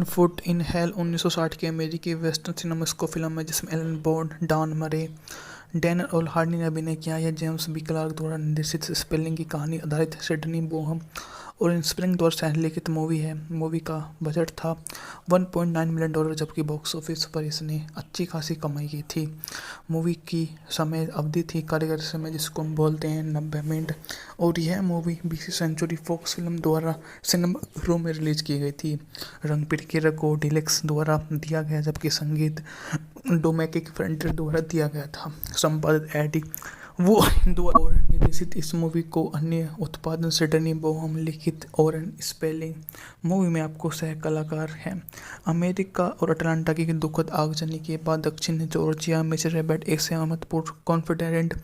Foot in hell 1960 की अमेरिकी western सिनेमास्को film है जिसमें एलन बॉन्ड, डॉन मरे, डैनियल और हार्डी ने अभिनय किया है। जेम्स बी क्लार्क द्वारा निर्देशित स्पेलिंग की कहानी आधारित सिडनी बोहम और स्प्रिंग द्वारा सह-लिखित मूवी है। मूवी का बजट था $1.9 मिलियन, जबकि बॉक्स ऑफिस पर इसने अच्छी खासी कमाई की थी। मूवी की समय अवधि थी कार्यकारी समय, जिसको हम बोलते हैं 90 मिनट, और यह मूवी 20वीं सेंचुरी फॉक्स फिल्म द्वारा सिनेमाघरों में रिलीज की गई थी। रंग पिरकेर को डिलक्स द्वारा दिया गया, जबकि संगीत डोमेनिक फ्रंटियर द्वारा दिया गया था। संपादित एडी वो द्वारा और निर्देशित इस मूवी को अन्य उत्पादन सिडनी बोहम लिखित और स्पेलिंग। मूवी में आपको सह कलाकार हैं अमेरिका और अटलांटा की दुखद आगजनी के बाद दक्षिण जॉर्जिया में रेबेट एक सहमतपूर्ण कॉन्फिडेंट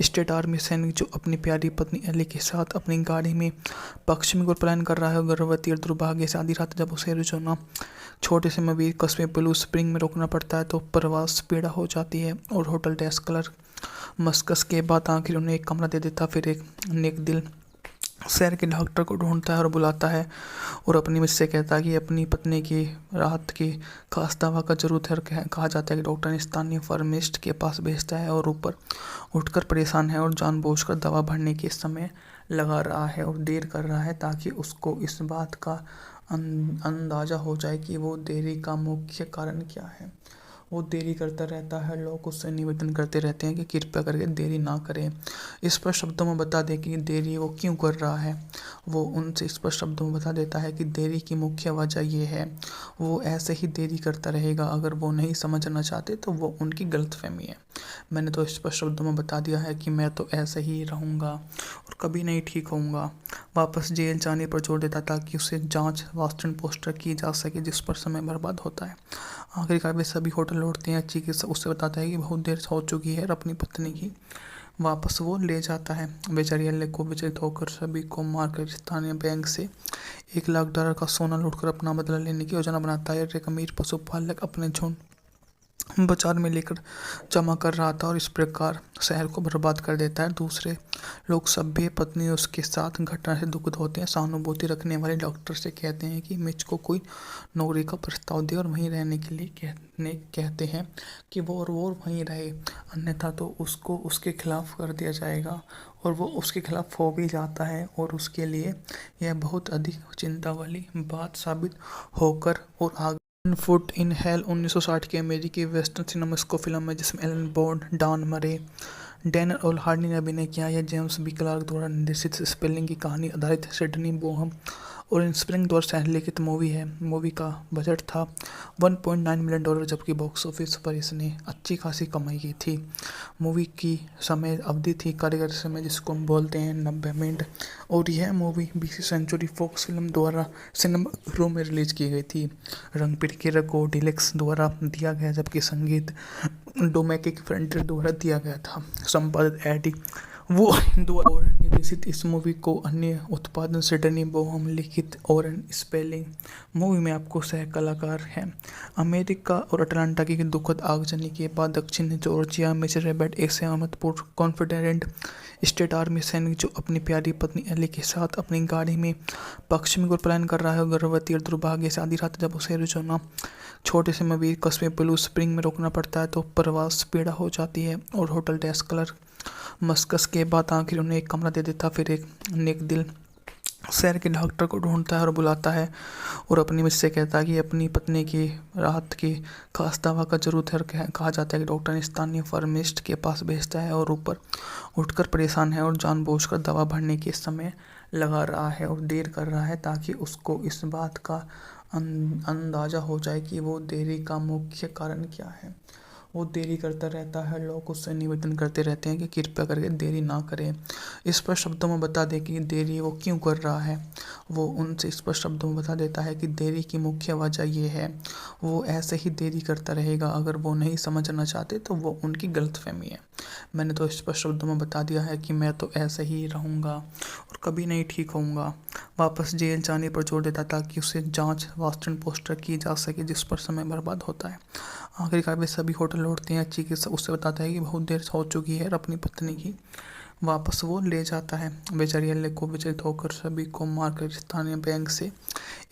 स्टेट आर्मी सैनिक जो अपनी प्यारी पत्नी एली के साथ अपनी गाड़ी में पश्चिमी ओर पलायन कर रहा है। गर्भवती और दुर्भाग्य से आधी रात जब उसे एरिज़ोना छोटे से मवीर कस्बे ब्लू स्प्रिंग में रोकना पड़ता है तो प्रवास पीड़ा हो जाती है और होटल डेस्क क्लर्क मस्कस के बाद आखिर उन्हें एक कमरा दे देता। फिर एक नेक दिल शहर के डॉक्टर को ढूंढता है और बुलाता है और अपनी मिस से कहता है कि अपनी पत्नी की राहत की खास दवा का जरूरत है। कहा जाता है कि डॉक्टर ने स्थानीय फार्मिस्ट के पास भेजता है और ऊपर उठकर परेशान है और जानबूझकर दवा भरने के समय लगा रहा है और देर कर रहा है ताकि उसको इस बात का अंदाज़ा हो जाए कि वो देरी का मुख्य कारण क्या है। वो देरी करता रहता है। लोग उससे निवेदन करते रहते हैं कि कृपया करके देरी ना करें। स्पष्ट शब्दों में बता दें कि देरी वो क्यों कर रहा है। वो उनसे स्पष्ट शब्दों में बता देता है कि देरी की मुख्य वजह ये है। वो ऐसे ही देरी करता रहेगा। अगर वो नहीं समझना चाहते तो वो उनकी गलतफहमी है। मैंने तो स्पष्ट शब्दों में बता दिया है कि मैं तो ऐसे ही रहूँगा और कभी नहीं ठीक होऊंगा। वापस जेल जाने पर जोर देता ताकि उसे जांच वास्तव पोस्टर की जा सके, जिस पर समय बर्बाद होता है। आखिरकार वे सभी होटल लौटते हैं। चिकित्सक उससे बताता है कि बहुत देर हो चुकी है और अपनी पत्नी की वापस वो ले जाता है। बेचारी एले को विचलित होकर सभी को मारकर स्थानीय बैंक से $1 लाख का सोना लूटकर अपना बदला लेने की योजना बनाता है। एक अमीर पशुपालक अपने झुंड बाजार में लेकर जमा कर रहा था और इस प्रकार शहर को बर्बाद कर देता है। दूसरे लोग सभ्य पत्नी उसके साथ घटना से दुखित होते हैं। सहानुभूति रखने वाले डॉक्टर से कहते हैं कि मिच को कोई नौकरी का प्रस्ताव दे और वहीं रहने के लिए कहते हैं कि वो वहीं रहे, अन्यथा तो उसको उसके खिलाफ कर दिया जाएगा। और वो उसके खिलाफ हो भी जाता है और उसके लिए यह बहुत अधिक चिंता वाली बात साबित होकर और आगे फुट इन हेल 1960 की अमेरिकी वेस्टर्न सिनेमास्को फिल्म है जिसमें एलन बॉन्ड, डॉन मरे, डैनियल और हार्डी ने अभिनय किया है। जेम्स बी क्लार्क द्वारा निर्देशित स्पेलिंग की कहानी आधारित सिडनी बोहम और स्प्रिंग द्वारा सह-लिखित मूवी है। मूवी का बजट था $1.9 मिलियन, जबकि बॉक्स ऑफिस पर इसने अच्छी खासी कमाई की थी। मूवी की समय अवधि थी कार्यकारी समय, जिसको हम बोलते हैं 90 मिनट, और यह मूवी 20वीं सेंचुरी फॉक्स फिल्म द्वारा सिनेमाघरों में रिलीज की गई थी। रंग पिरकेर को डिलक्स द्वारा दिया गया, जबकि संगीत डोमेनिक फ्रंटियर द्वारा दिया गया था। संपादित एडी वो द्वारा और निर्देशित इस मूवी को अन्य उत्पादन सिडनी बोहम लिखित और स्पेलिंग। मूवी में आपको सह कलाकार हैं अमेरिका और अटलांटा की दुखद आगजनी के बाद दक्षिण जॉर्जिया में रेबेट एक सहमतपूर्ण कॉन्फिडेंट स्टेट आर्मी सैनिक जो अपनी प्यारी पत्नी एली के साथ अपनी गाड़ी में पश्चिमी ओर पलायन कर रहा है। गर्भवती और दुर्भाग्य से आधी रात जब उसे एरिज़ोना छोटे से मवीर कस्बे ब्लू स्प्रिंग में रोकना पड़ता है तो प्रवास पीड़ा हो जाती है और होटल डेस्क क्लर्क मस्कस के बाद आखिर उन्हें एक कमरा दे देता। फिर एक नेक दिल शहर के डॉक्टर को ढूंढता है और बुलाता है और अपनी मिस से कहता है कि अपनी पत्नी की राहत की खास दवा का जरूरत है। कहा जाता है कि डॉक्टर ने स्थानीय फार्मिस्ट के पास भेजता है और ऊपर उठकर परेशान है और जानबूझकर दवा भरने के समय लगा रहा है और देर कर रहा है ताकि उसको इस बात का अंदाज़ा हो जाए कि वो देरी का मुख्य कारण क्या है। वो देरी करता रहता है। लोग उससे निवेदन करते रहते हैं कि कृपया करके देरी ना करें। स्पष्ट शब्दों में बता दें कि देरी वो क्यों कर रहा है। वो उनसे स्पष्ट शब्दों में बता देता है कि देरी की मुख्य वजह ये है। वो ऐसे ही देरी करता रहेगा। अगर वो नहीं समझना चाहते तो वो उनकी गलतफहमी है। मैंने तो स्पष्ट शब्दों में बता दिया है कि मैं तो ऐसे ही रहूँगा और कभी नहीं ठीक होऊंगा। वापस जेल जाने पर जोर देता ताकि उसे जांच वास्तव पोस्टर की जा सके, जिस पर समय बर्बाद होता है। आखिरकार वे सभी होटल लौटते हैं। चिकित्सक उससे बताता है कि बहुत देर हो चुकी है और अपनी पत्नी की वापस वो ले जाता है। बेचारियाले को विचलित होकर सभी को मारकर स्थानीय बैंक से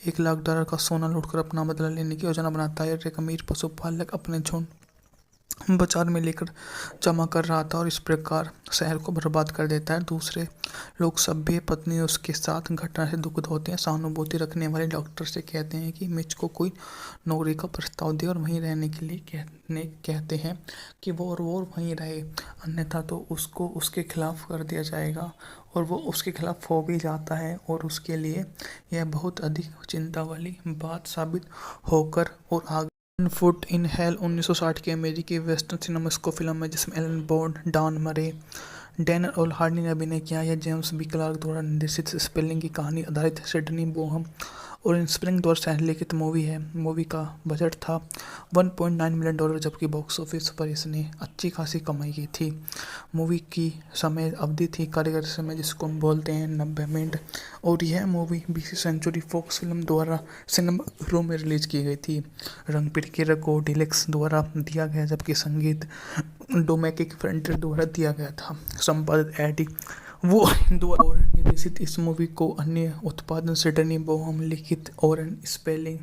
$1 लाख का सोना लूटकर अपना बदला लेने की योजना बनाता है। एक अमीर पशुपालक अपने झुंड बाजार में लेकर जमा कर रहा था और इस प्रकार शहर को बर्बाद कर देता है। दूसरे लोग सभ्य पत्नी उसके साथ घटना से दुखित होते हैं। सहानुभूति रखने वाले डॉक्टर से कहते हैं कि मिच को कोई नौकरी का प्रस्ताव दे और वहीं रहने के लिए कहते हैं कि वो वहीं रहे, अन्यथा तो उसको उसके खिलाफ कर दिया जाएगा। और वो उसके खिलाफ हो भी जाता है और उसके लिए यह बहुत अधिक चिंता वाली बात साबित होकर और आगे फुट इन हेल 1960 की अमेरिकी वेस्टर्न सिनेमास्को फिल्म है जिसमें एलन बॉन्ड, डॉन मरे, डैनियल और हार्डी ने अभिनय किया। यह जेम्स बी क्लार्क द्वारा निर्देशित स्पेलिंग की कहानी आधारित सिडनी बोहम और स्प्रिंग द्वारा लिखित मूवी है। मूवी का बजट था $1.9 मिलियन, जबकि बॉक्स ऑफिस पर इसने अच्छी खासी कमाई की थी। मूवी की समय अवधि थी कार्यकारी समय, जिसको हम बोलते हैं 90 मिनट, और यह मूवी 20वीं सेंचुरी फॉक्स फिल्म द्वारा सिनेमा रूम में रिलीज की गई थी। रंग पिरकेर को डिलक्स द्वारा दिया गया, जबकि संगीत डोमेनिक फ्रंटियर द्वारा दिया गया था। संपादित एडी वो द्वारा और निर्देशित इस मूवी को अन्य उत्पादन सिडनी बोहम लिखित और स्पेलिंग।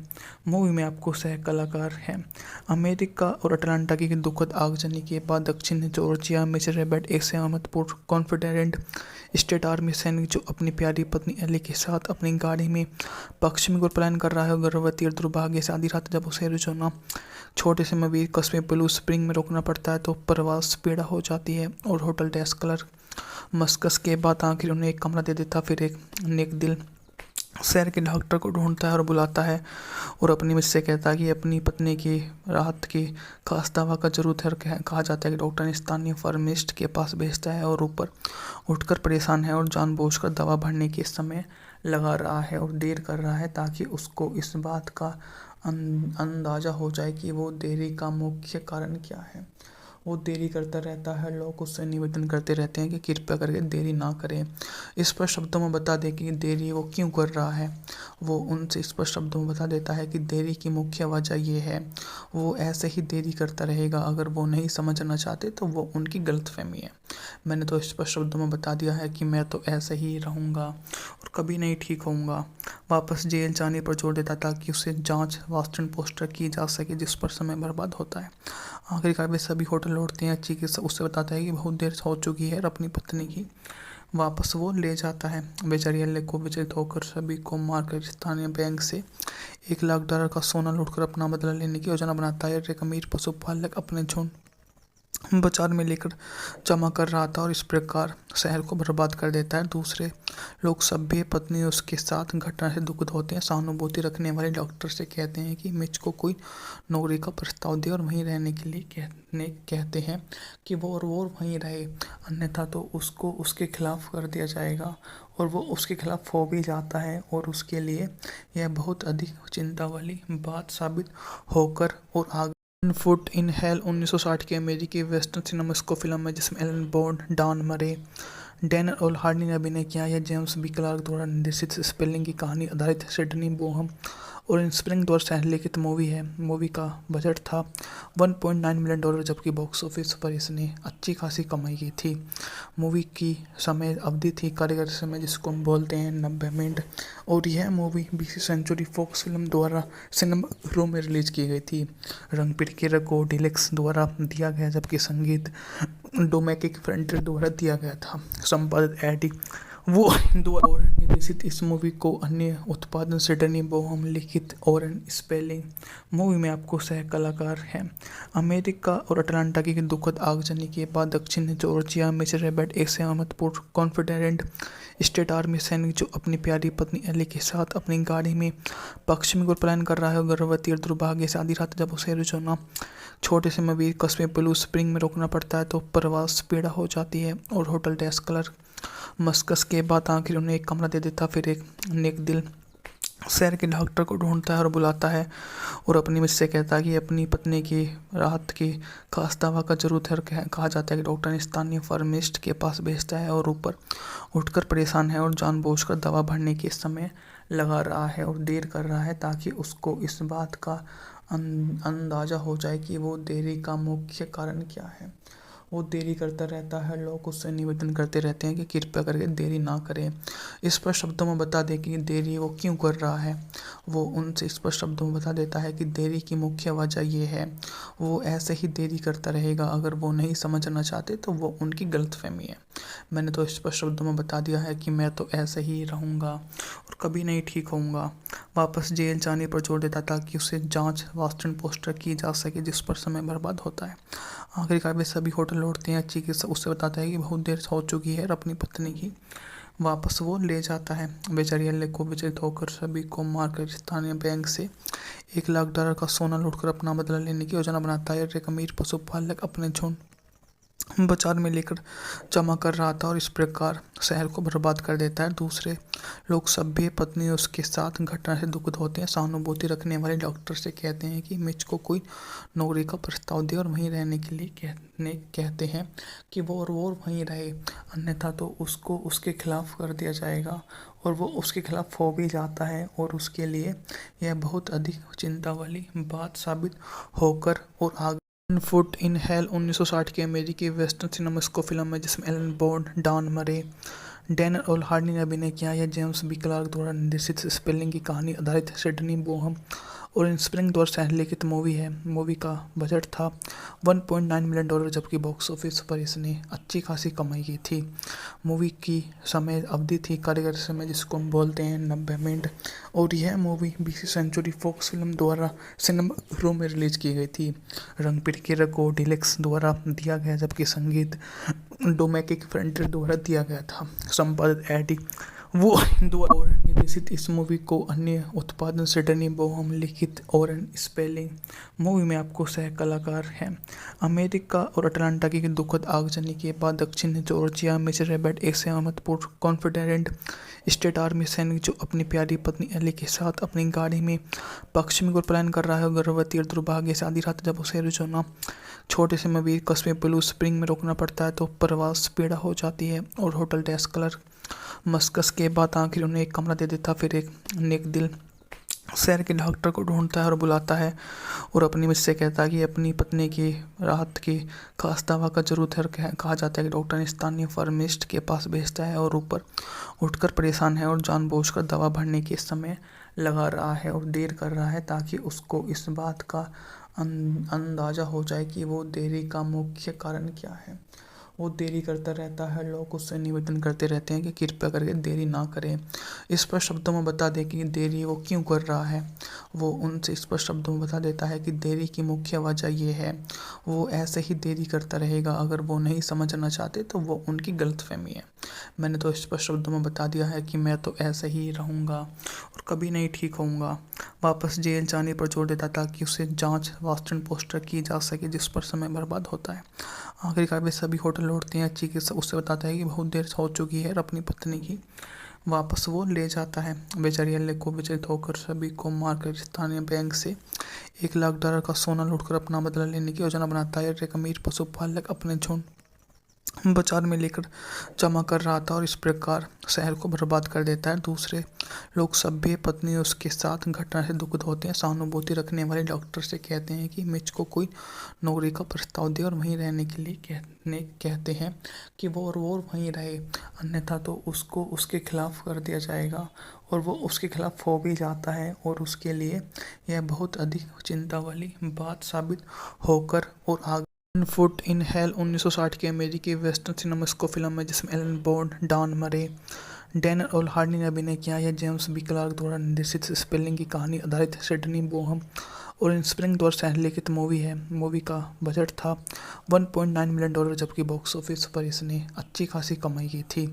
मूवी में आपको सह कलाकार हैं। अमेरिका और अटलांटा की दुखद आगजनी के बाद दक्षिण जॉर्जिया में रेबेट एक सहमतपूर्ण कॉन्फिडेंट स्टेट आर्मी सैनिक जो अपनी प्यारी पत्नी एली के साथ अपनी गाड़ी में पश्चिमी ओर पलायन कर रहा है। गर्भवती और दुर्भाग्य से आधी रात जब उसे रुझाना छोटे से मवीर कस्बे ब्लू स्प्रिंग में रोकना पड़ता है तो प्रवास पीड़ा हो जाती है और होटल डेस्क क्लर्क मस्कस के बाद आखिर उन्हें एक कमरा दे देता। फिर एक नेक दिल शहर के डॉक्टर को ढूंढता है और बुलाता है और अपनी मिस से कहता है कि अपनी पत्नी की राहत की खास दवा का जरूरत है। कहा जाता है कि डॉक्टर ने स्थानीय फार्मिस्ट के पास भेजता है और ऊपर उठकर परेशान है और जानबूझकर दवा भरने के समय लगा रहा है और देर कर रहा है ताकि उसको इस बात का अंदाज़ा हो जाए कि वो देरी का मुख्य कारण क्या है। वो देरी करता रहता है। लोग उससे निवेदन करते रहते हैं कि कृपया करके देरी ना करें। स्पष्ट शब्दों में बता दे कि देरी वो क्यों कर रहा है। वो उनसे स्पष्ट शब्दों में बता देता है कि देरी की मुख्य वजह ये है। वो ऐसे ही देरी करता रहेगा। अगर वो नहीं समझना चाहते तो वो उनकी गलतफहमी है। मैंने तो स्पष्ट शब्दों में बता दिया है कि मैं तो ऐसे ही रहूँगा और कभी नहीं ठीक होऊंगा। वापस जेल जाने पर जोर देता ताकि उसे जांच वास्टन पोस्टर की जा सके, जिस पर समय बर्बाद होता है। आखिरकार वे सभी होटल लौटते हैं। चिकित्सक उससे बताता है कि बहुत देर हो चुकी है और अपनी पत्नी की वापस वो ले जाता है। बेचारियाले को विचलित होकर सभी को मारकर स्थानीय बैंक से $1 लाख का सोना लूटकर अपना बदला लेने की योजना बनाता है। एक अमीर पशुपालक अपने झुंड बाजार में लेकर जमा कर रहा था और इस प्रकार शहर को बर्बाद कर देता है। दूसरे लोग सभ्य पत्नी उसके साथ घटना से दुखित होते हैं। सहानुभूति रखने वाले डॉक्टर से कहते हैं कि मिच को कोई नौकरी का प्रस्ताव दे और वहीं रहने के लिए कहते हैं कि वो वहीं रहे, अन्यथा तो उसको उसके खिलाफ कर दिया जाएगा। और वो उसके खिलाफ हो भी जाता है और उसके लिए यह बहुत अधिक चिंता वाली बात साबित होकर और आगे फुट इन हेल 1960 की अमेरिकी वेस्टर्न सिनेमास्को फिल्म है जिसमें एलन बॉन्ड, डॉन मरे, डैनियल और हार्डी ने अभिनय किया। यह जेम्स बी क्लार्क द्वारा निर्देशित स्पेलिंग की कहानी आधारित सिडनी बोहम और स्प्रिंग द्वारा लिखित मूवी है। मूवी का बजट था $1.9 मिलियन, जबकि बॉक्स ऑफिस पर इसने अच्छी खासी कमाई की थी। मूवी की समय अवधि थी कार्यकारी समय, जिसको हम बोलते हैं 90 मिनट, और यह मूवी 20वीं सेंचुरी फॉक्स फिल्म द्वारा सिनेमा रूम में रिलीज की गई थी। रंग पिरकेर को डिलक्स द्वारा दिया गया, जबकि संगीत डोमेनिक फ्रंटियर द्वारा दिया गया था। संपादित एडी वो द्वारा और निर्देशित इस मूवी को अन्य उत्पादन सिडनी बोहम लिखित और स्पेलिंग। मूवी में आपको सह कलाकार हैं। अमेरिका और अटलांटा की दुखद आगजनी के बाद दक्षिण जॉर्जिया में रेबेट एक सहमतपूर्ण कॉन्फिडेंट स्टेट आर्मी सैनिक जो अपनी प्यारी पत्नी एली के साथ अपनी गाड़ी में पश्चिमी ओर पलायन कर रहा है। गर्भवती और दुर्भाग्य से आधी रात जब उसे रुझाना छोटे से मवीर कस्बे ब्लू स्प्रिंग में रोकना पड़ता है तो प्रवास पीड़ा हो जाती है और होटल डेस्क क्लर्क मस्कस के बाद आखिर उन्हें एक कमरा दे देता। फिर एक नेक दिल शहर के डॉक्टर को ढूंढता है और बुलाता है और अपनी मिस से कहता है कि अपनी पत्नी की राहत की खास दवा का जरूरत है। कहा जाता है कि डॉक्टर ने स्थानीय फार्मिस्ट के पास भेजता है और ऊपर उठकर परेशान है और जानबूझकर दवा भरने के समय लगा रहा है और देर कर रहा है ताकि उसको इस बात का अंदाज़ा हो जाए कि वो देरी का मुख्य कारण क्या है। वो देरी करता रहता है। लोग उससे निवेदन करते रहते हैं कि कृपया करके देरी ना करें। स्पष्ट शब्दों में बता दें कि देरी वो क्यों कर रहा है। वो उनसे स्पष्ट शब्दों में बता देता है कि देरी की मुख्य वजह ये है। वो ऐसे ही देरी करता रहेगा। अगर वो नहीं समझना चाहते तो वो उनकी गलतफहमी है। मैंने तो स्पष्ट शब्दों में बता दिया है कि मैं तो ऐसे ही रहूँगा और कभी नहीं ठीक होऊंगा। वापस जेल जाने पर जोर देता ताकि उसे जांच वास्तव पोस्टर की जा सके, जिस पर समय बर्बाद होता है। आखिरकार वे सभी होटल लौटते हैं। चिकित्सक उससे बताता है कि बहुत देर हो चुकी है और अपनी पत्नी की वापस वो ले जाता है। बेचारी अल्ले को विचलित होकर सभी को मारकर स्थानीय बैंक से $1 लाख का सोना लूटकर अपना बदला लेने की योजना बनाता है। एक अमीर पशुपालक अपने झुंड बाजार में लेकर जमा कर रहा था और इस प्रकार शहर को बर्बाद कर देता है। दूसरे लोग सभ्य पत्नी उसके साथ घटना से दुखित होते हैं। सहानुभूति रखने वाले डॉक्टर से कहते हैं कि मिच को कोई नौकरी का प्रस्ताव दे और वहीं रहने के लिए कहते हैं कि वो वहीं रहे, अन्यथा तो उसको उसके खिलाफ कर दिया जाएगा। और वो उसके खिलाफ हो भी जाता है और उसके लिए यह बहुत अधिक चिंता वाली बात साबित होकर और आगे फुट इन हेल 1960 की अमेरिकी वेस्टर्न सिनेमा स्को फिल्म है जिसमें एलन बॉन्ड, डॉन मरे, डैनियल और हार्डी ने अभिनय किया। यह जेम्स बी क्लार्क द्वारा निर्देशित स्पेलिंग की कहानी आधारित सिडनी बोहम और स्प्रिंग द्वारा सह-लिखित मूवी है। मूवी का बजट था $1.9 मिलियन, जबकि बॉक्स ऑफिस पर इसने अच्छी खासी कमाई की थी। मूवी की समय अवधि थी कार्यकारी समय, जिसको हम बोलते हैं 90 मिनट, और यह मूवी 20वीं सेंचुरी फॉक्स फिल्म द्वारा सिनेमा में रिलीज की गई थी। रंग पिरकिरा को डिलक्स द्वारा दिया गया, जबकि संगीत डोमेनिक फ्रंटियर द्वारा दिया गया था। संपादित एडी वो द्वारा और निर्देशित इस मूवी को अन्य उत्पादन सिडनी बोहम लिखित और स्पेलिंग। मूवी में आपको सह कलाकार हैं अमेरिका और अटलांटा की दुखद आगजनी के बाद दक्षिण जॉर्जिया में रेबेट एक सहमतपूर्ण कॉन्फिडेंट स्टेट आर्मी सैनिक जो अपनी प्यारी पत्नी एली के साथ अपनी गाड़ी में पश्चिमी ओर पलायन कर रहा है। गर्भवती और दुर्भाग्य से आधी रात जब उसे एरिज़ोना छोटे से मवीर कस्बे ब्लू स्प्रिंग में रोकना पड़ता है तो प्रवास पीड़ा हो जाती है और होटल डेस्क क्लर्क मस्कस के बाद आखिर उन्हें एक कमरा दे देता। फिर एक नेक दिल शहर के डॉक्टर को ढूंढता है और बुलाता है और अपनी मिस से कहता है कि अपनी पत्नी की राहत की खास दवा का जरूरत है। और कहा जाता है कि डॉक्टर ने स्थानीय फार्मिस्ट के पास भेजता है और ऊपर उठकर परेशान है और जानबूझकर दवा भरने के समय लगा रहा है और देर कर रहा है ताकि उसको इस बात का अंदाज़ा हो जाए कि वो देरी का मुख्य कारण क्या है। वो देरी करता रहता है। लोग उससे निवेदन करते रहते हैं कि कृपया करके देरी ना करें। स्पष्ट शब्दों में बता दें कि देरी वो क्यों कर रहा है। वो उनसे स्पष्ट शब्दों में बता देता है कि देरी की मुख्य वजह ये है। वो ऐसे ही देरी करता रहेगा। अगर वो नहीं समझना चाहते तो वो उनकी गलतफहमी है। मैंने तो स्पष्ट शब्दों में बता दिया है कि मैं तो ऐसे ही रहूँगा और कभी नहीं ठीक होऊंगा। वापस जेल जाने पर जोर देता ताकि उसे जांच वास्तव पोस्टर की जा सके, जिस पर समय बर्बाद होता है। आखिरकार वे सभी होटल लौटते हैं। चिकित्सक उससे बताता है कि बहुत देर हो चुकी है और अपनी पत्नी की वापस वो ले जाता है। बेचारी अल्ले को विचलित होकर सभी को मारकर स्थानीय बैंक से $1 लाख का सोना लूटकर अपना बदला लेने की योजना बनाता है। एक अमीर पशुपालक अपने झुंड बाजार में लेकर जमा कर रहा था और इस प्रकार शहर को बर्बाद कर देता है। दूसरे लोग सभ्य पत्नी उसके साथ घटना से दुखित होते हैं। सहानुभूति रखने वाले डॉक्टर से कहते हैं कि मिच को कोई नौकरी का प्रस्ताव दे और वहीं रहने के लिए कहते हैं कि वो वहीं रहे, अन्यथा तो उसको उसके खिलाफ कर दिया जाएगा। और वो उसके खिलाफ हो भी जाता है और उसके लिए यह बहुत अधिक चिंता वाली बात साबित होकर और आगे फुट इन हेल 1960 की अमेरिकी वेस्टर्न सिनेमा स्को फिल्म है जिसमें एलन बॉन्ड, डॉन मरे, डैनियल और हार्डी ने अभिनय किया। यह जेम्स बी क्लार्क द्वारा निर्देशित स्पेलिंग की कहानी आधारित सिडनी बोहम और स्प्रिंग द्वारा सह-लिखित मूवी है। मूवी का बजट था $1.9 मिलियन, जबकि बॉक्स ऑफिस पर इसने अच्छी खासी कमाई की थी।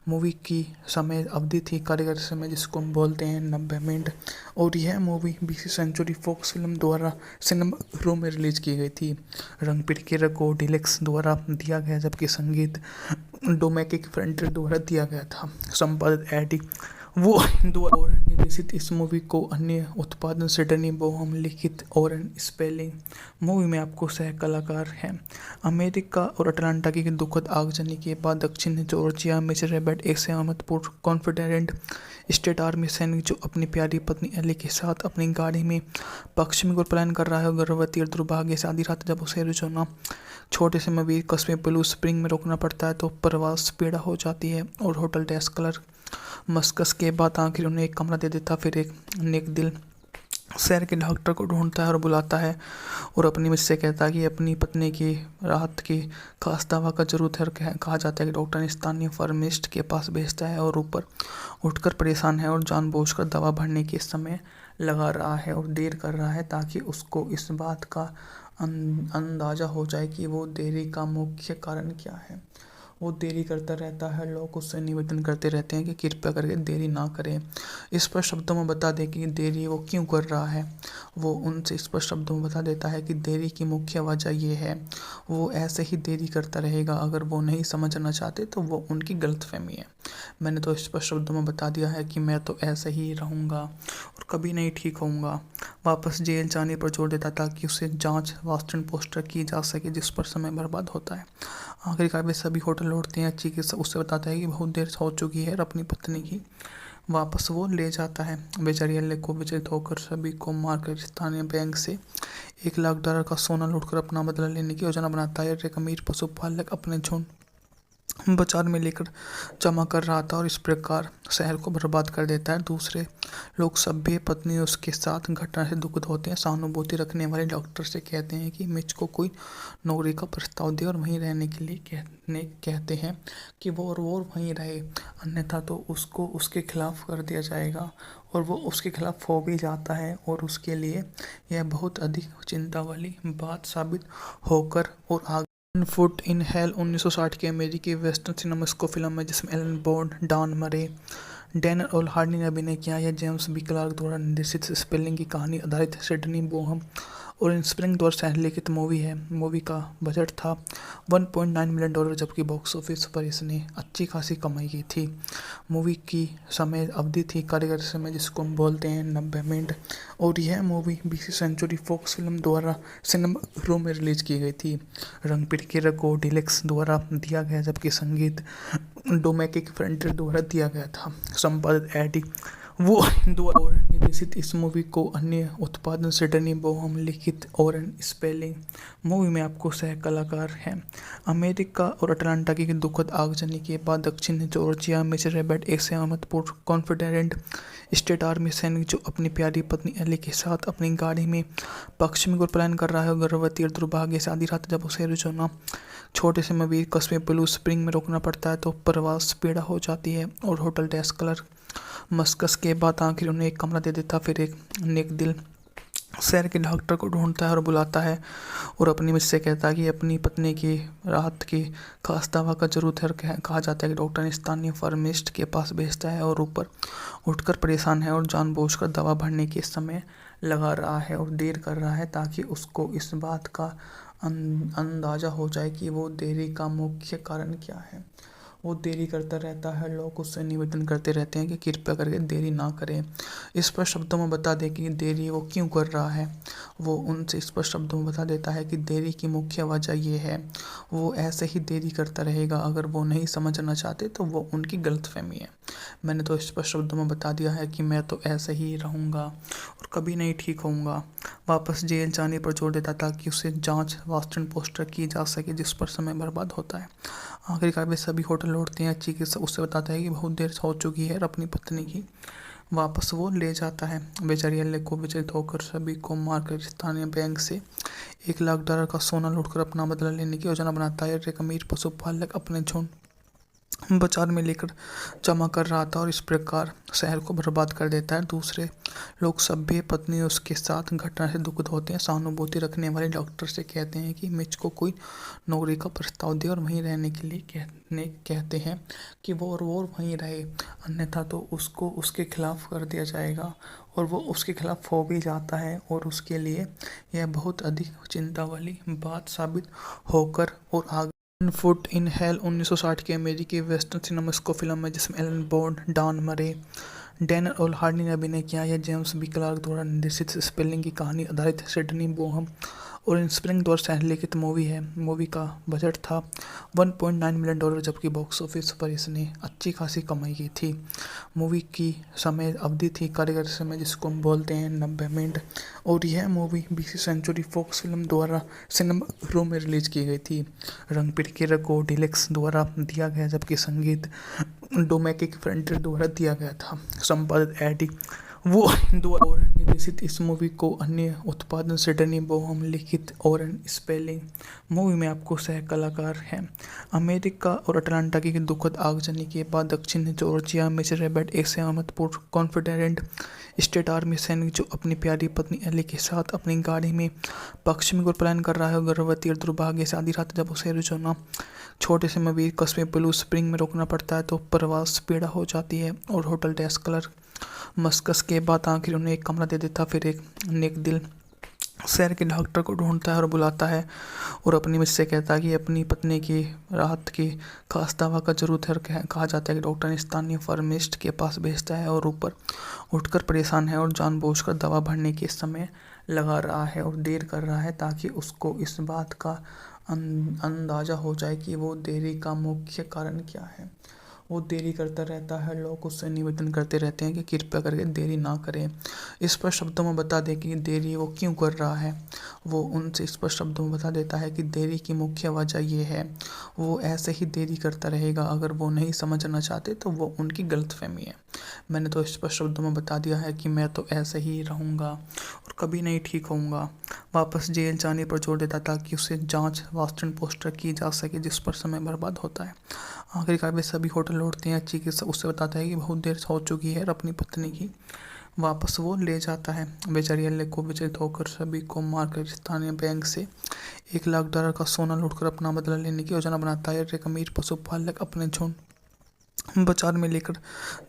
मूवी की समय अवधि थी कार्यकारी समय, जिसको हम बोलते हैं 90 मिनट, और यह मूवी 20वीं सेंचुरी फॉक्स फिल्म द्वारा सिनेमा में रिलीज की गई थी। रंग पिरकिरा को डिलक्स द्वारा दिया गया, जबकि संगीत डोमेनिक फ्रंटियर द्वारा दिया गया था। संपादित एडी वो हिंदू और निर्देशित इस मूवी को अन्य उत्पादन सिडनी बोहम लिखित और स्पेलिंग। मूवी में आपको सह कलाकार हैं अमेरिका और अटलांटा की दुखद आगजनी के बाद दक्षिण जॉर्जिया में रेबेट एक सहमतपूर्ण कॉन्फिडेंट स्टेट आर्मी सैनिक जो अपनी प्यारी पत्नी एली के साथ अपनी गाड़ी में पश्चिमी ओर पलायन कर रहा है। गर्भवती और दुर्भाग्य से आधी रात जब उसे एरिज़ोना छोटे से मवीर कस्बे ब्लू स्प्रिंग में रोकना पड़ता है तो प्रवास पीड़ा हो जाती है और होटल डेस्क क्लर्क मस्कस के बाद आखिर उन्हें एक कमरा दे देता। फिर एक नेक दिल शहर के डॉक्टर को ढूंढता है और बुलाता है और अपनी मिस से कहता है कि अपनी पत्नी की राहत की खास दवा का जरूरत है। और कहा जाता है कि डॉक्टर ने स्थानीय फार्मिस्ट के पास भेजता है और ऊपर उठकर परेशान है और जानबूझकर दवा भरने के समय लगा रहा है और देर कर रहा है ताकि उसको इस बात का अंदाज़ा हो जाए कि वो देरी का मुख्य कारण क्या है। वो देरी करता रहता है। लोग उससे निवेदन करते रहते हैं कि कृपया करके देरी ना करें। स्पष्ट शब्दों में बता दें कि देरी वो क्यों कर रहा है। वो उनसे स्पष्ट शब्दों में बता देता है कि देरी की मुख्य वजह ये है। वो ऐसे ही देरी करता रहेगा। अगर वो नहीं समझना चाहते तो वो उनकी गलतफहमी है। मैंने तो स्पष्ट शब्दों में बता दिया है कि मैं तो ऐसे ही रहूँगा और कभी नहीं ठीक होऊंगा। वापस जेल जाने पर जोर देता ताकि उसे जांच वास्टन पोस्टर की जा सके जिस पर समय बर्बाद होता है। आखिरकार वे सभी होटल लौटते हैं। चिकित्सक उससे बताता है कि बहुत देर हो चुकी है और अपनी पत्नी की वापस वो ले जाता है। बेचारी एल्ले को विचलित होकर सभी को मारकर स्थानीय बैंक से $1,00,000 का सोना लूटकर अपना बदला लेने की योजना बनाता है। एक अमीर पशुपालक अपने झुंड बाजार में लेकर जमा कर रहा था और इस प्रकार शहर को बर्बाद कर देता है। दूसरे लोग सभ्य पत्नी उसके साथ घटना से दुखित होते हैं। सहानुभूति रखने वाले डॉक्टर से कहते हैं कि मिच को कोई नौकरी का प्रस्ताव दे और वहीं रहने के लिए कहते हैं कि वो वहीं रहे, अन्यथा तो उसको उसके खिलाफ कर दिया जाएगा। और वो उसके खिलाफ हो भी जाता है और उसके लिए यह बहुत अधिक चिंता वाली बात साबित होकर और आगे फुट इन हेल 1960 की अमेरिकी वेस्टर्न सिनेमास्को फिल्म है जिसमें एलन बॉन्ड, डॉन मरे, डैनियल और हार्डी ने अभिनय किया। यह जेम्स बी क्लार्क द्वारा निर्देशित स्पेलिंग की कहानी आधारित सिडनी बोहम और स्प्रिंग द्वारा सहलिखित मूवी है। मूवी का बजट था $1.9 मिलियन जबकि बॉक्स ऑफिस पर इसने अच्छी खासी कमाई की थी। मूवी की समय अवधि थी कार्यकारी समय जिसको हम बोलते हैं 90 मिनट और यह मूवी 20वीं सेंचुरी फॉक्स फिल्म द्वारा सिनेमा घरों में रिलीज की गई थी। रंग पिटकेर को डिलेक्स द्वारा दिया गया जबकि संगीत डोमेटिक फ्रंटियर द्वारा दिया गया था। संपादित एडी वो हिंदू और निर्देशित इस मूवी को अन्य उत्पादन सिडनी बोहम लिखित और स्पेलिंग। मूवी में आपको सह कलाकार हैं अमेरिका और अटलांटा की दुखद आगजनी के बाद दक्षिण जॉर्जिया में रेबेट एक सहमतपूर्ण कॉन्फिडेंट स्टेट आर्मी सैनिक जो अपनी प्यारी पत्नी एली के साथ अपनी गाड़ी में पश्चिमी ओर पलायन कर रहा है। गर्भवती और दुर्भाग्य से आधी रात जब उसे एरिज़ोना छोटे से मवीर कस्बे ब्लू स्प्रिंग में रोकना पड़ता है तो प्रवास पीड़ा हो जाती है और होटल डेस्क क्लर्क मस्कस के बाद आखिर उन्हें एक कमरा दे देता। फिर एक नेक दिल शहर के डॉक्टर को ढूंढता है और बुलाता है और अपनी मिस से कहता है कि अपनी पत्नी की राहत की खास दवा का जरूरत है। और कहा जाता है कि डॉक्टर ने स्थानीय फार्मिस्ट के पास भेजता है और ऊपर उठकर परेशान है और जानबूझकर दवा भरने के समय लगा रहा है और देर कर रहा है ताकि उसको इस बात का अंदाज़ा हो जाए कि वो देरी का मुख्य कारण क्या है। वो देरी करता रहता है। लोग उससे निवेदन करते रहते हैं कि कृपया करके देरी ना करें। स्पष्ट शब्दों में बता दें कि देरी वो क्यों कर रहा है। वो उनसे स्पष्ट शब्दों में बता देता है कि देरी की मुख्य वजह ये है। वो ऐसे ही देरी करता रहेगा। अगर वो नहीं समझना चाहते तो वो उनकी गलतफहमी है। मैंने तो स्पष्ट शब्दों में बता दिया है कि मैं तो ऐसे ही रहूँगा और कभी नहीं ठीक होऊंगा। वापस जेल जाने पर जोर देता ताकि उसे जांच वास्टन पोस्टर की जा सके जिस पर समय बर्बाद होता है। आखिरकार वे सभी होटल लौटते हैं। चिकित्सक उससे बताता है कि बहुत देर हो चुकी है और अपनी पत्नी की वापस वो ले जाता है। बेचारी एल्ले को विचलित होकर सभी को मारकर स्थानीय बैंक से $1,00,000 का सोना लूटकर अपना बदला लेने की योजना बनाता है। एक अमीर पशुपालक अपने झुंड बाजार में लेकर जमा कर रहा था और इस प्रकार शहर को बर्बाद कर देता है। दूसरे लोग सभ्य पत्नी उसके साथ घटना से दुखित होते हैं। सहानुभूति रखने वाले डॉक्टर से कहते हैं कि मिच को कोई नौकरी का प्रस्ताव दे और वहीं रहने के लिए कहते हैं कि वो वहीं रहे, अन्यथा तो उसको उसके खिलाफ कर दिया जाएगा। और वो उसके खिलाफ हो भी जाता है और उसके लिए यह बहुत अधिक चिंता वाली बात साबित होकर और आगे फुट इन हेल 1960 की अमेरिकी वेस्टर्न सिनेमास्को फिल्म है जिसमें एलन बॉन्ड, डॉन मरे, डैनियल ओल हार्डी ने अभिनय किया। यह जेम्स बी क्लार्क द्वारा निर्देशित स्पेलिंग की कहानी आधारित सिडनी बोहम और स्प्रिंग द्वारा संलिखित मूवी है। मूवी का बजट था $1.9 मिलियन, जबकि बॉक्स ऑफिस पर इसने अच्छी खासी कमाई की थी। मूवी की समय अवधि थी कार्यकारी समय, जिसको हम बोलते हैं 90 मिनट, और यह मूवी 20वीं सेंचुरी फॉक्स फिल्म द्वारा सिनेमा घरों में रिलीज की गई थी। रंग पिरकिरा को डिलक्स द्वारा दिया गया, जबकि संगीत डोमेनिक फ्रंटियर द्वारा दिया गया था। संपादित एडी वो द्वारा और निर्देशित इस मूवी को अन्य उत्पादन सिडनी बोहम लिखित और स्पेलिंग। मूवी में आपको सह कलाकार हैं। अमेरिका और अटलांटा की दुखद आगजनी के बाद दक्षिण जॉर्जिया में रेबेट एक सहमतपूर्ण कॉन्फिडेंट स्टेट आर्मी सैनिक जो अपनी प्यारी पत्नी एली के साथ अपनी गाड़ी में पश्चिमी ओर पलायन कर रहा है। गर्भवती और दुर्भाग्य से आधी रात जब उसे एरिज़ोना छोटे से मवीर कस्बे ब्लू स्प्रिंग में रोकना पड़ता है तो प्रवास पीड़ा हो जाती है और होटल डेस्क क्लर्क मस्कस के बाद आखिर उन्हें एक कमरा दे देता। फिर एक नेक दिल शहर के डॉक्टर को ढूंढता है और बुलाता है और अपनी मिस से कहता है कि अपनी पत्नी की राहत की खास दवा का जरूरत है। और कहा जाता है कि डॉक्टर ने स्थानीय फार्मिस्ट के पास भेजता है और ऊपर उठकर परेशान है और जानबूझकर दवा भरने के समय लगा रहा है और देर कर रहा है ताकि उसको इस बात का अंदाज़ा हो जाए कि वो देरी का मुख्य कारण क्या है। वो देरी करता रहता है। लोग उससे निवेदन करते रहते हैं कि कृपया करके देरी ना करें। स्पष्ट शब्दों में बता दें कि देरी वो क्यों कर रहा है। वो उनसे स्पष्ट शब्दों में बता देता है कि देरी की मुख्य वजह ये है। वो ऐसे ही देरी करता रहेगा। अगर वो नहीं समझना चाहते तो वो उनकी गलतफहमी है। मैंने तो स्पष्ट शब्दों में बता दिया है कि मैं तो ऐसे ही रहूँगा और कभी नहीं ठीक होऊंगा। वापस जेल जाने पर जोर देता ताकि उसे जांच वास्टन पोस्टर की जा सके, जिस पर समय बर्बाद होता है। आखिरकार वे सभी होटल लौटते हैं। चिकित्सक उससे बताता है कि बहुत देर हो चुकी है और अपनी पत्नी की वापस वो ले जाता है। बेचारी एले को विचलित होकर सभी को मारकर स्थानीय बैंक से $1 लाख का सोना लूटकर अपना बदला लेने की योजना बनाता है। एक अमीर पशुपालक अपने झुंड बाजार में लेकर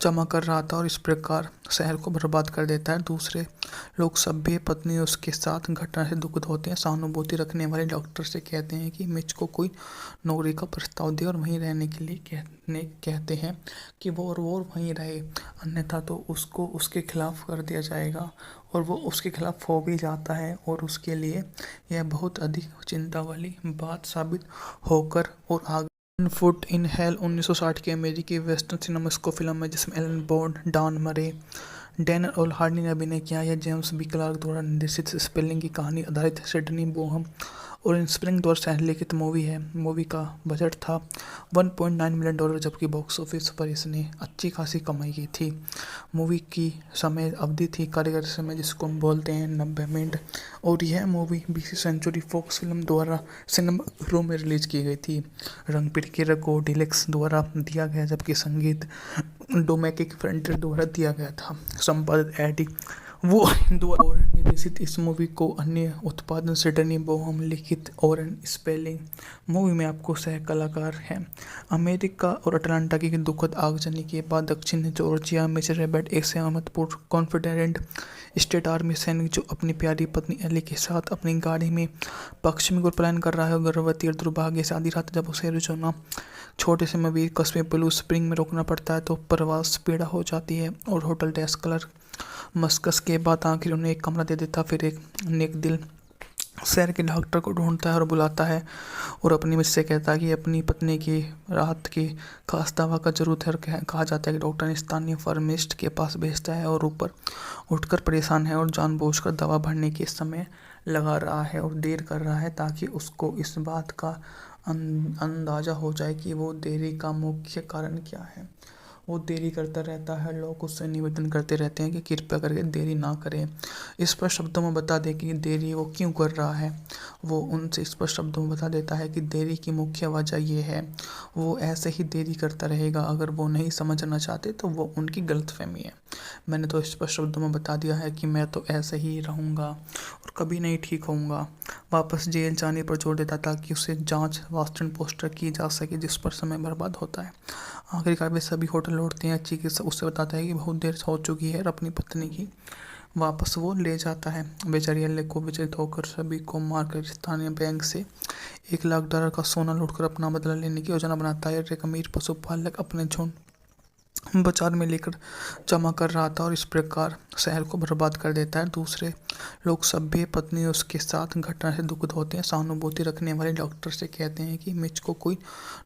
जमा कर रहा था और इस प्रकार शहर को बर्बाद कर देता है। दूसरे लोग सभ्य पत्नी उसके साथ घटना से दुखित होते हैं। सहानुभूति रखने वाले डॉक्टर से कहते हैं कि मिच को कोई नौकरी का प्रस्ताव दे और वहीं रहने के लिए कहते हैं कि वो वहीं रहे, अन्यथा तो उसको उसके खिलाफ कर दिया जाएगा। और वो उसके खिलाफ हो भी जाता है और उसके लिए यह बहुत अधिक चिंता वाली बात साबित होकर और आगे फुट इन हेल 1960 की अमेरिकी वेस्टर्न सिनेमास्को फिल्म है जिसमें एलन बॉन्ड, डॉन मरे, डैनियल ओल हार्डी ने अभिनय किया। यह जेम्स बी क्लार्क द्वारा निर्देशित स्पेलिंग की कहानी आधारित सिडनी बोहम और स्प्रिंग द्वारा संलिखित मूवी है। मूवी का बजट था $1.9 मिलियन, जबकि बॉक्स ऑफिस पर इसने अच्छी खासी कमाई की थी। मूवी की समय अवधि थी कार्यकारी समय, जिसको हम बोलते हैं 90 मिनट, और यह मूवी 20वीं सेंचुरी फॉक्स फिल्म द्वारा सिनेमा घरों में रिलीज की गई थी। रंग पिरकिरा को डिलक्स द्वारा दिया गया, जबकि संगीत डोमेनिक फ्रंटियर द्वारा दिया गया था। संपादित एडी वो द्वारा और निर्देशित इस मूवी को अन्य उत्पादन सिडनी बोहम लिखित और स्पेलिंग। मूवी में आपको सह कलाकार हैं। अमेरिका और अटलांटा की दुखद आगजनी के बाद दक्षिण जॉर्जिया में रेबेट एक सहमतपूर्ण कॉन्फिडेंट स्टेट आर्मी सैनिक जो अपनी प्यारी पत्नी एली के साथ अपनी गाड़ी में पश्चिमी ओर पलायन कर रहा है। गर्भवती और दुर्भाग्य से आधी रात जब उसे एरिज़ोना छोटे से मवीर कस्बे ब्लू स्प्रिंग में रोकना पड़ता है तो प्रवास पीड़ा हो जाती है और होटल डेस्क क्लर्क मस्कस के बाद आखिर उन्हें एक कमरा दे देता। फिर एक नेक दिल शहर के डॉक्टर को ढूंढता है और बुलाता है और अपनी मिस से कहता है कि अपनी पत्नी की राहत की खास दवा का जरूरत है। और कहा जाता है कि डॉक्टर ने स्थानीय फार्मिस्ट के पास भेजता है और ऊपर उठकर परेशान है और जानबूझकर दवा भरने के समय लगा रहा है और देर कर रहा है ताकि उसको इस बात का अंदाज़ा हो जाए कि वो देरी का मुख्य कारण क्या है। वो देरी करता रहता है। लोग उससे निवेदन करते रहते हैं कि कृपया करके देरी ना करें। स्पष्ट शब्दों में बता दें कि देरी वो क्यों कर रहा है। वो उनसे स्पष्ट शब्दों में बता देता है कि देरी की मुख्य वजह ये है। वो ऐसे ही देरी करता रहेगा। अगर वो नहीं समझना चाहते तो वो उनकी गलतफहमी है। मैंने तो स्पष्ट शब्दों में बता दिया है कि मैं तो ऐसे ही रहूँगा और कभी नहीं ठीक होऊंगा। वापस जेल जाने पर जोर देता ताकि उसे जांच वास्टन पोस्टर की जा सके, जिस पर समय बर्बाद होता है। आखिरकार वे सभी होटल लौटते हैं। चिकित्सक उससे बताता है कि बहुत देर हो चुकी है और अपनी पत्नी की वापस वो ले जाता है। बेचारियाले को विचलित होकर सभी को मारकर स्थानीय बैंक से $1 लाख का सोना लूटकर अपना बदला लेने की योजना बनाता है। एक अमीर पशुपालक अपने झुंड बाजार में लेकर जमा कर रहा था और इस प्रकार शहर को बर्बाद कर देता है। दूसरे लोग सभ्य पत्नी उसके साथ घटना से दुखित होते हैं। सहानुभूति रखने वाले डॉक्टर से कहते हैं कि मिच को कोई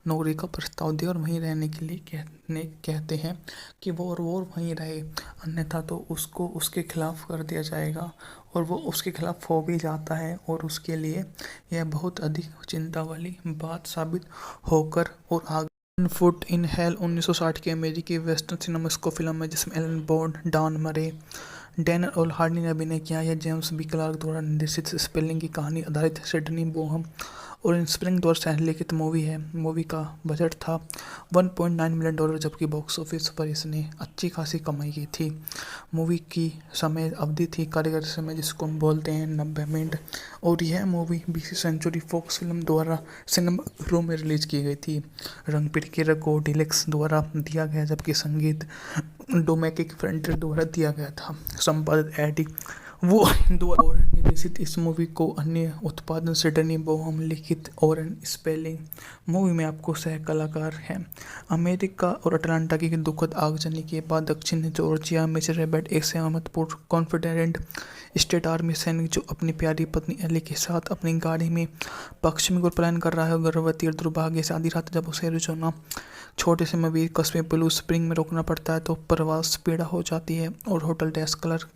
नौकरी का प्रस्ताव दे और वहीं रहने के लिए कहते हैं कि वो वहीं रहे, अन्यथा तो उसको उसके खिलाफ कर दिया जाएगा। और वो उसके खिलाफ हो भी जाता है और उसके लिए यह बहुत अधिक चिंता वाली बात साबित होकर और आगे फुट इन हेल 1960 की अमेरिकी वेस्टर्न सिनेमा स्को फिल्म है जिसमें एलन बॉन्ड, डॉन मरे, डैनियल और हार्डी ने अभिनय किया। यह जेम्स बी क्लार्क द्वारा निर्देशित स्पेलिंग की कहानी आधारित सिडनी बोहम और स्प्रिंग द्वारा सहलिखित मूवी है। मूवी का बजट था $1.9 मिलियन, जबकि बॉक्स ऑफिस पर इसने अच्छी खासी कमाई की थी। मूवी की समय अवधि थी कार्यकारी समय, जिसको हम बोलते हैं 90 मिनट, और यह मूवी 20वीं सेंचुरी फॉक्स फिल्म द्वारा सिनेमा रूम में रिलीज की गई थी। रंग पिरकेर को डिलक्स द्वारा दिया गया, जबकि संगीत डोमेनिक फ्रंटियर द्वारा दिया गया था। संपादित एडी वो और निर्देशित इस मूवी को अन्य उत्पादन सिडनी बोहम लिखित और स्पेलिंग। मूवी में आपको सह कलाकार हैं अमेरिका और अटलांटा की दुखद आगजनी के बाद दक्षिण जॉर्जिया में रेबेट एक सहमतपूर्ण कॉन्फिडेंट स्टेट आर्मी सैनिक जो अपनी प्यारी पत्नी एली के साथ अपनी गाड़ी में पश्चिमी ओर पलायन कर रहा है। गर्भवती और दुर्भाग्य से आधी रात जब उसे एरिज़ोना छोटे से मवीर कस्बे ब्लू स्प्रिंग में रोकना पड़ता है तो प्रवास पीड़ा हो जाती है और होटल डेस्क क्लर्क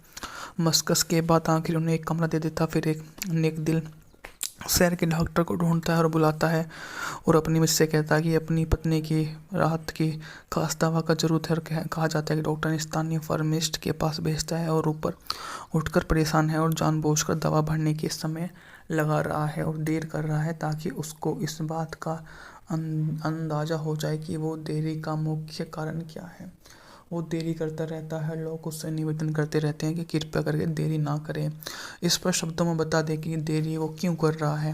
मस्कस के बाद आखिर उन्हें एक कमरा दे देता। फिर एक नेक दिल शहर के डॉक्टर को ढूंढता है और बुलाता है और अपनी मिस से कहता है कि अपनी पत्नी की राहत की खास दवा का जरूरत है। कहा जाता है कि डॉक्टर ने स्थानीय फार्मिस्ट के पास भेजता है और ऊपर उठकर परेशान है और जानबूझकर दवा भरने के समय लगा रहा है और देर कर रहा है ताकि उसको इस बात का अंदाज़ा हो जाए कि वो देरी का मुख्य कारण क्या है। वो देरी करता रहता है। लोग उससे निवेदन करते रहते हैं कि कृपया करके देरी ना करें। स्पष्ट शब्दों में बता दे कि देरी वो क्यों कर रहा है।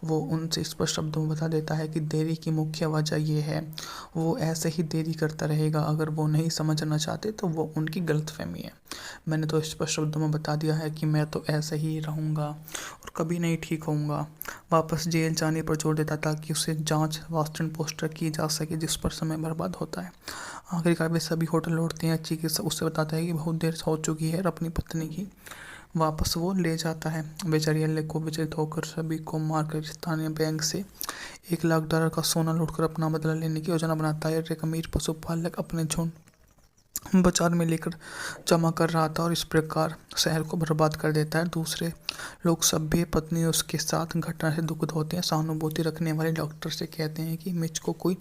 वो उनसे स्पष्ट शब्दों में बता देता है कि देरी की मुख्य वजह ये है। वो ऐसे ही देरी करता रहेगा। अगर वो नहीं समझना चाहते तो वो उनकी गलतफहमी है। मैंने तो स्पष्ट शब्दों में बता दिया है कि मैं तो ऐसे ही रहूँगा और कभी नहीं ठीक होऊंगा। वापस जेल जाने पर जोर देता ताकि उसे जांच वास्टन पोस्टर की जा सके, जिस पर समय बर्बाद होता है। आखिरकार वे सभी होटल लौटते हैं। चिकित्सक उससे बताता है कि बहुत देर हो चुकी है और अपनी पत्नी की वापस वो ले जाता है। बेचारियाले को विचलित होकर सभी को मारकर स्थानीय बैंक से $1 लाख का सोना लूटकर अपना बदला लेने की योजना बनाता है। एक अमीर पशुपालक अपने झुंड बाजार में लेकर जमा कर रहा था और इस प्रकार शहर को बर्बाद कर देता है। दूसरे लोग सभ्य पत्नी उसके साथ घटना से दुखित होते हैं। सहानुभूति रखने वाले डॉक्टर से कहते हैं कि मिच को कोई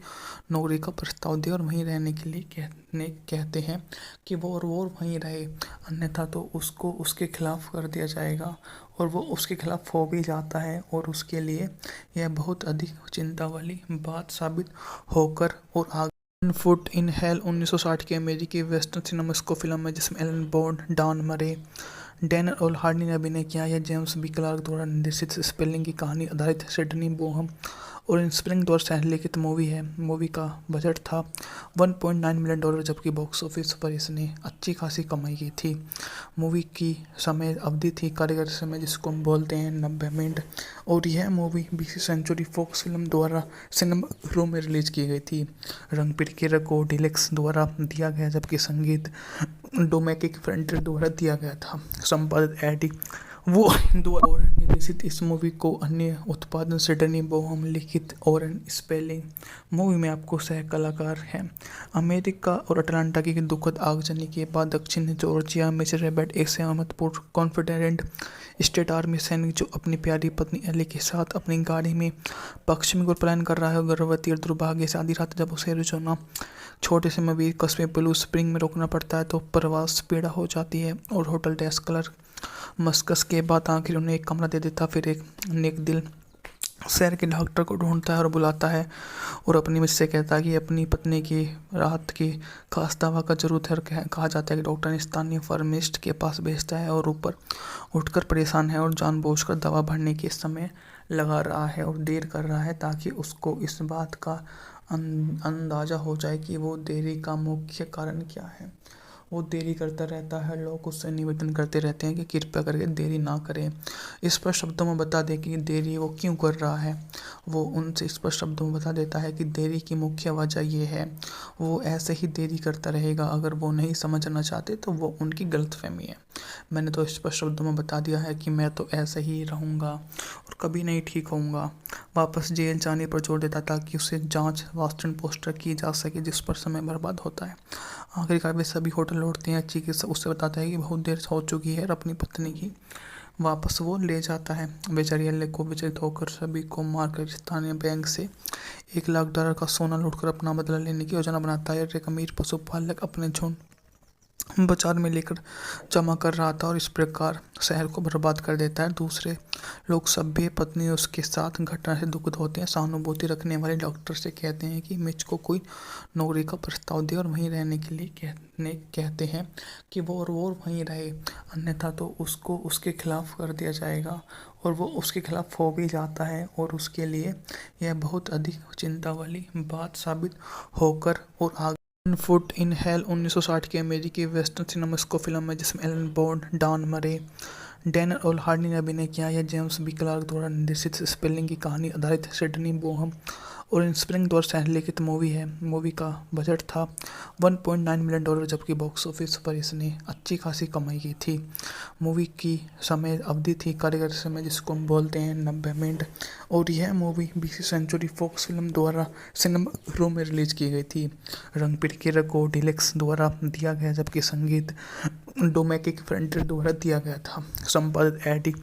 नौकरी का प्रस्ताव दे और वहीं रहने के लिए कहते हैं कि वो वहीं रहे, अन्यथा तो उसको उसके खिलाफ कर दिया जाएगा। और वो उसके खिलाफ हो भी जाता है और उसके लिए यह बहुत अधिक चिंता वाली बात साबित होकर और आगे फुट इन हेल 1960 की अमेरिकी वेस्टर्न सिनेमा स्को फिल्म है जिसमें एलन बॉन्ड, डॉन मरे, डैनियल और हार्डी ने अभिनय किया। यह जेम्स बी क्लार्क द्वारा निर्देशित स्पेलिंग की कहानी आधारित सिडनी बोहम और स्प्रिंग द्वारा सहलिखित मूवी है। मूवी का बजट था $1.9 मिलियन, जबकि बॉक्स ऑफिस पर इसने अच्छी खासी कमाई की थी। मूवी की समय अवधि थी कार्यकारी समय, जिसको हम बोलते हैं 90 मिनट, और यह मूवी 20वीं सेंचुरी फॉक्स फिल्म द्वारा सिनेमा रूम में रिलीज की गई थी। रंग पिरकेर को डिलक्स द्वारा दिया गया, जबकि संगीत डोमेनिक फ्रंटियर द्वारा दिया गया था। संपादित एडी वो और निर्देशित इस मूवी को अन्य उत्पादन सिडनी बोहम लिखित और स्पेलिंग। मूवी में आपको सह कलाकार हैं अमेरिका और अटलांटा की दुखद आगजनी के बाद दक्षिण जॉर्जिया में रेबेट एक सहमतपूर्ण कॉन्फिडेंट स्टेट आर्मी सैनिक जो अपनी प्यारी पत्नी एली के साथ अपनी गाड़ी में पश्चिमी ओर पलायन कर रहा है। गर्भवती और दुर्भाग्य से आधी रात जब उसे एरिज़ोना छोटे से मवीर कस्बे ब्लू स्प्रिंग में रोकना पड़ता है तो प्रवास पीड़ा हो जाती है और होटल डेस्क क्लर्क मस्कस के बाद आखिर उन्हें एक कमरा दे देता। फिर एक नेक दिल शहर के डॉक्टर को ढूंढता है और बुलाता है और अपनी मिस से कहता है कि अपनी पत्नी की राहत की खास दवा का जरूरत है। कहा जाता है कि डॉक्टर ने स्थानीय फार्मिस्ट के पास भेजता है और ऊपर उठकर परेशान है और जानबूझकर दवा भरने के समय लगा रहा है और देर कर रहा है ताकि उसको इस बात का अंदाज़ा हो जाए कि वो देरी का मुख्य कारण क्या है। वो देरी करता रहता है। लोग उससे निवेदन करते रहते हैं कि कृपया करके देरी ना करें। स्पष्ट शब्दों में बता दें कि देरी वो क्यों कर रहा है। वो उनसे स्पष्ट शब्दों में बता देता है कि देरी की मुख्य वजह ये है। वो ऐसे ही देरी करता रहेगा। अगर वो नहीं समझना चाहते तो वो उनकी गलतफहमी है। मैंने तो स्पष्ट शब्दों में बता दिया है कि मैं तो ऐसे ही रहूँगा और कभी नहीं ठीक होऊंगा। वापस जेल जाने पर जोर देता ताकि उसे जांच वास्तव पोस्टर की जा सके जिस पर समय बर्बाद होता है। आखिरकार वे सभी होटल लौटते हैं। चिकित्सक उससे बताता है कि बहुत देर हो चुकी है और अपनी पत्नी की वापस वो ले जाता है। बेचारी अल्ले को विचलित होकर सभी को मारकर स्थानीय बैंक से $1 लाख का सोना लूटकर अपना बदला लेने की योजना बनाता है। एक अमीर पशुपालक अपने झुंड बाजार में लेकर जमा कर रहा था और इस प्रकार शहर को बर्बाद कर देता है। दूसरे लोग सभ्य पत्नी उसके साथ घटना से दुखित होते हैं। सहानुभूति रखने वाले डॉक्टर से कहते हैं कि मिच को कोई नौकरी का प्रस्ताव दे और वहीं रहने के लिए कहते हैं कि वो वहीं रहे, अन्यथा तो उसको उसके खिलाफ कर दिया जाएगा। और वो उसके खिलाफ हो भी जाता है और उसके लिए यह बहुत अधिक चिंता वाली बात साबित होकर और आगे फुट इन हेल 1960 की अमेरिकी वेस्टर्न सिनेमास्को फिल्म है जिसमें एलन बॉन्ड, डॉन मरे, डैनियल और हार्डी ने अभिनय किया। यह जेम्स बी क्लार्क द्वारा निर्देशित स्पेलिंग की कहानी आधारित सिडनी बोहम और स्प्रिंग द्वारा सहलिखित मूवी है। मूवी का बजट था $1.9 मिलियन जबकि बॉक्स ऑफिस पर इसने अच्छी खासी कमाई की थी। मूवी की समय अवधि थी कार्यक्रम समय जिसको हम बोलते हैं 90 मिनट और यह मूवी 20वीं सेंचुरी फॉक्स फिल्म द्वारा सिनेमा रूम में रिलीज की गई थी। रंग पिटकेर को डिलेक्स द्वारा दिया गया जबकि संगीत डोमेटिक फ्रंटियर द्वारा दिया गया था। संपादित एडी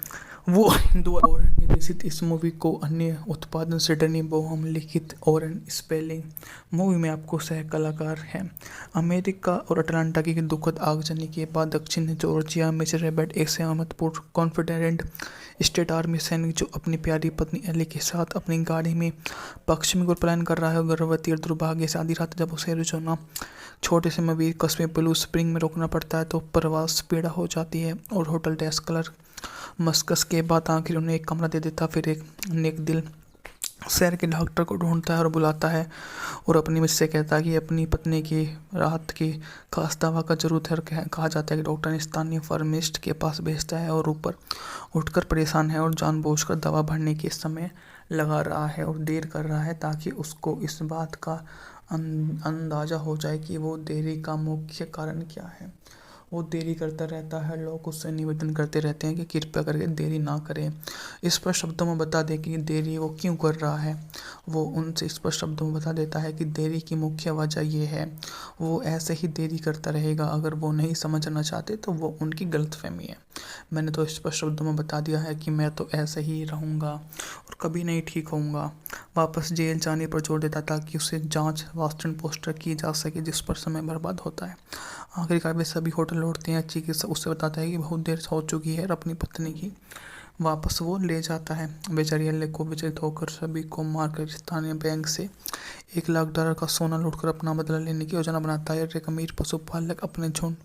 वो हिंदू और निर्देशित इस मूवी को अन्य उत्पादन सिडनी बोहम लिखित और स्पेलिंग। मूवी में आपको सह कलाकार हैं अमेरिका और अटलांटा की दुखद आगजनी के बाद दक्षिण जॉर्जिया में रेबेट एक सहमतपूर्ण कॉन्फिडेंट स्टेट आर्मी सैनिक जो अपनी प्यारी पत्नी एली के साथ अपनी गाड़ी में पश्चिमी ओर पलायन कर रहा है। गर्भवती और दुर्भाग्य से आधी रात जब उसे रुझाना छोटे से मवीर कस्बे ब्लू स्प्रिंग में रोकना पड़ता है तो प्रवास पीड़ा हो जाती है और होटल डेस्क क्लर्क मस्कस के बाद आखिर उन्हें एक कमरा दे देता। फिर एक नेक दिल शहर के डॉक्टर को ढूंढता है और बुलाता है और अपनी मिस से कहता है कि अपनी पत्नी की राहत की खास दवा का जरूरत है और कहा जाता है कि डॉक्टर ने स्थानीय फार्मिस्ट के पास भेजता है और ऊपर उठकर परेशान है और जानबूझकर दवा भरने के समय लगा रहा है और देर कर रहा है ताकि उसको इस बात का अंदाज़ा हो जाए कि वो देरी का मुख्य कारण क्या है। वो देरी करता रहता है। लोग उससे निवेदन करते रहते हैं कि कृपया करके देरी ना करें। स्पष्ट शब्दों में बता दें कि देरी वो क्यों कर रहा है। वो उनसे स्पष्ट शब्दों में बता देता है कि देरी की मुख्य वजह ये है। वो ऐसे ही देरी करता रहेगा। अगर वो नहीं समझना चाहते तो वो उनकी गलतफहमी है। मैंने तो स्पष्ट शब्दों में बता दिया है कि मैं तो ऐसे ही रहूँगा और कभी नहीं ठीक होऊंगा। वापस जेल जाने पर जोर देता ताकि उसे जांच वास्तव पोस्टर की जा सके जिस पर समय बर्बाद होता है। आखिरकार वे सभी होटल लौटते हैं। चिकित्सक उससे बताता है कि बहुत देर हो चुकी है और अपनी पत्नी की वापस वो ले जाता है। बेचारी अल्ले को विचलित होकर सभी को मारकर स्थानीय बैंक से $1 लाख का सोना लूटकर अपना बदला लेने की योजना बनाता है। एक अमीर पशुपालक अपने झुंड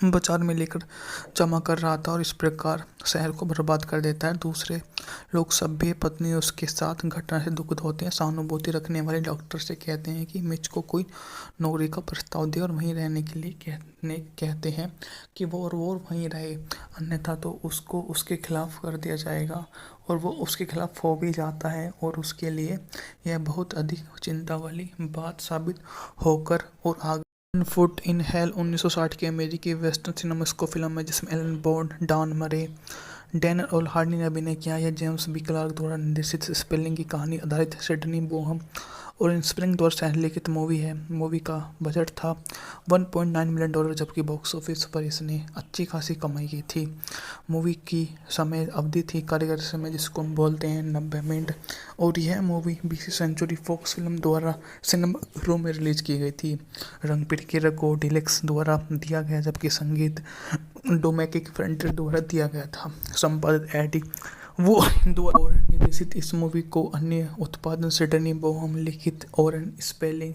बाजार में लेकर जमा कर रहा था और इस प्रकार शहर को बर्बाद कर देता है। दूसरे लोग सभ्य पत्नी उसके साथ घटना से दुखित होते हैं। सहानुभूति रखने वाले डॉक्टर से कहते हैं कि मिच को कोई नौकरी का प्रस्ताव दे और वहीं रहने के लिए कहते हैं कि वो वहीं रहे, अन्यथा तो उसको उसके खिलाफ कर दिया जाएगा। और वो उसके खिलाफ हो भी जाता है और उसके लिए यह बहुत अधिक चिंता वाली बात साबित होकर और आगे फुट इन हेल 1960 की अमेरिकी वेस्टर्न सिनेमास्को फिल्म है जिसमें एलन बॉन्ड, डॉन मरे, डैनियल और हार्डी ने अभिनय किया। यह जेम्स बी क्लार्क द्वारा निर्देशित स्पेलिंग की कहानी आधारित सिडनी बोहम और स्प्रिंग द्वारा सहलिखित मूवी है। मूवी का बजट था $1.9 मिलियन जबकि बॉक्स ऑफिस पर इसने अच्छी खासी कमाई की थी। मूवी की समय अवधि थी कार्यक्रम समय जिसको हम बोलते हैं 90 मिनट और यह मूवी 20वीं सेंचुरी फॉक्स फिल्म द्वारा सिनेमा रूम में रिलीज की गई थी। रंग पिटकेर को डिलेक्स द्वारा दिया गया जबकि संगीत डोमेटिक फ्रंटियर द्वारा दिया गया था। संपादित एडी वो हिंदू और निर्देशित इस मूवी को अन्य उत्पादन सिडनी बोहम लिखित और स्पेलिंग।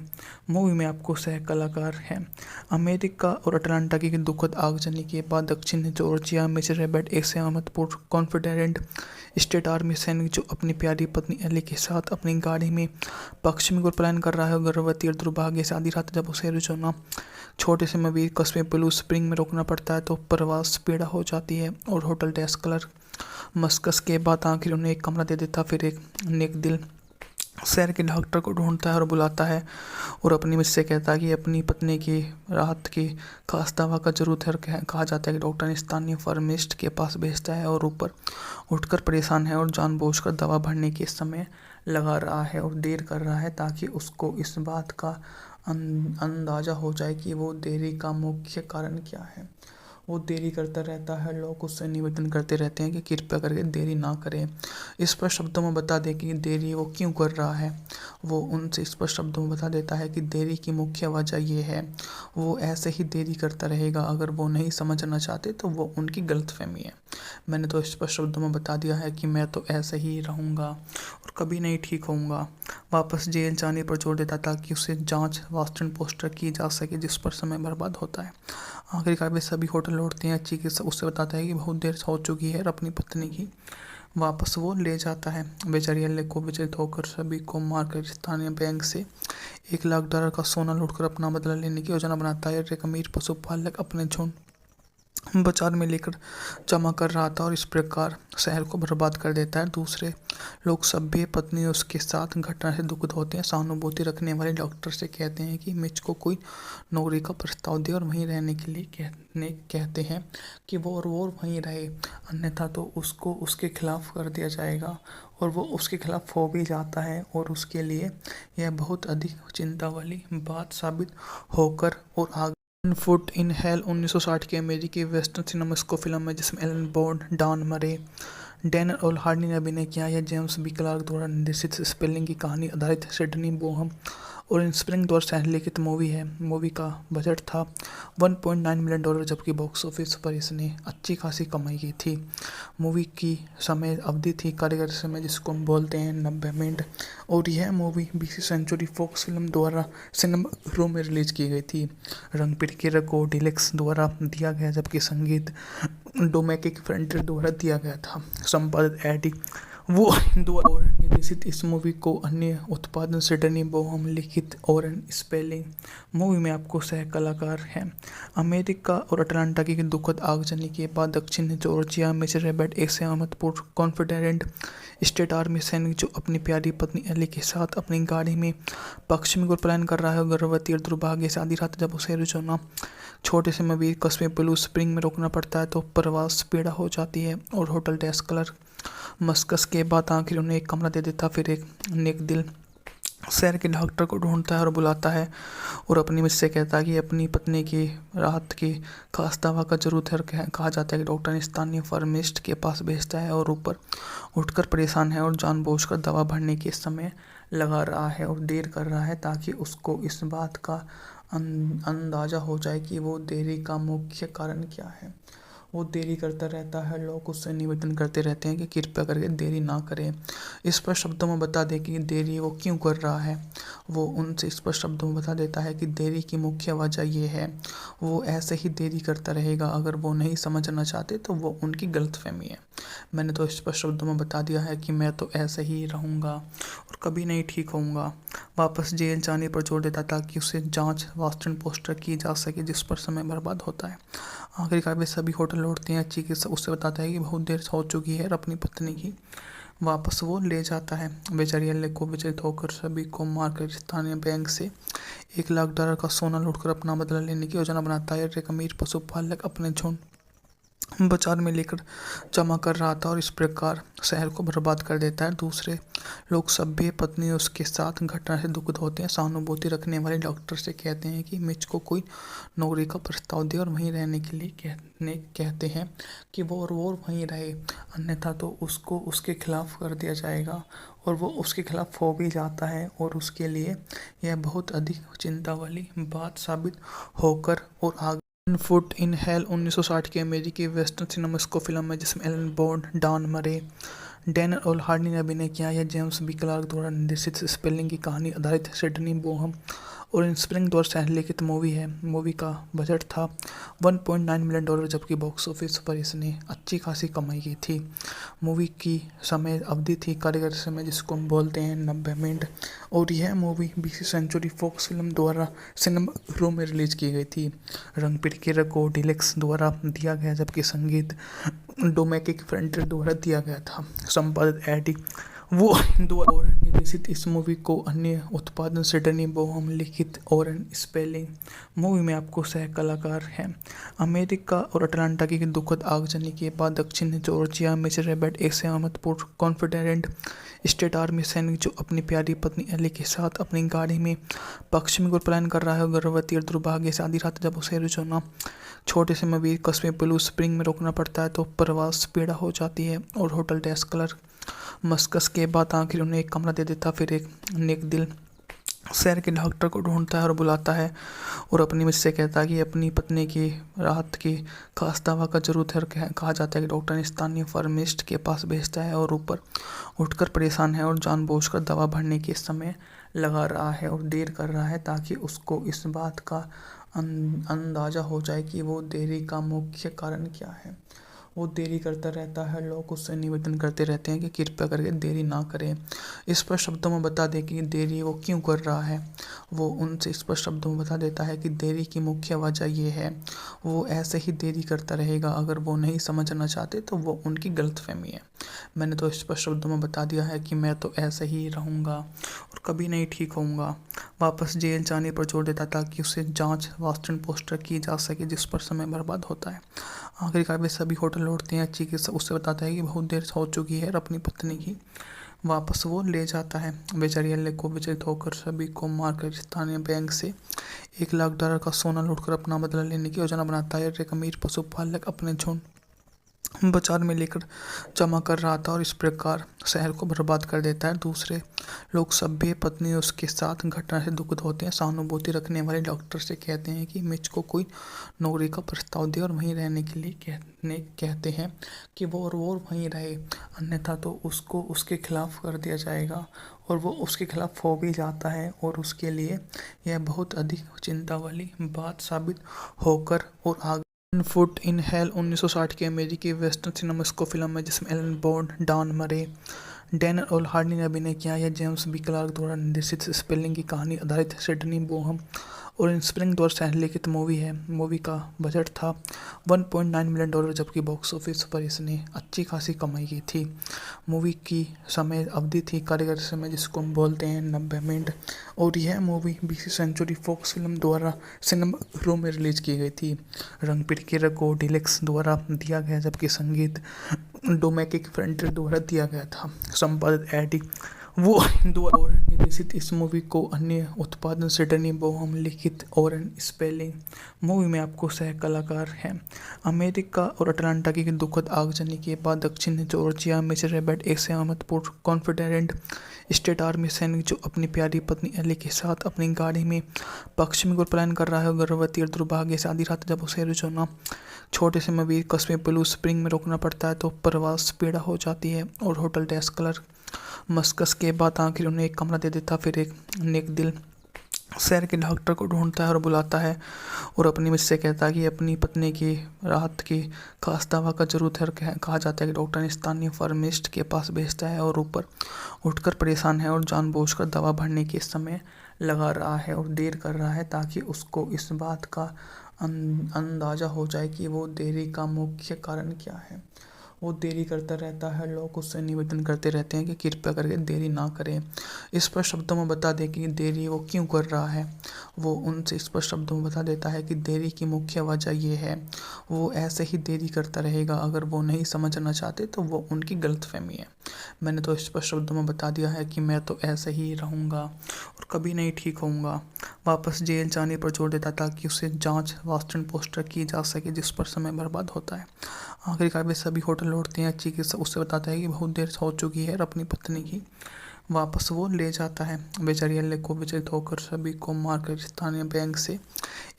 मूवी में आपको सह कलाकार हैं। अमेरिका और अटलांटा की दुखद आगजनी के बाद दक्षिण जॉर्जिया में रॉबर्ट एक सहमतपूर्ण कॉन्फिडेंट स्टेट आर्मी सैनिक जो अपनी प्यारी पत्नी एली के साथ अपनी गाड़ी में पश्चिमी ओर पलायन कर रहा है। गर्भवती और दुर्भाग्य से आधी रात जब उसे एरिज़ोना छोटे से मवीर कस्बे ब्लू स्प्रिंग में रोकना पड़ता है तो प्रवास पीड़ा हो जाती है और होटल डेस्क कलर मस्कस के बाद आखिर उन्हें एक कमरा दे देता। फिर एक नेक दिल शहर के डॉक्टर को ढूंढता है और बुलाता है और अपनी मिस से कहता है कि अपनी पत्नी की राहत की खास दवा का जरूरत है। और कहा जाता है कि डॉक्टर ने स्थानीय फार्मिस्ट के पास भेजता है और ऊपर उठकर परेशान है और जानबूझकर दवा भरने के समय लगा रहा है और देर कर रहा है ताकि उसको इस बात का अंदाज़ा हो जाए कि वो देरी का मुख्य कारण क्या है। वो देरी करता रहता है। लोग उससे निवेदन करते रहते हैं कि कृपया करके देरी ना करें। स्पष्ट शब्दों में बता दे कि देरी वो क्यों कर रहा है। वो उनसे स्पष्ट शब्दों में बता देता है कि देरी की मुख्य वजह ये है। वो ऐसे ही देरी करता रहेगा। अगर वो नहीं समझना चाहते तो वो उनकी गलतफहमी है। मैंने तो स्पष्ट शब्दों में बता दिया है कि मैं तो ऐसे ही रहूँगा और कभी नहीं ठीक होऊंगा। वापस जेल जाने पर जोर देता ताकि उसे जांच वास्टन पोस्टर की जा सके जिस पर समय बर्बाद होता है। आखिरकार वे सभी होटल लौटते हैं। चिकित्सक उससे बताता है कि बहुत देर हो चुकी है और अपनी पत्नी की वापस वो ले जाता है। बेचारी एले को विचलित होकर सभी को मारकर स्थानीय बैंक से $1,00,000 का सोना लूटकर अपना बदला लेने की योजना बनाता है। एक अमीर पशुपालक अपने झुंड बाजार में लेकर जमा कर रहा था और इस प्रकार शहर को बर्बाद कर देता है। दूसरे लोग सभ्य पत्नी उसके साथ घटना से दुखित होते हैं। सहानुभूति रखने वाले डॉक्टर से कहते हैं कि मिच को कोई नौकरी का प्रस्ताव दे और वहीं रहने के लिए कहते हैं कि वो वहीं रहे, अन्यथा तो उसको उसके खिलाफ कर दिया जाएगा। और वो उसके खिलाफ हो भी जाता है और उसके लिए यह बहुत अधिक चिंता वाली बात साबित होकर और आगे फुट इन हेल 1960 की अमेरिकी वेस्टर्न सिनेमास्को फिल्म है जिसमें एलन बॉन्ड, डॉन मरे, डैनियल और हार्डी ने अभिनय किया। यह जेम्स बी क्लार्क द्वारा निर्देशित स्पेलिंग की कहानी आधारित सिडनी बोहम और स्प्रिंग द्वारा सह-लिखित मूवी है। मूवी का बजट था $1.9 मिलियन जबकि बॉक्स ऑफिस पर इसने अच्छी खासी कमाई की थी। मूवी की समय अवधि थी कार्यकारी समय जिसको हम बोलते हैं 90 मिनट और यह मूवी 20वीं सेंचुरी फॉक्स फिल्म द्वारा सिनेमा में रिलीज की गई थी। रंग पिरकिर को डिलक्स द्वारा दिया गया जबकि संगीत डोमेनिक फ्रंटियर द्वारा दिया गया था। संपादित एडी वो हिंदू और निर्देशित इस मूवी को अन्य उत्पादन सिडनी बोहम लिखित और स्पेलिंग। मूवी में आपको सह कलाकार हैं। अमेरिका और अटलांटा की दुखद आगजनी के बाद दक्षिण जॉर्जिया में रॉबर्ट एक सहमतपूर्ण कॉन्फिडेंट स्टेट आर्मी सैनिक जो अपनी प्यारी पत्नी एली के साथ अपनी गाड़ी में पश्चिमी ओर पलायन कर रहा है। गर्भवती और दुर्भाग्य से आधी रात जब उसे एरिज़ोना छोटे से मवीर कस्बे ब्लू स्प्रिंग में रोकना पड़ता है तो प्रवास पीड़ा हो जाती है और होटल डेस्क कलर मस्कस के बाद आखिर उन्हें एक कमरा दे देता। फिर एक नेक दिल शहर के डॉक्टर को ढूंढता है और बुलाता है और अपनी मिस से कहता है कि अपनी पत्नी की राहत की खास दवा का जरूरत है। और कहा जाता है कि डॉक्टर ने स्थानीय फार्मिस्ट के पास भेजता है और ऊपर उठकर परेशान है और जानबूझकर दवा भरने के समय लगा रहा है और देर कर रहा है ताकि उसको इस बात का अंदाज़ा हो जाए कि वो देरी का मुख्य कारण क्या है। वो देरी करता रहता है। लोग उससे निवेदन करते रहते हैं कि कृपया करके देरी ना करें। स्पष्ट शब्दों में बता दे कि देरी वो क्यों कर रहा है। वो उनसे स्पष्ट शब्दों में बता देता है कि देरी की मुख्य वजह ये है। वो ऐसे ही देरी करता रहेगा। अगर वो नहीं समझना चाहते तो वो उनकी गलतफहमी है। मैंने तो स्पष्ट शब्दों में बता दिया है कि मैं तो ऐसे ही रहूँगा और कभी नहीं ठीक होऊंगा। वापस जेल जाने पर जोर देता ताकि उसे जांच वास्टन पोस्टर की जा सके जिस पर समय बर्बाद होता है। आखिरकार वे सभी होटल लौटते हैं। चिकित्सक उससे बताता है कि बहुत देर हो चुकी है और अपनी पत्नी की वापस वो ले जाता है। बेचारी एले को विचलित होकर सभी को मारकर स्थानीय बैंक से $1,00,000 का सोना लूटकर अपना बदला लेने की योजना बनाता है। एक अमीर पशुपालक अपने झुंड बाजार में लेकर जमा कर रहा था और इस प्रकार शहर को बर्बाद कर देता है। दूसरे लोग सभ्य पत्नी उसके साथ घटना से दुखित होते हैं। सहानुभूति रखने वाले डॉक्टर से कहते हैं कि मिच को कोई नौकरी का प्रस्ताव दे और वहीं रहने के लिए कहते हैं कि वो वहीं रहे, अन्यथा तो उसको उसके खिलाफ कर दिया जाएगा। और वो उसके खिलाफ हो भी जाता है और उसके लिए यह बहुत अधिक चिंता वाली बात साबित होकर और आगे फुट इन हेल 1960 की अमेरिकी वेस्टर्न सिनेमास्को फिल्म है जिसमें एलन बॉन्ड, डॉन मरे, डैन और हार्डी ने अभिनय किया। यह जेम्स बी क्लार्क द्वारा निर्देशित स्पेलिंग की कहानी आधारित सिडनी बोहम और स्प्रिंग द्वारा लिखित मूवी है। मूवी का बजट था 1.9 मिलियन डॉलर, जबकि बॉक्स ऑफिस पर इसने अच्छी खासी कमाई की थी। मूवी की समय अवधि थी कार्यकारी समय, जिसको हम बोलते हैं 90 मिनट, और यह मूवी 20वीं सेंचुरी फॉक्स फिल्म द्वारा सिनेमा में रिलीज की गई थी। रंग पिरकिर को डिलेक्स द्वारा दिया गया, जबकि संगीत डोमेनिक फ्रंटियर द्वारा दिया गया था। संपादित एडी वो द्वारा और निर्देशित इस मूवी को अन्य उत्पादन सिडनी बोहम लिखित और स्पेलिंग। मूवी में आपको सह कलाकार हैं। अमेरिका और अटलांटा की दुखद आगजनी के बाद दक्षिण जॉर्जिया में रेबेट एक सहमतपूर्ण कॉन्फिडेंट स्टेट आर्मी सैनिक जो अपनी प्यारी पत्नी एली के साथ अपनी गाड़ी में पश्चिमी ओर पलायन कर रहा है। गर्भवती और दुर्भाग्य से आधी रात जब उसे एरिज़ोना छोटे से मवीर कस्बे ब्लू स्प्रिंग में रोकना पड़ता है तो प्रवास पीड़ा हो जाती है और होटल डेस्क क्लर्क मस्कस के बाद आखिर उन्हें एक कमरा दे देता। फिर एक नेक दिल शहर के डॉक्टर को ढूंढता है और बुलाता है और अपनी मिस से कहता है कि अपनी पत्नी की राहत की खास दवा का जरूरत है। कहा जाता है कि डॉक्टर ने स्थानीय फार्मिस्ट के पास भेजता है और ऊपर उठकर परेशान है और जानबूझकर दवा भरने के समय लगा रहा है और देर कर रहा है ताकि उसको इस बात का अंदाज़ा हो जाए कि वो देरी का मुख्य कारण क्या है। वो देरी करता रहता है। लोग उससे निवेदन करते रहते हैं कि कृपया करके देरी ना करें। स्पष्ट शब्दों में बता दे कि देरी वो क्यों कर रहा है। वो उनसे स्पष्ट शब्दों में बता देता है कि देरी की मुख्य वजह ये है। वो ऐसे ही देरी करता रहेगा। अगर वो नहीं समझना चाहते तो वो उनकी गलतफहमी है। मैंने तो स्पष्ट शब्दों में बता दिया है कि मैं तो ऐसे ही रहूँगा और कभी नहीं ठीक होऊंगा। वापस जेल जाने पर जोर देता ताकि उसे जांच वास्टन पोस्टर की जा सके, जिस पर समय बर्बाद होता है। आखिरकार वे सभी होटल लौटते हैं। चिकित्सक उससे बताता है कि बहुत देर हो चुकी है और अपनी पत्नी की वापस वो ले जाता है। बेचारी एले को विचलित होकर सभी को मारकर स्थानीय बैंक से $1,00,000 का सोना लूटकर अपना बदला लेने की योजना बनाता है। एक अमीर पशुपालक अपने झुंड बाजार में लेकर जमा कर रहा था और इस प्रकार शहर को बर्बाद कर देता है। दूसरे लोग सभ्य पत्नी उसके साथ घटना से दुखित होते हैं। सहानुभूति रखने वाले डॉक्टर से कहते हैं कि मिच को कोई नौकरी का प्रस्ताव दे और वहीं रहने के लिए कहते हैं कि वो वहीं रहे, अन्यथा तो उसको उसके खिलाफ कर दिया जाएगा। और वो उसके खिलाफ हो भी जाता है और उसके लिए यह बहुत अधिक चिंता वाली बात साबित होकर और आगे फुट इन हेल 1960 की अमेरिकी वेस्टर्न सिनेमा स्को फिल्म है, जिसमें एलन बॉन्ड, डॉन मरे, डैन और हार्डी ने अभिनय किया। यह जेम्स बी क्लार्क द्वारा निर्देशित स्पेलिंग की कहानी आधारित सिडनी बोहम और स्प्रिंग द्वारा लिखित मूवी है। मूवी का बजट था 1.9 मिलियन डॉलर, जबकि बॉक्स ऑफिस पर इसने अच्छी खासी कमाई की थी। मूवी की समय अवधि थी कार्यकारी समय, जिसको हम बोलते हैं 90 मिनट, और यह मूवी 20वीं सेंचुरी फॉक्स फिल्म द्वारा सिनेमा में रिलीज की गई थी। रंग पिरकिर को डिलेक्स द्वारा दिया गया, जबकि संगीत डोमेनिक फ्रंटियर द्वारा दिया गया था। संपादित एडी वो द्वारा और निर्देशित इस मूवी को अन्य उत्पादन सिडनी बोहम लिखित और स्पेलिंग। मूवी में आपको सह कलाकार हैं। अमेरिका और अटलांटा की दुखद आगजनी के बाद दक्षिण जॉर्जिया में रेबेट एक सहमतपूर्ण कॉन्फिडेंट स्टेट आर्मी सैनिक जो अपनी प्यारी पत्नी एली के साथ अपनी गाड़ी में पश्चिमी ओर पलायन कर रहा है। गर्भवती और दुर्भाग्य से आधी रात जब उसे एरिज़ोना छोटे से मवीर कस्बे ब्लू स्प्रिंग में रोकना पड़ता है तो प्रवास पीड़ा हो जाती है और होटल डेस्क क्लर्क मस्कस के बाद आखिर उन्हें एक कमरा दे देता। फिर एक नेक दिल शहर के डॉक्टर को ढूंढता है और बुलाता है और अपनी मिस से कहता है कि अपनी पत्नी की राहत की खास दवा का जरूरत है। कहा जाता है कि डॉक्टर ने स्थानीय फार्मिस्ट के पास भेजता है और ऊपर उठकर परेशान है और जानबूझकर दवा भरने के समय लगा रहा है और देर कर रहा है ताकि उसको इस बात का अंदाज़ा हो जाए कि वो देरी का मुख्य कारण क्या है। वो देरी करता रहता है। लोग उससे निवेदन करते रहते हैं कि कृपया करके देरी ना करें। स्पष्ट शब्दों में बता दे कि देरी वो क्यों कर रहा है। वो उनसे स्पष्ट शब्दों में बता देता है कि देरी की मुख्य वजह ये है। वो ऐसे ही देरी करता रहेगा। अगर वो नहीं समझना चाहते तो वो उनकी गलतफहमी है। मैंने तो स्पष्ट शब्दों में बता दिया है कि मैं तो ऐसे ही रहूँगा और कभी नहीं ठीक होऊंगा। वापस जेल जाने पर जोर देता ताकि उसे जांच वास्टन पोस्टर की जा सके, जिस पर समय बर्बाद होता है। आखिरकार वे सभी होटल लौटते हैं। चिकित्सक उससे बताता है कि बहुत देर हो चुकी है और अपनी पत्नी की वापस वो ले जाता है। बेचारी एले को विचलित होकर सभी को मारकर स्थानीय बैंक से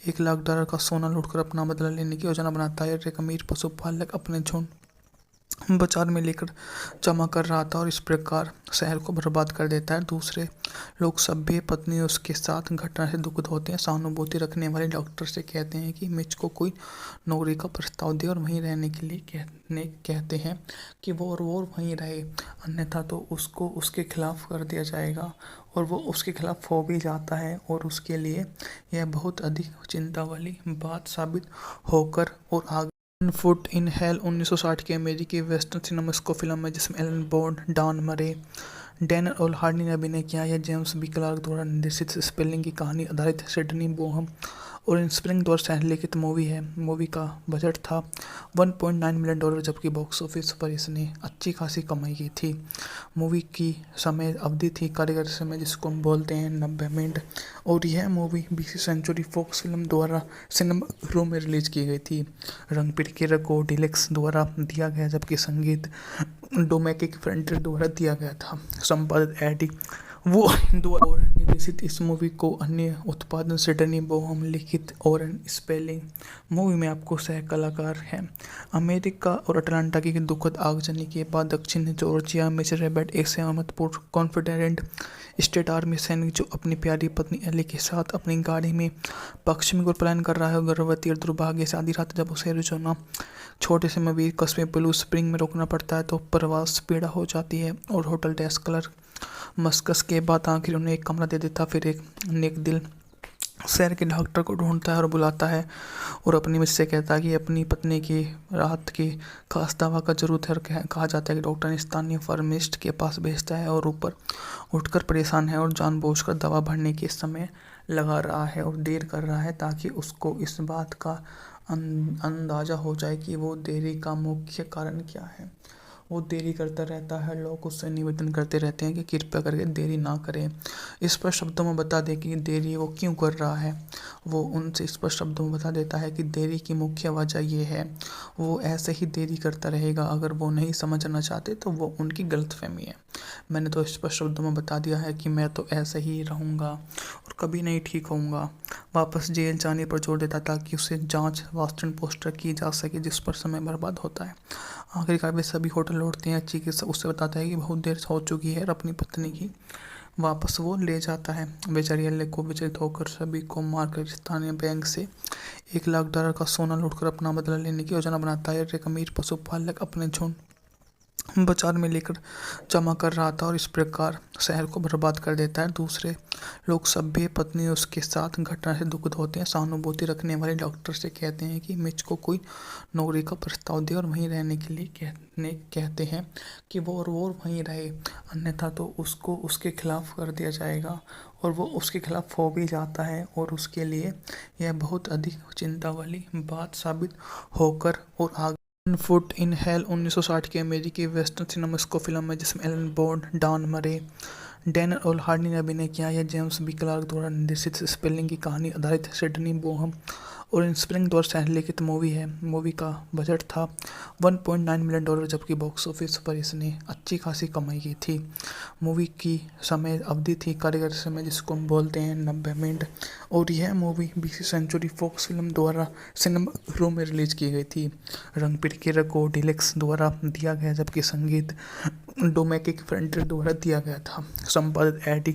$1,00,000 का सोना लूटकर अपना बदला लेने की योजना बनाता है। एक अमीर पशुपालक अपने झुंड बाजार में लेकर जमा कर रहा था और इस प्रकार शहर को बर्बाद कर देता है। दूसरे लोग सभ्य पत्नी उसके साथ घटना से दुखित होते हैं। सहानुभूति रखने वाले डॉक्टर से कहते हैं कि मिच को कोई नौकरी का प्रस्ताव दे और वहीं रहने के लिए कहते हैं कि वो वहीं रहे, अन्यथा तो उसको उसके खिलाफ कर दिया जाएगा। और वो उसके खिलाफ हो भी जाता है और उसके लिए यह बहुत अधिक चिंता वाली बात साबित होकर और आगे फुट इन हेल 1960 की अमेरिकी वेस्टर्न सिनेमास्को फिल्म है जिसमें एलन बॉन्ड, डॉन मरे, डैनियल ओल्हार्डी ने अभिनय किया। यह जेम्स बी क्लार्क द्वारा निर्देशित स्पेलिंग की कहानी आधारित सिडनी बोहम और स्प्रिंग द्वारा संलिखित मूवी है। मूवी का बजट था $1.9 मिलियन, जबकि बॉक्स ऑफिस पर इसने अच्छी खासी कमाई की थी। मूवी की समय अवधि थी कार्यकारी समय जिसको हम बोलते हैं 90 मिनट, और यह मूवी 20वीं सेंचुरी फॉक्स फिल्म द्वारा सिनेमा में रिलीज की गई थी। रंग पिरकिर को डिलेक्स द्वारा दिया गया, जबकि संगीत डोमेटिक फ्रंटियर द्वारा दिया गया था। संपादित एडी वो द्वारा और निर्देशित इस मूवी को अन्य उत्पादन सिडनी बोहम लिखित और स्पेलिंग। मूवी में आपको सह कलाकार हैं। अमेरिका और अटलांटा की दुखद आगजनी के बाद दक्षिण जॉर्जिया में रेबेट एक सहमतपूर्ण कॉन्फिडेंट स्टेट आर्मी सैनिक जो अपनी प्यारी पत्नी एली के साथ अपनी गाड़ी में पश्चिमी ओर पलायन कर रहा है। गर्भवती और दुर्भाग्य से आधी रात जब उसे एरिज़ोना छोटे से मवीर कस्बे ब्लू स्प्रिंग में रोकना पड़ता है तो प्रवास पीड़ा हो जाती है और होटल डेस्क क्लर्क मस्कस के बाद आखिर उन्हें एक कमरा दे देता। फिर एक नेक दिल शहर के डॉक्टर को ढूंढता है और बुलाता है और अपनी मिस से कहता है कि अपनी पत्नी की राहत की खास दवा का जरूरत है। और कहा जाता है कि डॉक्टर ने स्थानीय फार्मिस्ट के पास भेजता है और ऊपर उठकर परेशान है और जानबूझकर दवा भरने के समय लगा रहा है और देर कर रहा है ताकि उसको इस बात का अंदाज़ा हो जाए कि वो देरी का मुख्य कारण क्या है। वो देरी करता रहता है। लोग उससे निवेदन करते रहते हैं कि कृपया करके देरी ना करें। स्पष्ट शब्दों में बता दे कि देरी वो क्यों कर रहा है। वो उनसे स्पष्ट शब्दों में बता देता है कि देरी की मुख्य वजह ये है। वो ऐसे ही देरी करता रहेगा। अगर वो नहीं समझना चाहते तो वो उनकी गलतफहमी है। मैंने तो स्पष्ट शब्दों में बता दिया है कि मैं तो ऐसे ही रहूँगा और कभी नहीं ठीक होऊंगा। वापस जेल जाने पर जोर देता ताकि उसे जांच वास्तव पोस्टर की जा सके जिस पर समय बर्बाद होता है। आखिरकार वे सभी होटल लौटते हैं। चिकित्सक उससे बताता है कि बहुत देर हो चुकी है और अपनी पत्नी की वापस वो ले जाता है। बेचारी एले को विचलित होकर सभी को मारकर स्थानीय बैंक से $1 लाख का सोना लूटकर अपना बदला लेने की योजना बनाता है। एक अमीर पशुपालक अपने झुंड बाजार में लेकर जमा कर रहा था और इस प्रकार शहर को बर्बाद कर देता है। दूसरे लोग सभ्य पत्नी उसके साथ घटना से दुखित होते हैं। सहानुभूति रखने वाले डॉक्टर से कहते हैं कि मिच को कोई नौकरी का प्रस्ताव दे और वहीं रहने के लिए कहते हैं कि वो वहीं रहे, अन्यथा तो उसको उसके खिलाफ कर दिया जाएगा। और वो उसके खिलाफ हो भी जाता है और उसके लिए यह बहुत अधिक चिंता वाली बात साबित होकर और आगे फुट इन हेल 1960 की अमेरिकी वेस्टर्न सिनेमास्को फिल्म है जिसमें एलन बॉन्ड, डॉन मरे, डैनियल ओल्हार्डी ने अभिनय किया। यह जेम्स बी क्लार्क द्वारा निर्देशित स्पेलिंग की कहानी आधारित सिडनी बोहम और स्प्रिंग द्वारा संलिखित मूवी है। मूवी का बजट था $1.9 मिलियन, जबकि बॉक्स ऑफिस पर इसने अच्छी खासी कमाई की थी। मूवी की समय अवधि थी कार्यकारी समय जिसको हम बोलते हैं 90 मिनट, और यह मूवी 20वीं सेंचुरी फॉक्स फिल्म द्वारा सिनेमा में रिलीज की गई थी। रंग पिरकिर को डिलेक्स द्वारा दिया गया, जबकि संगीत डोमेटिक फ्रंटियर द्वारा दिया गया था। संपादित एडी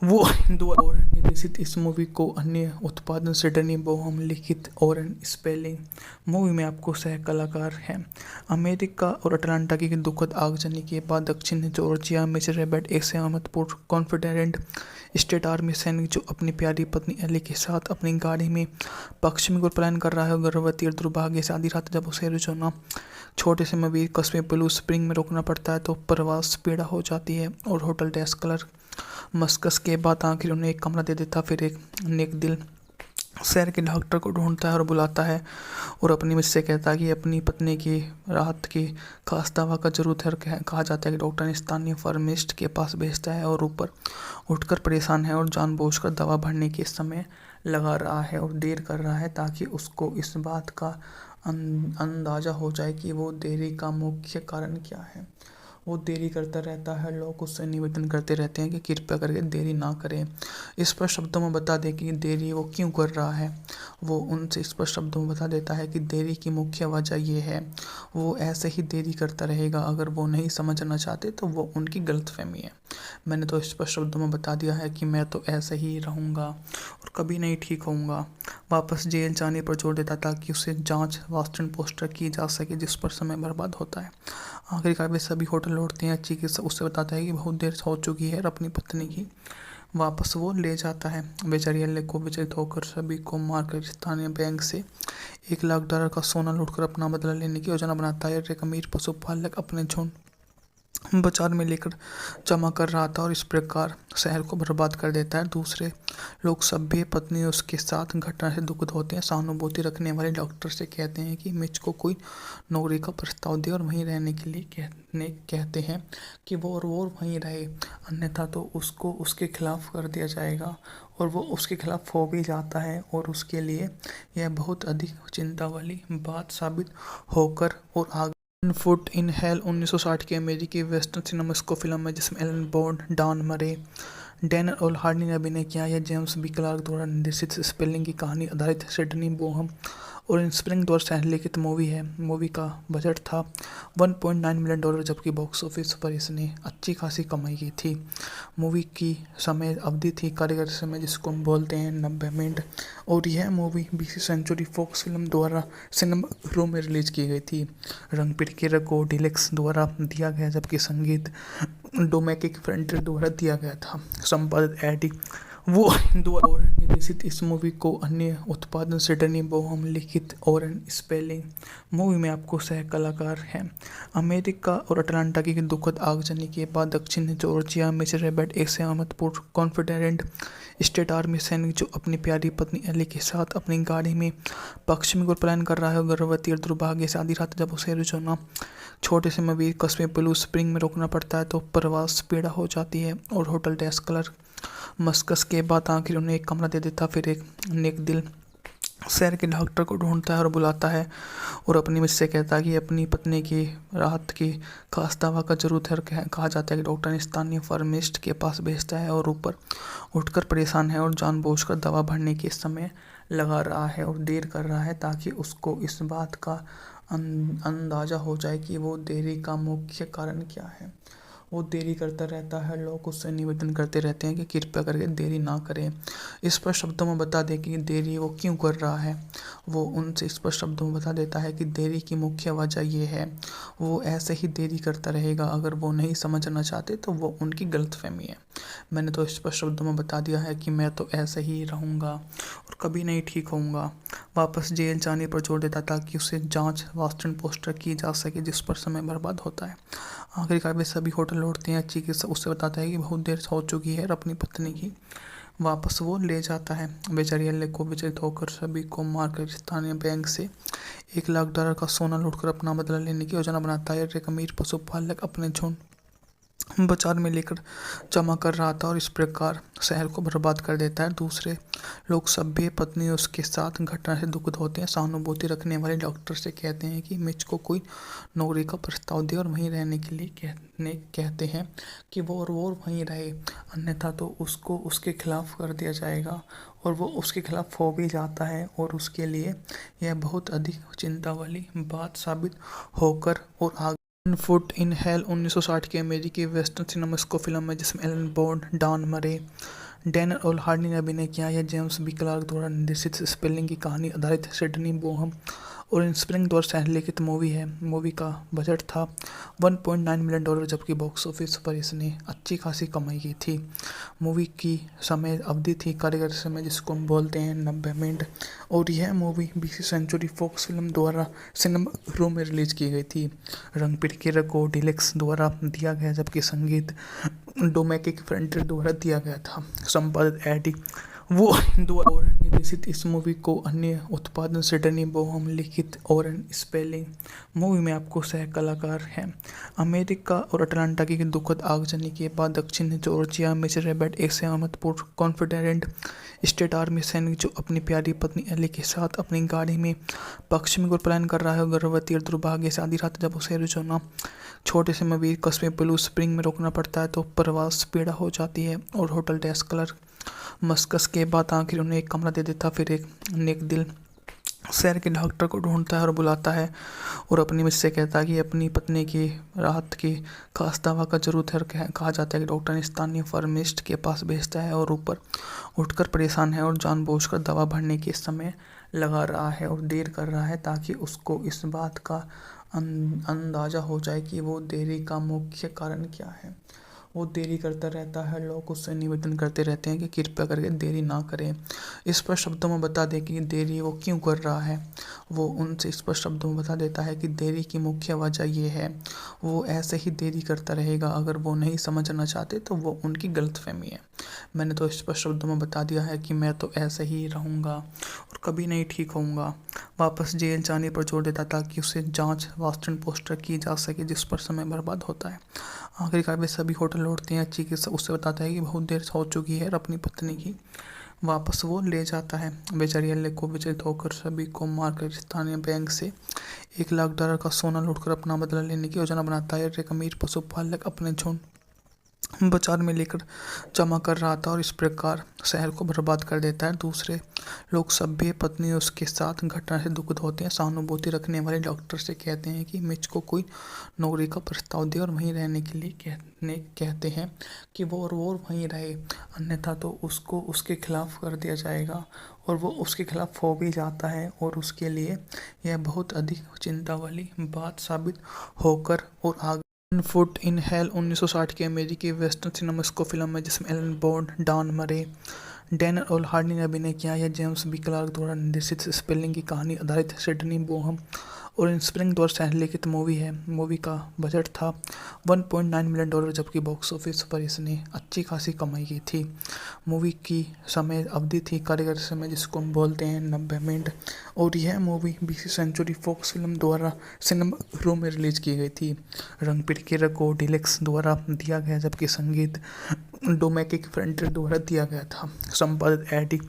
वो द्वारा और निर्देशित इस मूवी को अन्य उत्पादन सिडनी बोहम लिखित और स्पेलिंग। मूवी में आपको सह कलाकार हैं। अमेरिका और अटलांटा की दुखद आगजनी के बाद दक्षिण जॉर्जिया में रेबेट एक सहमतपूर्ण कॉन्फिडेंट स्टेट आर्मी सैनिक जो अपनी प्यारी पत्नी एली के साथ अपनी गाड़ी में पश्चिमी ओर पलायन कर रहा है। गर्भवती और दुर्भाग्य से आधी रात जब उसे एरिज़ोना छोटे से मवीर कस्बे ब्लू स्प्रिंग में रोकना पड़ता है तो प्रवास पीड़ा हो जाती है और होटल डेस्क क्लर्क मस्कस के बाद आखिर उन्हें एक कमरा दे देता। फिर एक नेक दिल शहर के डॉक्टर को ढूंढता है और बुलाता है और अपनी मिस से कहता है कि अपनी पत्नी की राहत की खास दवा का जरूरत है। और कहा जाता है कि डॉक्टर ने स्थानीय फार्मिस्ट के पास भेजता है और ऊपर उठकर परेशान है और जानबूझकर दवा भरने के समय लगा रहा है और देर कर रहा है ताकि उसको इस बात का अंदाज़ा हो जाए कि वो देरी का मुख्य कारण क्या है। वो देरी करता रहता है। लोग उससे निवेदन करते रहते हैं कि कृपया करके देरी ना करें। स्पष्ट शब्दों में बता दें कि देरी वो क्यों कर रहा है। वो उनसे स्पष्ट शब्दों में बता देता है कि देरी की मुख्य वजह ये है। वो ऐसे ही देरी करता रहेगा। अगर वो नहीं समझना चाहते तो वो उनकी गलतफहमी है। मैंने तो स्पष्ट शब्दों में बता दिया है कि मैं तो ऐसे ही रहूँगा और कभी नहीं ठीक होऊंगा। वापस जेल जाने पर जोर देता ताकि उसे जांच वास्तव पोस्टर की जा सके, जिस पर समय बर्बाद होता है। आखिरकार वे सभी होटल लौटते हैं। चिकित्सक उससे बताता है कि बहुत देर हो चुकी है और अपनी पत्नी की वापस वो ले जाता है। बेचारी अल्ले को विचलित होकर सभी को मारकर स्थानीय बैंक से $1 लाख का सोना लूटकर अपना बदला लेने की योजना बनाता है। एक अमीर पशुपालक अपने झुंड बाजार में लेकर जमा कर रहा था और इस प्रकार शहर को बर्बाद कर देता है। दूसरे लोग सभ्य पत्नी उसके साथ घटना से दुखित होते हैं। सहानुभूति रखने वाले डॉक्टर से कहते हैं कि मिच को कोई नौकरी का प्रस्ताव दे और वहीं रहने के लिए कहते हैं कि वो वहीं रहे, अन्यथा तो उसको उसके खिलाफ कर दिया जाएगा। और वो उसके खिलाफ हो भी जाता है और उसके लिए यह बहुत अधिक चिंता वाली बात साबित होकर और आगे फुट इन हेल 1960 की अमेरिकी वेस्टर्न सिनेमास्को फिल्म है जिसमें एलन बॉन्ड, डॉन मरे, डैनियल ओल्हार्डी ने अभिनय किया। यह जेम्स बी क्लार्क द्वारा निर्देशित स्पेलिंग की कहानी आधारित सिडनी बोहम और स्प्रिंग द्वारा संलिखित मूवी है। मूवी का बजट था $1.9 मिलियन, जबकि बॉक्स ऑफिस पर इसने अच्छी खासी कमाई की थी। मूवी की समय अवधि थी कारीगर समय, जिसको हम बोलते हैं 90 मिनट, और यह मूवी 20वीं सेंचुरी फॉक्स फिल्म द्वारा सिनेमा घरों में रिलीज की गई थी। रंग पिरकिर को डिलेक्स द्वारा दिया गया, जबकि संगीत डोमेटिक फ्रंटियर द्वारा दिया गया था। संपादित एडी वो द्वारा और निर्देशित इस मूवी को अन्य उत्पादन सिडनी बोहम लिखित और स्पेलिंग। मूवी में आपको सह कलाकार हैं। अमेरिका और अटलांटा की दुखद आगजनी के बाद दक्षिण जॉर्जिया में रॉबर्ट एक सहमतपूर्ण कॉन्फिडेंट स्टेट आर्मी सैनिक जो अपनी प्यारी पत्नी एली के साथ अपनी गाड़ी में पश्चिमी ओर पलायन कर रहा है। गर्भवती और दुर्भाग्य से आधी रात जब उसे एरिज़ोना छोटे से मवीर कस्बे ब्लू स्प्रिंग में रोकना पड़ता है तो प्रवास पीड़ा हो जाती है और होटल डेस्क क्लर्क मस्कस के बाद आखिर उन्हें एक कमरा दे देता। फिर एक नेक दिल शहर के डॉक्टर को ढूंढता है और बुलाता है और अपनी मिस से कहता है कि अपनी पत्नी की राहत की खास दवा का जरूरत है। और कहा जाता है कि डॉक्टर ने स्थानीय फार्मिस्ट के पास भेजता है और ऊपर उठकर परेशान है और जानबूझकर दवा भरने के समय लगा रहा है और देर कर रहा है ताकि उसको इस बात का अंदाज़ा हो जाए कि वो देरी का मुख्य कारण क्या है। वो देरी करता रहता है। लोग उससे निवेदन करते रहते हैं कि कृपया करके देरी ना करें। स्पष्ट शब्दों में बता दें कि देरी वो क्यों कर रहा है। वो उनसे स्पष्ट शब्दों में बता देता है कि देरी की मुख्य वजह ये है। वो ऐसे ही देरी करता रहेगा। अगर वो नहीं समझना चाहते तो वो उनकी गलतफहमी है। मैंने तो स्पष्ट शब्दों में बता दिया है कि मैं तो ऐसे ही रहूँगा और कभी नहीं ठीक होऊंगा। वापस जेल जाने पर जोर देता ताकि उसे जांच वास्तव पोस्टर की जा सके, जिस पर समय बर्बाद होता है। आखिरकार वे सभी होटल लौटते हैं। चिकित्सक उससे बताता है कि बहुत देर हो चुकी है और अपनी पत्नी की वापस वो ले जाता है। बेचारी अल्ले को विचलित होकर सभी को मारकर स्थानीय बैंक से $1 लाख का सोना लूटकर अपना बदला लेने की योजना बनाता है। एक अमीर पशुपालक अपने झुंड बाजार में लेकर जमा कर रहा था और इस प्रकार शहर को बर्बाद कर देता है। दूसरे लोग सभ्य पत्नी उसके साथ घटना से दुखित होते हैं। सहानुभूति रखने वाले डॉक्टर से कहते हैं कि मिच को कोई नौकरी का प्रस्ताव दे और वहीं रहने के लिए कहते हैं कि वो वहीं रहे, अन्यथा तो उसको उसके खिलाफ कर दिया जाएगा। और वो उसके खिलाफ हो भी जाता है और उसके लिए यह बहुत अधिक चिंता वाली बात साबित होकर और आगे फुट इन हेल 1960 की अमेरिकी वेस्टर्न सिनेमास्को फिल्म है जिसमें एलन बॉन्ड, डॉन मरे, डैनियल ओल्हार्डी ने अभिनय किया। यह जेम्स बी क्लार्क द्वारा निर्देशित स्पेलिंग की कहानी आधारित सिडनी बोहम और स्प्रिंग द्वारा संलिखित मूवी है। मूवी का बजट था $1.9 मिलियन, जबकि बॉक्स ऑफिस पर इसने अच्छी खासी कमाई की थी। मूवी की समय अवधि थी कारीगर समय, जिसको हम बोलते हैं 90 मिनट, और यह मूवी 20वीं सेंचुरी फॉक्स फिल्म द्वारा सिनेमा घरों में रिलीज की गई थी। रंग पिरकिर को डिलेक्स द्वारा दिया गया, जबकि संगीत डोमेटिक फ्रंटियर द्वारा दिया गया था। संपादित एडी वो हिंदू और निर्देशित इस मूवी को अन्य उत्पादन सिडनी बोहम लिखित और स्पेलिंग। मूवी में आपको सह कलाकार हैं अमेरिका और अटलांटा की दुखद आगजनी के बाद दक्षिण जॉर्जिया में रेबेट एक सहमतपूर्ण कॉन्फिडेंट स्टेट आर्मी सैनिक जो अपनी प्यारी पत्नी एली के साथ अपनी गाड़ी में पश्चिमी ओर पलायन कर रहा है। गर्भवती और दुर्भाग्य से आधी रात जब उसे एरिज़ोना छोटे से मवीर कस्बे ब्लू स्प्रिंग में रोकना पड़ता है तो प्रवास पीड़ा हो जाती है और होटल डेस्क क्लर्क मस्कस के बाद आखिर उन्हें एक कमरा दे देता। फिर एक नेक दिल शहर के डॉक्टर को ढूंढता है और बुलाता है और अपनी मुझसे कहता है कि अपनी पत्नी की राहत की खास दवा का जरूरत है। और कहा जाता है कि डॉक्टर ने स्थानीय फार्मिस्ट के पास भेजता है और ऊपर उठकर परेशान है और जानबूझकर दवा भरने के समय लगा रहा है और देर कर रहा है ताकि उसको इस बात का अंदाज़ा हो जाए कि वो देरी का मुख्य कारण क्या है। वो देरी करता रहता है। लोग उससे निवेदन करते रहते हैं कि कृपया करके देरी ना करें। स्पष्ट शब्दों में बता दें कि देरी वो क्यों कर रहा है। वो उनसे स्पष्ट शब्दों में बता देता है कि देरी की मुख्य वजह ये है। वो ऐसे ही देरी करता रहेगा। अगर वो नहीं समझना चाहते तो वो उनकी गलतफहमी है। मैंने तो स्पष्ट शब्दों में बता दिया है कि मैं तो ऐसे ही रहूँगा और कभी नहीं ठीक होऊंगा। वापस जेल जाने पर जोर देता ताकि उसे जांच वास्टन पोस्टर की जा सके जिस पर समय बर्बाद होता है। आखिरकार वे सभी होटल लौटते हैं। चिकित्सक उससे बताता है कि बहुत देर हो चुकी है और अपनी पत्नी की वापस वो ले जाता है। बेचारी एल्ले को विचलित होकर सभी को मारकर स्थानीय बैंक से $1,00,000 का सोना लूटकर अपना बदला लेने की योजना बनाता है। एक अमीर पशुपालक अपने झुंड बाजार में लेकर जमा कर रहा था और इस प्रकार शहर को बर्बाद कर देता है। दूसरे लोग सभ्य पत्नी उसके साथ घटना से दुखित होते हैं। सहानुभूति रखने वाले डॉक्टर से कहते हैं कि मिच को कोई नौकरी का प्रस्ताव दे और वहीं रहने के लिए कहते हैं कि वो वहीं रहे, अन्यथा तो उसको उसके खिलाफ कर दिया जाएगा। और वो उसके खिलाफ हो भी जाता है और उसके लिए यह बहुत अधिक चिंता वाली बात साबित होकर और आगे फुट इन हेल 1960 की अमेरिकी वेस्टर्न सिनेमास्कोप फिल्म है जिसमें एलन बॉन्ड, डॉन मरे, डैनियल और हार्डी ने अभिनय किया। यह जेम्स बी क्लार्क द्वारा निर्देशित स्पेलिंग की कहानी आधारित सिडनी बोहम और स्प्रिंग द्वारा सहलिखित मूवी है। मूवी का बजट था $1.9 मिलियन जबकि बॉक्स ऑफिस पर इसने अच्छी खासी कमाई की थी। मूवी की समय अवधि थी कार्यक्रम समय जिसको हम बोलते हैं 90 मिनट और यह मूवी 20वीं सेंचुरी फॉक्स फिल्म द्वारा सिनेमा घरों में रिलीज की गई थी। रंग पिरकिरा को डिलेक्स द्वारा दिया गया जबकि संगीत डोमेटिक फ्रंटियर द्वारा दिया गया था। संपादित एडी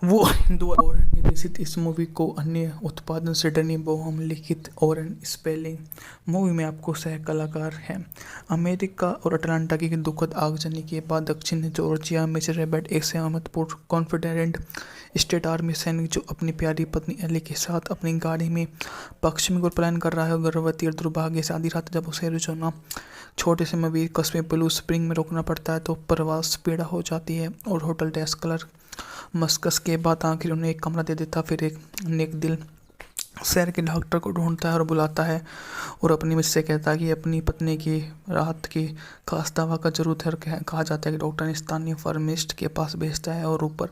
वो हिंदू और निर्देशित इस मूवी को अन्य उत्पादन सिडनी बोहम लिखित और स्पेलिंग। मूवी में आपको सह कलाकार हैं अमेरिका और अटलांटा की दुखद आगजनी के बाद दक्षिण जॉर्जिया में रेबेट एक सहमतपूर्ण कॉन्फिडेंट स्टेट आर्मी सैनिक जो अपनी प्यारी पत्नी एली के साथ अपनी गाड़ी में पश्चिमी ओर पलायन कर रहा है। गर्भवती और दुर्भाग्य से आधी रात जब उसे एरिज़ोना छोटे से मवीर कस्बे ब्लू स्प्रिंग में रोकना पड़ता है तो प्रवास पीड़ा हो जाती है और होटल डेस्क क्लर्क मस्कस के बाद आखिर उन्हें एक कमरा दे देता। फिर एक नेक दिल शहर के डॉक्टर को ढूंढता है और बुलाता है और अपनी मुझसे कहता है कि अपनी पत्नी की राहत की खास दवा का जरूरत है। और कहा जाता है कि डॉक्टर ने स्थानीय फार्मिस्ट के पास भेजता है और ऊपर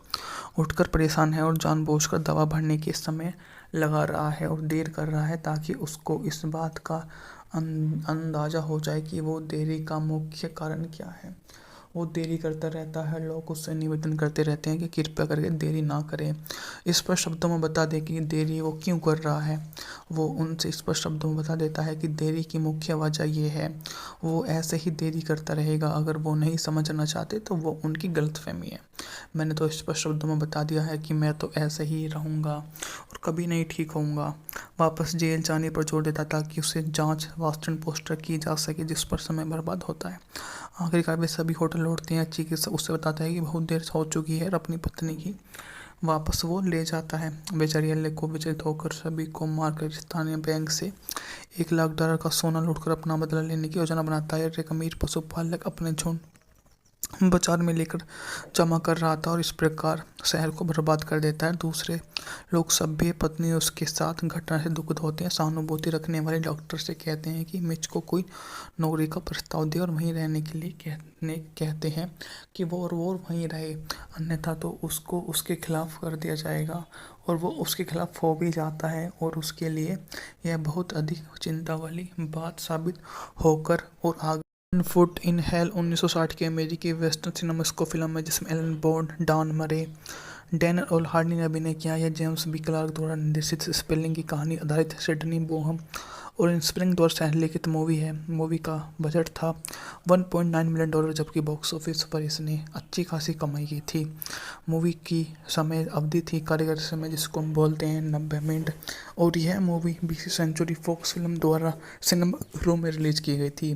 उठकर परेशान है और जानबूझकर दवा भरने के समय लगा रहा है और देर कर रहा है ताकि उसको इस बात का अंदाज़ा हो जाए कि वो देरी का मुख्य कारण क्या है। वो देरी करता रहता है। लोग उससे निवेदन करते रहते हैं कि कृपया करके देरी ना करें। स्पष्ट शब्दों में बता दें कि देरी वो क्यों कर रहा है। वो उनसे स्पष्ट शब्दों में बता देता है कि देरी की मुख्य वजह ये है। वो ऐसे ही देरी करता रहेगा। अगर वो नहीं समझना चाहते तो वो उनकी गलतफहमी है। मैंने तो स्पष्ट शब्दों में बता दिया है कि मैं तो ऐसे ही रहूँगा और कभी नहीं ठीक होऊंगा। वापस जेल जाने पर जोर देता ताकि उसे जांच वास्टन पोस्टर की जा सके जिस पर समय बर्बाद होता है। आखिरकार वे सभी होटल लौटते हैं। चिकित्सक उससे बताता है कि बहुत देर हो चुकी है और अपनी पत्नी की वापस वो ले जाता है। बेचारी एल्ले को विचलित होकर सभी को मारकर स्थानीय बैंक से $1,00,000 का सोना लूटकर अपना बदला लेने की योजना बनाता है। एक अमीर पशुपालक अपने झुंड बाजार में लेकर जमा कर रहा था और इस प्रकार शहर को बर्बाद कर देता है। दूसरे लोग सभ्य पत्नी उसके साथ घटना से दुखित होते हैं। सहानुभूति रखने वाले डॉक्टर से कहते हैं कि मिच को कोई नौकरी का प्रस्ताव दे और वहीं रहने के लिए कहते हैं कि वो वहीं रहे, अन्यथा तो उसको उसके खिलाफ कर दिया जाएगा। और वो उसके खिलाफ हो भी जाता है और उसके लिए यह बहुत अधिक चिंता वाली बात साबित होकर और आगे फुट इन हेल 1960 की अमेरिकी वेस्टर्न सिनेमास्कोप फिल्म है जिसमें एलन बॉन्ड, डॉन मरे, डैन और हार्डी ने अभिनय किया। यह जेम्स बी क्लार्क द्वारा निर्देशित स्पेलिंग की कहानी आधारित सिडनी बोहम और स्प्रिंग द्वारा सह-लिखित मूवी है। मूवी का बजट था $1.9 मिलियन, जबकि बॉक्स ऑफिस पर इसने अच्छी खासी कमाई की थी। मूवी की समय अवधि थी कार्यकारी समय, जिसको हम बोलते हैं 90 मिनट, और यह मूवी 20वीं सेंचुरी फॉक्स फिल्म द्वारा सिनेमा घरों में रिलीज की गई थी।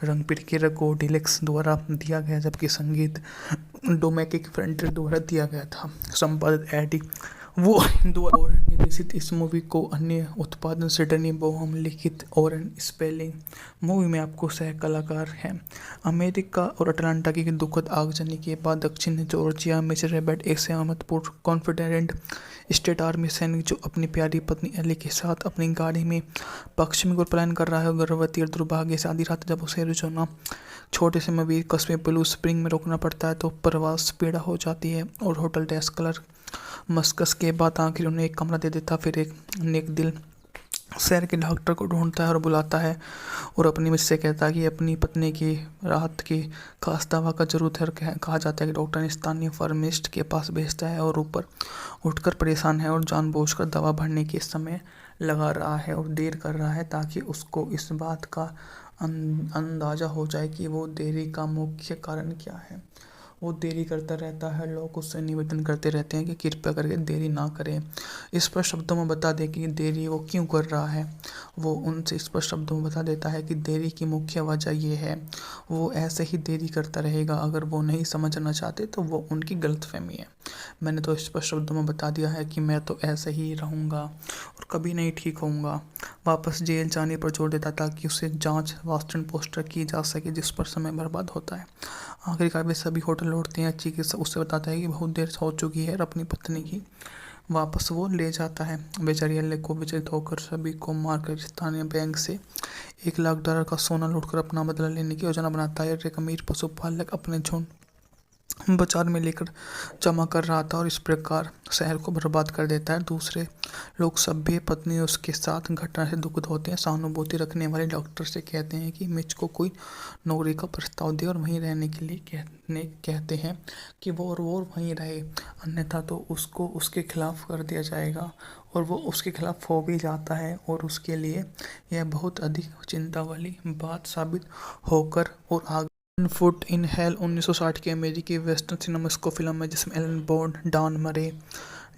रंग पिरकिर को डिलक्स द्वारा दिया गया, जबकि संगीत डोमेनिक फ्रंटियर द्वारा दिया गया था। संपादित एडी वो द्वारा और निर्देशित इस मूवी को अन्य उत्पादन सिडनी बोहम लिखित और स्पेलिंग। मूवी में आपको सह कलाकार हैं। अमेरिका और अटलांटा की दुखद आगजनी के बाद दक्षिण जॉर्जिया में रेबेट एक सहमतपूर्ण कॉन्फिडेंट स्टेट आर्मी सैनिक जो अपनी प्यारी पत्नी एली के साथ अपनी गाड़ी में पश्चिमी ओर पलायन कर रहा है। गर्भवती और दुर्भाग्य से आधी रात जब उसे एरिज़ोना छोटे से मवीर कस्बे ब्लू स्प्रिंग में रोकना पड़ता है तो प्रवास पीड़ा हो जाती है और होटल डेस्क क्लर्क मस्कस के बाद आखिर उन्हें एक कमरा दे देता। फिर एक नेक दिल शहर के डॉक्टर को ढूंढता है और बुलाता है और अपनी मिस से कहता है कि अपनी पत्नी की राहत की खास दवा का जरूरत है। कहा जाता है कि डॉक्टर ने स्थानीय फार्मिस्ट के पास भेजता है और ऊपर उठकर परेशान है और जानबूझकर दवा भरने के समय लगा रहा है और देर कर रहा है ताकि उसको इस बात का अंदाज़ा हो जाए कि वो देरी का मुख्य कारण क्या है। वो देरी करता रहता है। लोग उससे निवेदन करते रहते हैं कि कृपया करके देरी ना करें। स्पष्ट शब्दों में बता दे कि देरी वो क्यों कर रहा है। वो उनसे स्पष्ट शब्दों में बता देता है कि देरी की मुख्य वजह ये है। वो ऐसे ही देरी करता रहेगा। अगर वो नहीं समझना चाहते तो वो उनकी गलतफहमी है। मैंने तो स्पष्ट शब्दों में बता दिया है कि मैं तो ऐसे ही रहूँगा और कभी नहीं ठीक होऊंगा। वापस जेल जाने पर जोर देता ताकि उसे जांच वास्टन पोस्टर की जा सके, जिस पर समय बर्बाद होता है। आखिरकार वे सभी होटल लौटते हैं। चिकित्सक उससे बताता है कि बहुत देर हो चुकी है और अपनी पत्नी की वापस वो ले जाता है। बेचारी एले को विचलित होकर सभी को मारकर स्थानीय बैंक से $1 लाख का सोना लूटकर अपना बदला लेने की योजना बनाता है। एक अमीर पशुपालक अपने झुंड बाजार में लेकर जमा कर रहा था और इस प्रकार शहर को बर्बाद कर देता है। दूसरे लोग सभ्य पत्नी उसके साथ घटना से दुखित होते हैं। सहानुभूति रखने वाले डॉक्टर से कहते हैं कि मिच को कोई नौकरी का प्रस्ताव दे और वहीं रहने के लिए कहते हैं कि वो वहीं रहे, अन्यथा तो उसको उसके खिलाफ कर दिया जाएगा। और वो उसके खिलाफ हो भी जाता है और उसके लिए यह बहुत अधिक चिंता वाली बात साबित होकर और आगे फुट इन हेल 1960 की अमेरिकी वेस्टर्न सिनेमास्को फिल्म है, जिसमें एलन बॉन्ड, डॉन मरे,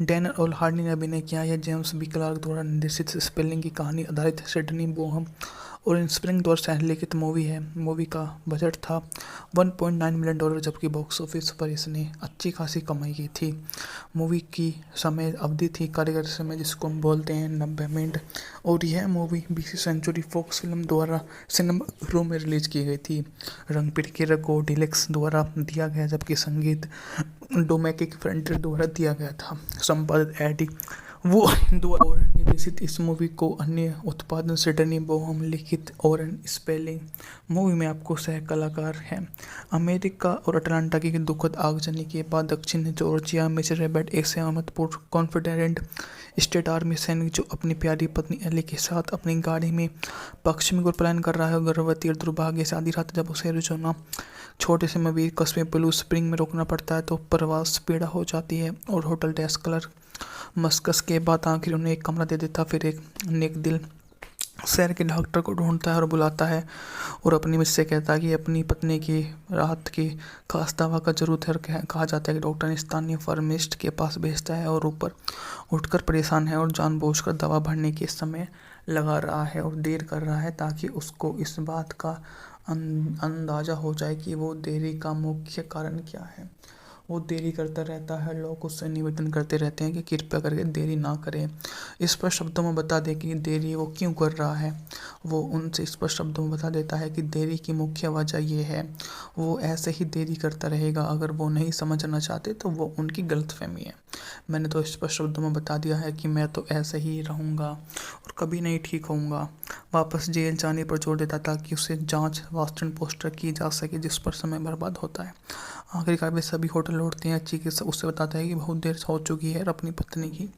डैन और हार्डी ने अभिनय किया। यह जेम्स बी क्लार्क द्वारा निर्देशित स्पेलिंग की कहानी आधारित सिडनी बोहम और स्प्रिंग द्वारा सह-लिखित मूवी है। मूवी का बजट था $1.9 मिलियन, जबकि बॉक्स ऑफिस पर इसने अच्छी खासी कमाई की थी। मूवी की समय अवधि थी कार्यकारी समय, जिसको हम बोलते हैं 90 मिनट, और यह मूवी 20वीं सेंचुरी फॉक्स फिल्म द्वारा सिनेमा घरों में रिलीज की गई थी। रंग पिरकिर को डिलक्स द्वारा दिया गया, जबकि संगीत डोमेनिक फ्रंटियर द्वारा दिया गया था। संपादित एडी वो द्वारा और निर्देशित इस मूवी को अन्य उत्पादन सिडनी बोहम लिखित और स्पेलिंग। मूवी में आपको सह कलाकार हैं। अमेरिका और अटलांटा की दुखद आगजनी के बाद दक्षिण जॉर्जिया में रेबेट एक सहमतपूर्ण कॉन्फिडेंट स्टेट आर्मी सैनिक जो अपनी प्यारी पत्नी एली के साथ अपनी गाड़ी में पश्चिमी ओर पलायन कर रहा है। गर्भवती और दुर्भाग्य से आधी रात जब उसे एरिज़ोना छोटे से मवीर कस्बे ब्लू स्प्रिंग में रोकना पड़ता है तो प्रवास पीड़ा हो जाती है और होटल डेस्क क्लर्क मस्कस के बाद आखिर उन्हें एक कमरा दे देता। फिर एक नेक दिल शहर के डॉक्टर को ढूंढता है और बुलाता है और अपनी मिस से कहता है कि अपनी पत्नी की राहत की खास दवा का जरूरत है। कहा जाता है कि डॉक्टर ने स्थानीय फार्मिस्ट के पास भेजता है और ऊपर उठकर परेशान है और जानबूझकर दवा भरने के समय लगा रहा है और देर कर रहा है ताकि उसको इस बात का अंदाज़ा हो जाए कि वो देरी का मुख्य कारण क्या है। वो देरी करता रहता है। लोग उससे निवेदन करते रहते हैं कि कृपया करके देरी ना करें। स्पष्ट शब्दों में बता दे कि देरी वो क्यों कर रहा है। वो उनसे स्पष्ट शब्दों में बता देता है कि देरी की मुख्य वजह ये है। वो ऐसे ही देरी करता रहेगा। अगर वो नहीं समझना चाहते तो वो उनकी गलतफहमी है। मैंने तो स्पष्ट शब्दों में बता दिया है कि मैं तो ऐसे ही रहूँगा और कभी नहीं ठीक होऊंगा। वापस जेल जाने पर जोर देता ताकि उसे जांच वास्टन पोस्टर की जा सके, जिस पर समय बर्बाद होता है। आखिरकार वे सभी होटल लौटते हैं। चिकित्सक उससे बताता है कि बहुत देर हो चुकी है और अपनी पत्नी की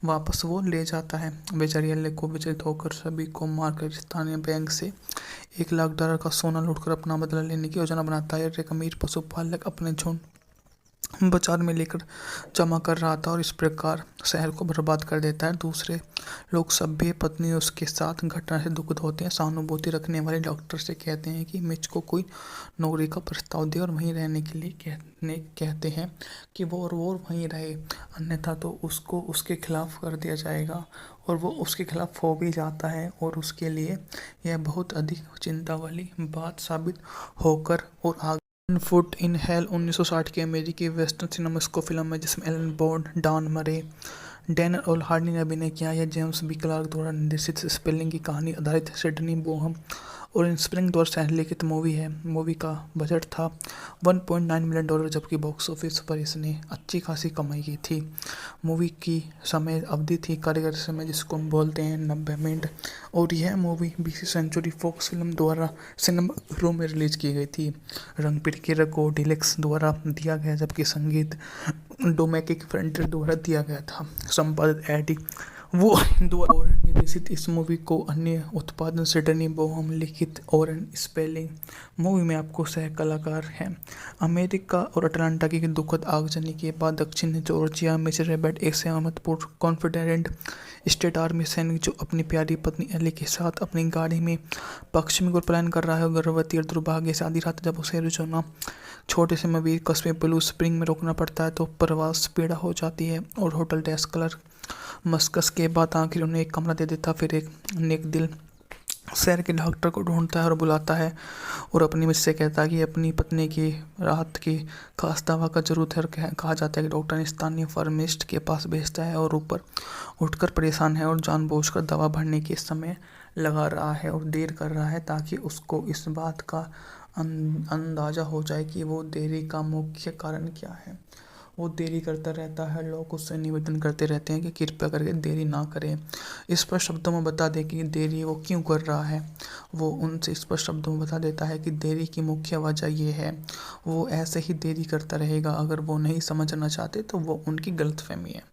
वापस वो ले जाता है। बेचारी एले को विचलित होकर सभी को मारकर स्थानीय बैंक से $1 लाख का सोना लूटकर अपना बदला लेने की योजना बनाता है। एक अमीर पशुपालक अपने झुंड बाजार में लेकर जमा कर रहा था और इस प्रकार शहर को बर्बाद कर देता है। दूसरे लोग सभ्य पत्नी उसके साथ घटना से दुखित होते हैं। सहानुभूति रखने वाले डॉक्टर से कहते हैं कि मिच को कोई नौकरी का प्रस्ताव दे और वहीं रहने के लिए कहते हैं कि वो वहीं रहे, अन्यथा तो उसको उसके खिलाफ कर दिया जाएगा। और वो उसके खिलाफ हो भी जाता है और उसके लिए यह बहुत अधिक चिंता वाली बात साबित होकर और आगे फुट इन हेल 1960 की अमेरिकी वेस्टर्न सिनेमास्को फिल्म है जिसमें एलन बॉन्ड, डॉन मरे, डैनियल और हार्डी ने अभिनय किया। यह जेम्स बी क्लार्क द्वारा निर्देशित स्पेलिंग की कहानी आधारित सिडनी बोहम और स्प्रिंग द्वारा सह-लिखित मूवी है। मूवी का बजट था $1.9 मिलियन, जबकि बॉक्स ऑफिस पर इसने अच्छी खासी कमाई की थी। मूवी की समय अवधि थी कार्यकारी समय, जिसको हम बोलते हैं 90 मिनट, और यह मूवी 20वीं सेंचुरी फॉक्स फिल्म द्वारा सिनेमाघरों में रिलीज की गई थी। रंग पिरकिर को डिलक्स द्वारा दिया गया, जबकि संगीत डोमेनिक फ्रंटियर द्वारा दिया गया था। संपादित एडी वो द्वारा और निर्देशित इस मूवी को अन्य उत्पादन सिडनी बोहम लिखित और स्पेलिंग। मूवी में आपको सह कलाकार हैं अमेरिका और अटलांटा की दुखद आगजनी के बाद दक्षिण जॉर्जिया में रेबेट एक सहमतपूर्ण कॉन्फिडेंट स्टेट आर्मी सैनिक जो अपनी प्यारी पत्नी एली के साथ अपनी गाड़ी में पश्चिमी ओर पलायन कर रहा है। गर्भवती और दुर्भाग्य से आधी रात जब उसे एरिज़ोना छोटे से मवीर कस्बे ब्लू स्प्रिंग में रोकना पड़ता है तो प्रवास पीड़ा हो जाती है और होटल डेस्क क्लर्क मस्कस के बाद आखिर उन्हें एक कमरा दे देता। फिर एक नेक दिल शहर के डॉक्टर को ढूंढता है और बुलाता है और अपनी मिस से कहता है कि अपनी पत्नी की राहत की खास दवा का जरूरत है। कहा जाता है कि डॉक्टर ने स्थानीय फार्मिस्ट के पास भेजता है और ऊपर उठकर परेशान है और जानबूझकर दवा भरने के समय लगा रहा है और देर कर रहा है ताकि उसको इस बात का अंदाज़ा हो जाए कि वो देरी का मुख्य कारण क्या है। वो देरी करता रहता है। लोग उससे निवेदन करते रहते हैं कि कृपया करके देरी ना करें, स्पष्ट शब्दों में बता दें कि देरी वो क्यों कर रहा है। वो उनसे स्पष्ट शब्दों में बता देता है कि देरी की मुख्य वजह ये है। वो ऐसे ही देरी करता रहेगा। अगर वो नहीं समझना चाहते तो वो उनकी गलतफहमी है।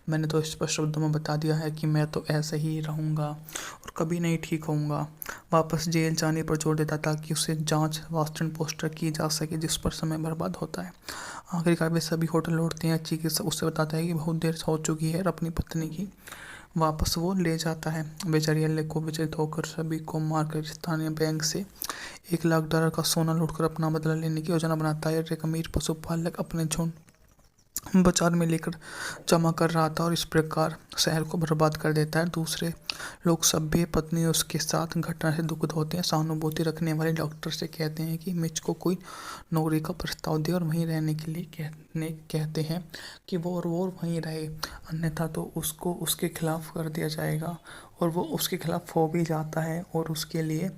मैंने तो स्पष्ट शब्दों में बता दिया है कि मैं तो ऐसे ही रहूँगा और कभी नहीं ठीक होऊंगा। वापस जेल जाने पर जोर देता ताकि उसे जांच वास्तव पोस्टर की जा सके, जिस पर समय बर्बाद होता है। आखिरकार वे सभी होटल लौटते हैं। चिकित्सक उससे बताता है कि बहुत देर हो चुकी है और अपनी पत्नी की वापस वो ले जाता है। बेचारी एले को विचलित होकर सभी को मारकर स्थानीय बैंक से $1 लाख का सोना लूटकर अपना बदला लेने की योजना बनाता है। एक अमीर पशुपालक अपने झुंड बाजार में लेकर जमा कर रहा था और इस प्रकार शहर को बर्बाद कर देता है। दूसरे लोग सभ्य पत्नी उसके साथ घटना से दुखित होते हैं। सहानुभूति रखने वाले डॉक्टर से कहते हैं कि मिच को कोई नौकरी का प्रस्ताव दे और वहीं रहने के लिए कहते हैं कि वो वहीं रहे, अन्यथा तो उसको उसके खिलाफ कर दिया जाएगा। और वो उसके खिलाफ हो भी जाता है और उसके लिए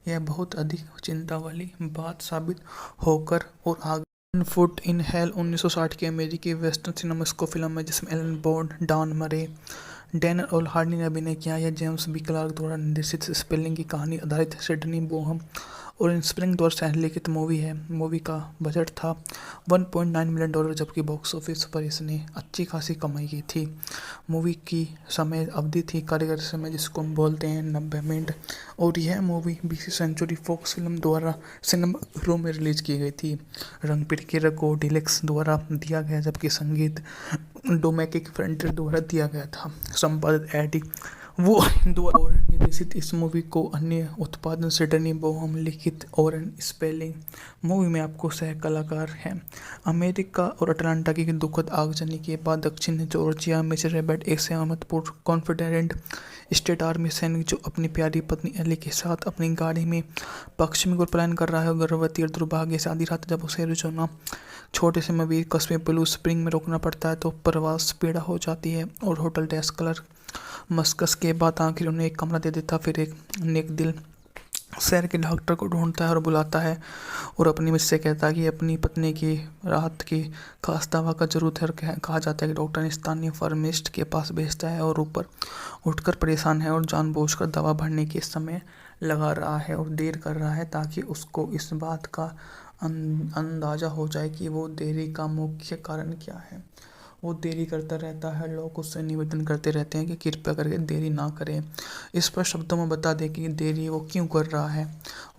यह बहुत अधिक चिंता वाली बात साबित होकर और आगे फुट इन हेल 1960 की अमेरिकी वेस्टर्न सिनेमास्को फिल्म है जिसमें एलन बॉन्ड, डॉन मरे, डैनियल और हार्डी ने अभिनय किया। यह जेम्स बी क्लार्क द्वारा निर्देशित स्पेलिंग की कहानी आधारित सिडनी बोहम और स्प्रिंग द्वारा सह-लिखित मूवी है। मूवी का बजट था $1.9 मिलियन, जबकि बॉक्स ऑफिस पर इसने अच्छी खासी कमाई की थी। मूवी की समय अवधि थी कार्यकारी समय, जिसको हम बोलते हैं 90 मिनट, और यह मूवी 20वीं सेंचुरी फॉक्स फिल्म द्वारा सिनेमाघरों में रिलीज की गई थी। रंग पिरकिर को डिलक्स द्वारा दिया गया, जबकि संगीत डोमेनिक फ्रंटियर द्वारा दिया गया था। संपादित एडी वो द्वारा और निर्देशित इस मूवी को अन्य उत्पादन सिडनी बोहम लिखित और स्पेलिंग। मूवी में आपको सह कलाकार हैं अमेरिका और अटलांटा की दुखद आगजनी के बाद दक्षिण जॉर्जिया में रेबेट एक सहमतपूर्ण कॉन्फिडेंट स्टेट आर्मी सैनिक जो अपनी प्यारी पत्नी एली के साथ अपनी गाड़ी में पश्चिमी ओर पलायन कर रहा है। गर्भवती और दुर्भाग्य से आधी रात जब उसे एरिज़ोना छोटे से मवीर कस्बे ब्लू स्प्रिंग में रोकना पड़ता है तो प्रवास पीड़ा हो जाती है और होटल डेस्क क्लर्क मस्कस के बाद आखिर उन्हें एक कमरा दे देता। फिर एक नेक दिल शहर के डॉक्टर को ढूंढता है और बुलाता है और अपनी मिस से कहता है कि अपनी पत्नी की राहत की खास दवा का जरूरत है। कहा जाता है कि डॉक्टर ने स्थानीय फार्मिस्ट के पास भेजता है और ऊपर उठकर परेशान है और जानबूझकर दवा भरने के समय लगा रहा है और देर कर रहा है ताकि उसको इस बात का अंदाज़ा हो जाए कि वो देरी का मुख्य कारण क्या है। वो देरी करता रहता है। लोग उससे निवेदन करते रहते हैं कि कृपया करके देरी ना करें। स्पष्ट शब्दों में बता दें कि देरी वो क्यों कर रहा है।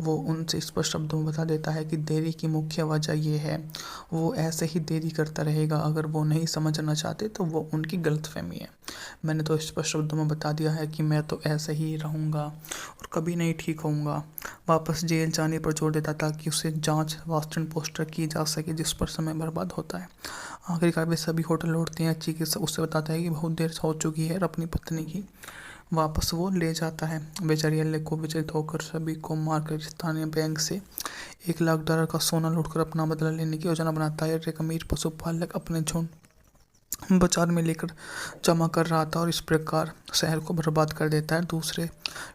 वो उनसे स्पष्ट शब्दों में बता देता है कि देरी की मुख्य वजह ये है। वो ऐसे ही देरी करता रहेगा। अगर वो नहीं समझना चाहते तो वो उनकी गलतफहमी है। मैंने तो स्पष्ट शब्दों में बता दिया है कि मैं तो ऐसे ही रहूँगा और कभी नहीं ठीक होऊंगा। वापस जेल जाने पर जोर देता था कि उसे जांच वास्टन पोस्टर की जा सके, जिस पर समय बर्बाद होता है। आखिरकार वे सभी होटल लौटते हैं। चिकित्सक उससे बताता है कि बहुत देर हो चुकी है और अपनी पत्नी की वापस वो ले जाता है। बेचारी अल्ले को विचलित होकर सभी को मारकर स्थानीय बैंक से $1 लाख का सोना लूटकर अपना बदला लेने की योजना बनाता है। एक अमीर पशुपालक अपने झुंड बाजार में लेकर जमा कर रहा था और इस प्रकार शहर को बर्बाद कर देता है। दूसरे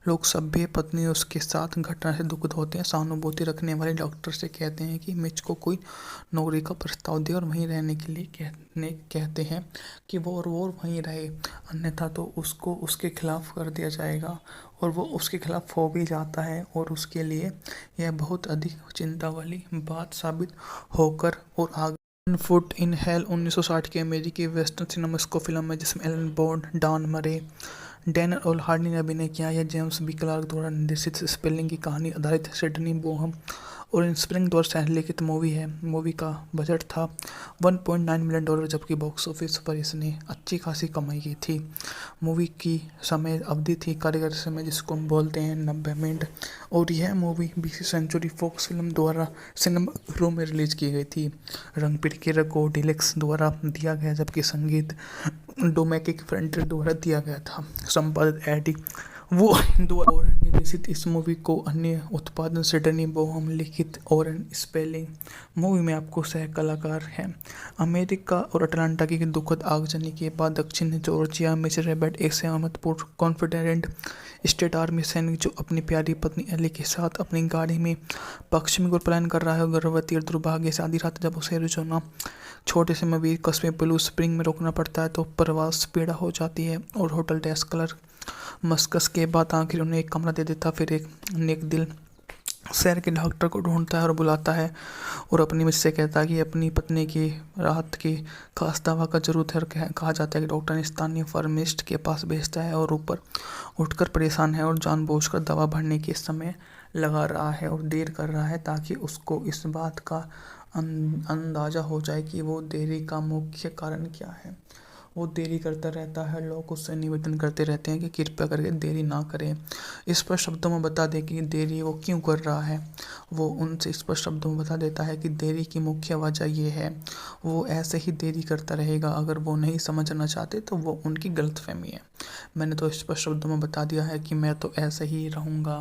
लोग सभ्य पत्नी उसके साथ घटना से दुखित होते हैं। सहानुभूति रखने वाले डॉक्टर से कहते हैं कि मिच को कोई नौकरी का प्रस्ताव दे और वहीं रहने के लिए कहते हैं कि वो वहीं रहे, अन्यथा तो उसको उसके खिलाफ कर दिया जाएगा। और वो उसके खिलाफ हो भी जाता है और उसके लिए यह बहुत अधिक चिंता वाली बात साबित होकर और आगे फुट इन हेल 1960 की अमेरिकी वेस्टर्न सिनेमास्कोप फिल्म है जिसमें एलन बॉन्ड, डॉन मरे, डैनियल और हार्डी ने अभिनय किया। यह जेम्स बी क्लार्क द्वारा निर्देशित स्पेलिंग की कहानी आधारित सिडनी बोहम और इनस्प्रिंग द्वारा सह-लिखित मूवी है। मूवी का बजट था $1.9 मिलियन, जबकि बॉक्स ऑफिस पर इसने अच्छी खासी कमाई की थी। मूवी की समय अवधि थी कार्यकारी समय, जिसको हम बोलते हैं 90 मिनट, और यह मूवी 20वीं सेंचुरी फॉक्स फिल्म द्वारा सिनेमा में रिलीज की गई थी। रंग पिरकिरा को डिलक्स द्वारा दिया गया, जबकि संगीत डोमेनिक फ्रंटियर द्वारा दिया गया था। संपादित एडी वो द्वारा और निर्देशित इस मूवी को अन्य उत्पादन सिडनी बोहम लिखित और स्पेलिंग। मूवी में आपको सह कलाकार हैं अमेरिका और अटलांटा की दुखद आगजनी के बाद दक्षिण जॉर्जिया में रेबेट एक सहमतपूर्ण कॉन्फिडेंट स्टेट आर्मी सैनिक जो अपनी प्यारी पत्नी एली के साथ अपनी गाड़ी में पश्चिमी ओर पलायन कर रहा है। गर्भवती और दुर्भाग्य से आधी रात जब उसे एरिज़ोना छोटे से मवीर कस्बे ब्लू स्प्रिंग में रोकना पड़ता है तो प्रवास पीड़ा हो जाती है और होटल डेस्क क्लर्क मस्कस के बाद आखिर उन्हें एक कमरा दे देता। फिर एक नेक दिल शहर के डॉक्टर को ढूंढता है और बुलाता है और अपनी मिस से कहता है कि अपनी पत्नी की राहत की खास दवा का जरूरत है। और कहा जाता है कि डॉक्टर ने स्थानीय फार्मिस्ट के पास भेजता है और ऊपर उठकर परेशान है और जानबूझकर दवा भरने के समय लगा रहा है और देर कर रहा है ताकि उसको इस बात का अंदाज़ा हो जाए कि वो देरी का मुख्य कारण क्या है। वो देरी करता रहता है। लोग उससे निवेदन करते रहते हैं कि कृपया करके देरी ना करें। स्पष्ट शब्दों में बता दें कि देरी वो क्यों कर रहा है। वो उनसे स्पष्ट शब्दों में बता देता है कि देरी की मुख्य वजह ये है। वो ऐसे ही देरी करता रहेगा। अगर वो नहीं समझना चाहते तो वो उनकी गलतफहमी है। मैंने तो स्पष्ट शब्दों में बता दिया है कि मैं तो ऐसे ही रहूँगा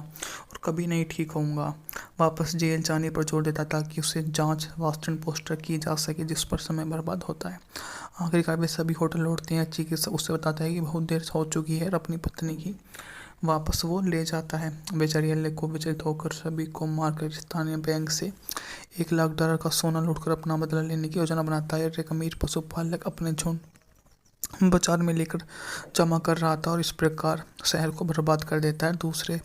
और कभी नहीं ठीक होऊंगा। वापस जेल जाने पर जोर देता था कि उसे जांच वास्टन पोस्टर की जा सके, जिस पर समय बर्बाद होता है। आखिरकार वे सभी होटल लौटते हैं। चिकित्सक उससे बताता है कि बहुत देर हो चुकी है और अपनी पत्नी की वापस वो ले जाता है। बेचारी अल्ले को विचलित होकर सभी को मारकर स्थानीय बैंक से $1 लाख का सोना लूटकर अपना बदला लेने की योजना बनाता है। एक अमीर पशुपालक अपने झुंड बाजार में लेकर जमा कर रहा था और इस प्रकार शहर को बर्बाद कर देता है। दूसरे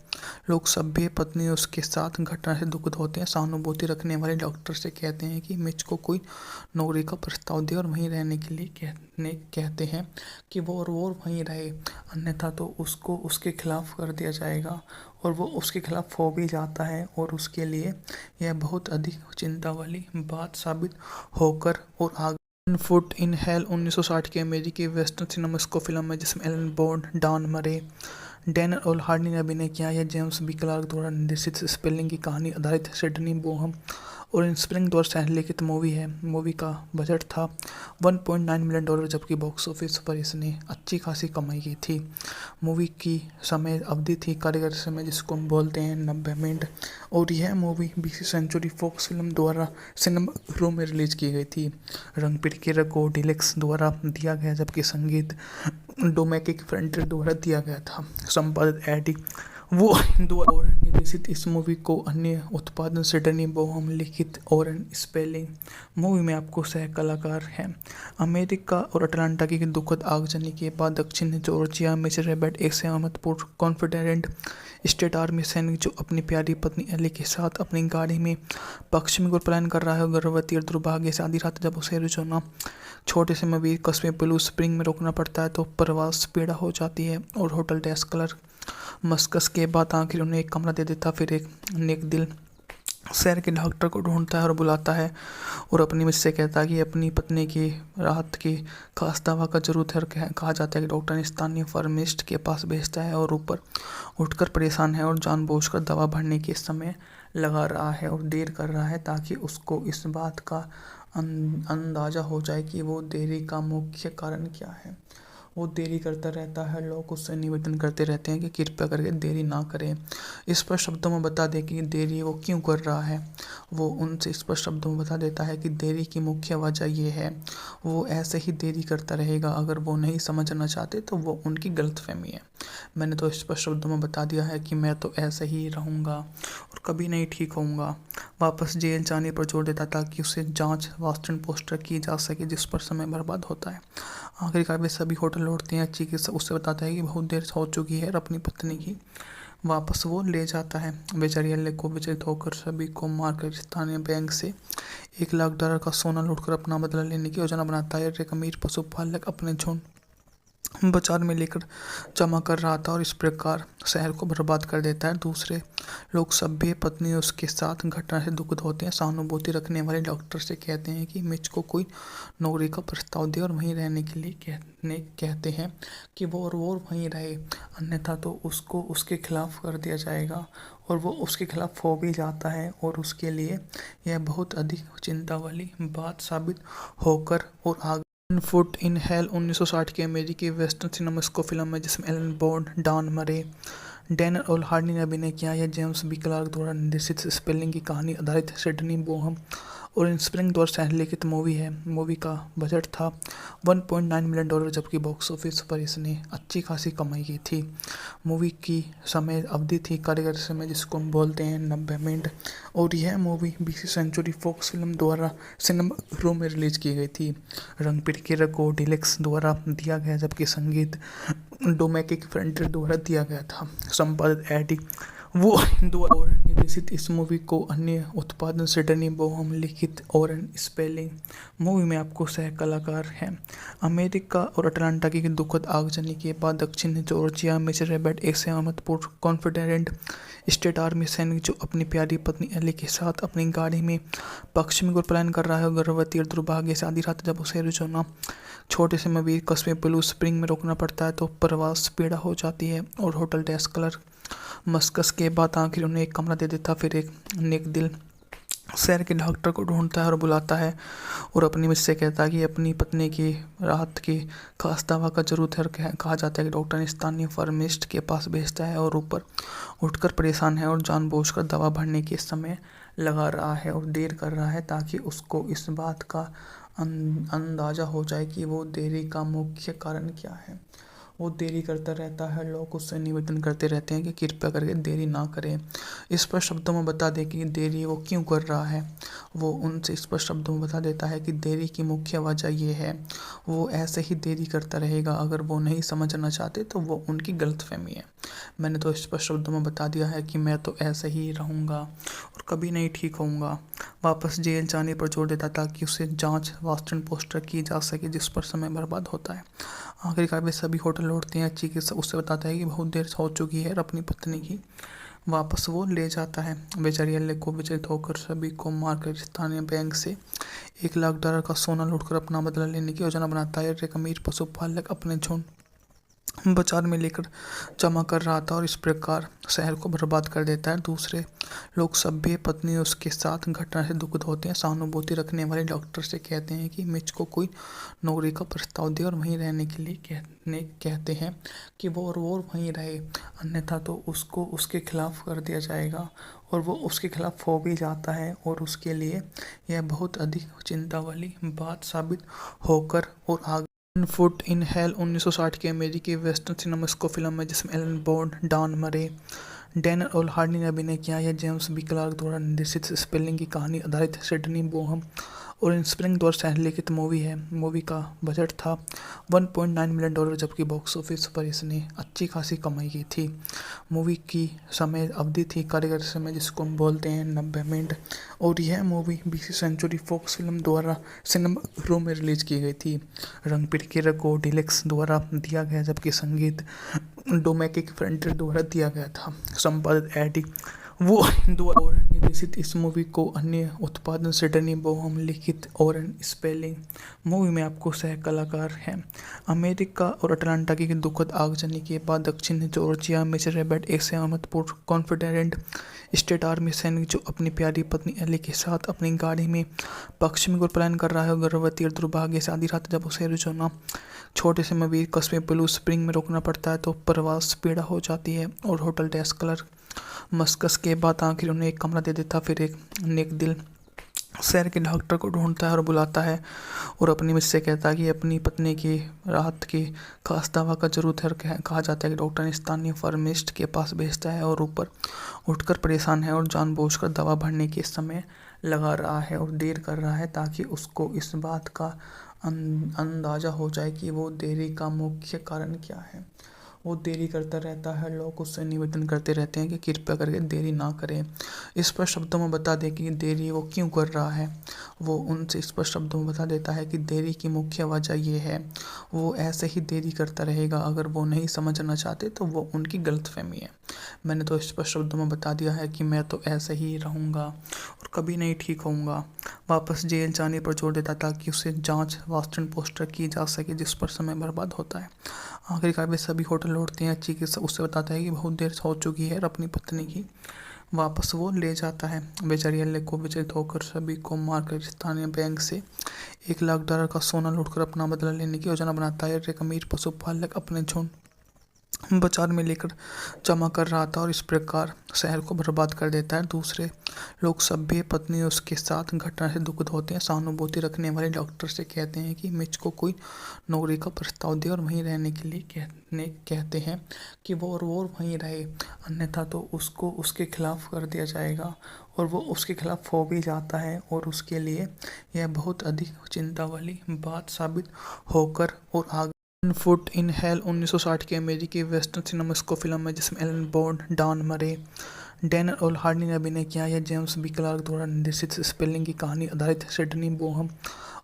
लोग सभ्य पत्नी उसके साथ घटना से दुखित होते हैं। सहानुभूति रखने वाले डॉक्टर से कहते हैं कि मिच को कोई नौकरी का प्रस्ताव दे और वहीं रहने के लिए कहते हैं कि वो वहीं रहे, अन्यथा तो उसको उसके खिलाफ कर दिया जाएगा। और वो उसके खिलाफ हो भी जाता है और उसके लिए यह बहुत अधिक चिंता वाली बात साबित होकर और आगे फुट इन हेल 1960 की अमेरिकी वेस्टर्न सिनेमास्कोप फिल्म है जिसमें एलन बॉन्ड, डॉन मरे, डैनियल और हार्डी ने अभिनय किया। यह जेम्स बी क्लार्क द्वारा निर्देशित स्पेलिंग की कहानी आधारित सिडनी बोहम और इनस्प्रिंग द्वारा सह-लिखित मूवी है। मूवी का बजट था $1.9 मिलियन, जबकि बॉक्स ऑफिस पर इसने अच्छी खासी कमाई की थी। मूवी की समय अवधि थी कार्यकारी समय, जिसको हम बोलते हैं 90 मिनट, और यह मूवी 20वीं सेंचुरी फॉक्स फिल्म द्वारा सिनेमा में रिलीज की गई थी। रंग पिरकिरा को डिलक्स द्वारा दिया गया, जबकि संगीत डोमेनिक फ्रंटियर द्वारा दिया गया था। संपादित एडी वो हिंदू और निर्देशित इस मूवी को अन्य उत्पादन सिडनी बोहम लिखित और स्पेलिंग। मूवी में आपको सह कलाकार हैं अमेरिका और अटलांटा की दुखद आगजनी के बाद दक्षिण जॉर्जिया में रेबेट एक सहमतपूर्ण कॉन्फिडेंट स्टेट आर्मी सैनिक जो अपनी प्यारी पत्नी एली के साथ अपनी गाड़ी में पश्चिमी ओर पलायन कर रहा है। गर्भवती और दुर्भाग्य से आधी रात जब उसे एरिज़ोना छोटे से मवीर कस्बे ब्लू स्प्रिंग में रोकना पड़ता है तो प्रवास पीड़ा हो जाती है और होटल डेस्क क्लर्क मस्कस के बाद आखिर उन्हें एक कमरा दे देता। फिर एक नेक दिल शहर के डॉक्टर को ढूंढता है और बुलाता है और अपनी मुझसे कहता है कि अपनी पत्नी की राहत की खास दवा का जरूरत है। कहा जाता है कि डॉक्टर ने स्थानीय फार्मिस्ट के पास भेजता है और ऊपर उठकर परेशान है और जानबूझकर दवा भरने के समय लगा रहा है और देर कर रहा है ताकि उसको इस बात का अंदाज़ा हो जाए कि वो देरी का मुख्य कारण क्या है। वो देरी करता रहता है। लोग उससे निवेदन करते रहते हैं कि कृपया करके देरी ना करें। स्पष्ट शब्दों में बता दे कि देरी वो क्यों कर रहा है। वो उनसे स्पष्ट शब्दों में बता देता है कि देरी की मुख्य वजह ये है। वो ऐसे ही देरी करता रहेगा। अगर वो नहीं समझना चाहते तो वो उनकी गलतफहमी है। मैंने तो स्पष्ट शब्दों में बता दिया है कि मैं तो ऐसे ही रहूँगा और कभी नहीं ठीक होऊंगा। वापस जेल जाने पर जोर देता ताकि उसे जांच वास्टन पोस्टर की जा सके जिस पर समय बर्बाद होता है। आखिरकार वे सभी होटल लौटते हैं। चिकित्सक उससे बताता है कि बहुत देर हो चुकी है और अपनी पत्नी की वापस वो ले जाता है। बेचारी एल्ले को विचलित होकर सभी को मारकर स्थानीय बैंक से $1,00,000 का सोना लूटकर अपना बदला लेने की योजना बनाता है। एक अमीर पशुपालक अपने झुंड बाजार में लेकर जमा कर रहा था और इस प्रकार शहर को बर्बाद कर देता है। दूसरे लोग सभ्य पत्नी उसके साथ घटना से दुखित होते हैं। सहानुभूति रखने वाले डॉक्टर से कहते हैं कि मिच को कोई नौकरी का प्रस्ताव दे और वहीं रहने के लिए कहते हैं कि वो वहीं रहे, अन्यथा तो उसको उसके खिलाफ कर दिया जाएगा। और वो उसके खिलाफ हो भी जाता है और उसके लिए यह बहुत अधिक चिंता वाली बात साबित होकर और आगे फुट इन हेल 1960 की अमेरिकी वेस्टर्न सिनेमास्को फिल्म है जिसमें एलन बॉन्ड, डॉन मरे, डैनियल और हार्डी ने अभिनय किया। यह जेम्स बी क्लार्क द्वारा निर्देशित स्पेलिंग की कहानी आधारित सिडनी बोहम और स्प्रिंग द्वारा सह-लिखित मूवी है। मूवी का बजट था $1.9 मिलियन जबकि बॉक्स ऑफिस पर इसने अच्छी खासी कमाई की थी। मूवी की समय अवधि थी कार्यक्रम समय जिसको हम बोलते हैं 90 मिनट और यह मूवी 20वीं सेंचुरी फॉक्स फिल्म द्वारा सिनेमा घरों में रिलीज की गई थी। रंग पिरकिर को डिलक्स द्वारा दिया गया जबकि संगीत डोमेटिक फ्रंटियर द्वारा दिया गया था। संपादित एडी वो हिंदू और निर्देशित इस मूवी को अन्य उत्पादन सिडनी बोहम लिखित और स्पेलिंग। मूवी में आपको सह कलाकार हैं अमेरिका और अटलांटा की दुखद आगजनी के बाद दक्षिण जॉर्जिया में रेबेट एक सहमतपूर्ण कॉन्फिडेंट स्टेट आर्मी सैनिक जो अपनी प्यारी पत्नी एली के साथ अपनी गाड़ी में पश्चिमी ओर पलायन कर रहा है। गर्भवती और दुर्भाग्य से आधी रात जब उसे एरिज़ोना छोटे से मवीर कस्बे ब्लू स्प्रिंग में रोकना पड़ता है तो प्रवास पीड़ा हो जाती है और होटल डेस्क क्लर्क मस्कस के बाद आखिर उन्हें एक कमरा दे देता। फिर एक नेक दिल शहर के डॉक्टर को ढूंढता है और बुलाता है और अपनी मुझसे कहता है कि अपनी पत्नी की राहत की खास दवा का जरूरत है। कहा जाता है कि डॉक्टर ने स्थानीय फार्मिस्ट के पास भेजता है और ऊपर उठकर परेशान है और जानबूझकर दवा भरने के समय लगा रहा है और देर कर रहा है ताकि उसको इस बात का अंदाज़ा हो जाए कि वो देरी का मुख्य कारण क्या है। वो देरी करता रहता है। लोग उससे निवेदन करते रहते हैं कि कृपया करके देरी ना करें। स्पष्ट शब्दों में बता दे कि देरी वो क्यों कर रहा है। वो उनसे स्पष्ट शब्दों में बता देता है कि देरी की मुख्य वजह ये है। वो ऐसे ही देरी करता रहेगा। अगर वो नहीं समझना चाहते तो वो उनकी गलतफहमी है। मैंने तो स्पष्ट शब्दों में बता दिया है कि मैं तो ऐसे ही रहूँगा और कभी नहीं ठीक होऊंगा। वापस जेल जाने पर जोर देता ताकि उसे जांच वास्टन पोस्टर की जा सके जिस पर समय बर्बाद होता है। आखिरकार वे सभी होटल लौटते हैं। चिकित्सक उससे बताता है कि बहुत देर हो चुकी है और अपनी पत्नी की वापस वो ले जाता है। बेचारी एल्ले को विचलित होकर सभी को मारकर स्थानीय बैंक से $1,00,000 का सोना लूटकर अपना बदला लेने की योजना बनाता है। एक अमीर पशुपालक अपने झुंड बाजार में लेकर जमा कर रहा था और इस प्रकार शहर को बर्बाद कर देता है। दूसरे लोग सभ्य पत्नी उसके साथ घटना से दुखित होते हैं। सहानुभूति रखने वाले डॉक्टर से कहते हैं कि मिच को कोई नौकरी का प्रस्ताव दे और वहीं रहने के लिए कहते हैं कि वो वहीं रहे, अन्यथा तो उसको उसके खिलाफ कर दिया जाएगा। और वो उसके खिलाफ हो भी जाता है और उसके लिए यह बहुत अधिक चिंता वाली बात साबित होकर और आगे फुट इन हेल 1960 की अमेरिकी वेस्टर्न सिनेमास्को फिल्म है जिसमें एलन बॉन्ड, डॉन मरे, डैन और हार्डी ने अभिनय किया। यह जेम्स बी क्लार्क द्वारा निर्देशित स्पेलिंग की कहानी आधारित सिडनी बोहम और स्प्रिंग द्वारा सह-लिखित मूवी है। मूवी का बजट था $1.9 मिलियन, जबकि बॉक्स ऑफिस पर इसने अच्छी खासी कमाई की थी। मूवी की समय अवधि थी कार्यक्रम समय, जिसको हम बोलते हैं 90 मिनट, और यह मूवी 20वीं सेंचुरी फॉक्स फिल्म द्वारा सिनेमा घरों में रिलीज की गई थी। रंग पिरकिर को डिलक्स द्वारा दिया गया, जबकि संगीत डोमेनिक फ्रंटियर द्वारा दिया गया था। संपादित एडी वो द्वारा और निर्देशित इस मूवी को अन्य उत्पादन सिडनी बोहम लिखित और स्पेलिंग। मूवी में आपको सह कलाकार हैं। अमेरिका और अटलांटा की दुखद आगजनी के बाद दक्षिण जॉर्जिया में रेबेट एक सलामतपूर्ण कॉन्फेडरेट स्टेट आर्मी सैनिक जो अपनी प्यारी पत्नी एली के साथ अपनी गाड़ी में पश्चिमी ओर पलायन कर रहा है। गर्भवती और दुर्भाग्य से आधी रात जब उसे एरिज़ोना छोटे से मवीर कस्बे ब्लू स्प्रिंग में रोकना पड़ता है, तो प्रवास पीड़ा हो जाती है और होटल डेस्क क्लर्क मस्कस के बाद आखिर उन्हें एक कमरा दे देता। फिर एक नेक दिल शहर के डॉक्टर को ढूंढता है और बुलाता है और अपनी मिस से कहता है कि अपनी पत्नी की राहत की खास दवा का जरूरत है। और कहा जाता है कि डॉक्टर ने स्थानीय फार्मिस्ट के पास भेजता है और ऊपर उठकर परेशान है और जानबूझकर दवा भरने के समय लगा रहा है और देर कर रहा है, ताकि उसको इस बात का अंदाज़ा हो जाए कि वो देरी का मुख्य कारण क्या है। वो देरी करता रहता है। लोग उससे निवेदन करते रहते हैं कि कृपया करके देरी ना करें। स्पष्ट शब्दों में बता दे कि देरी वो क्यों कर रहा है। वो उनसे स्पष्ट शब्दों में बता देता है कि देरी की मुख्य वजह ये है। वो ऐसे ही देरी करता रहेगा। अगर वो नहीं समझना चाहते तो वो उनकी गलतफहमी है। मैंने तो स्पष्ट शब्दों में बता दिया है कि मैं तो ऐसे ही रहूँगा और कभी नहीं ठीक होऊंगा। वापस जेल जाने पर जोर देता ताकि उसे जांच वास्टन पोस्टर की जा सके, जिस पर समय बर्बाद होता है। आखिरकार वे सभी होटल लौटते हैं। चिकित्सक उससे बताता है कि बहुत देर हो चुकी है और अपनी पत्नी की वापस वो ले जाता है। बेचारी एल्ले को विचलित होकर सभी को मारकर स्थानीय बैंक से $1 लाख का सोना लूटकर अपना बदला लेने की योजना बनाता है। एक अमीर पशुपालक अपने झुंड बाजार में लेकर जमा कर रहा था और इस प्रकार शहर को बर्बाद कर देता है। दूसरे लोग सभ्य पत्नी उसके साथ घटना से दुखित होते हैं। सहानुभूति रखने वाले डॉक्टर से कहते हैं कि मिच को कोई नौकरी का प्रस्ताव दे और वहीं रहने के लिए कहते हैं कि वो वहीं रहे, अन्यथा तो उसको उसके खिलाफ कर दिया जाएगा। और वो उसके खिलाफ हो भी जाता है और उसके लिए यह बहुत अधिक चिंता वाली बात साबित होकर और आगे फुट इन हेल 1960 की अमेरिकी वेस्टर्न सिनेमास्कोप फिल्म है, जिसमें एलन बॉन्ड, डॉन मरे, डैन और हार्डी ने अभिनय किया। यह जेम्स बी क्लार्क द्वारा निर्देशित स्पेलिंग की कहानी आधारित सिडनी बोहम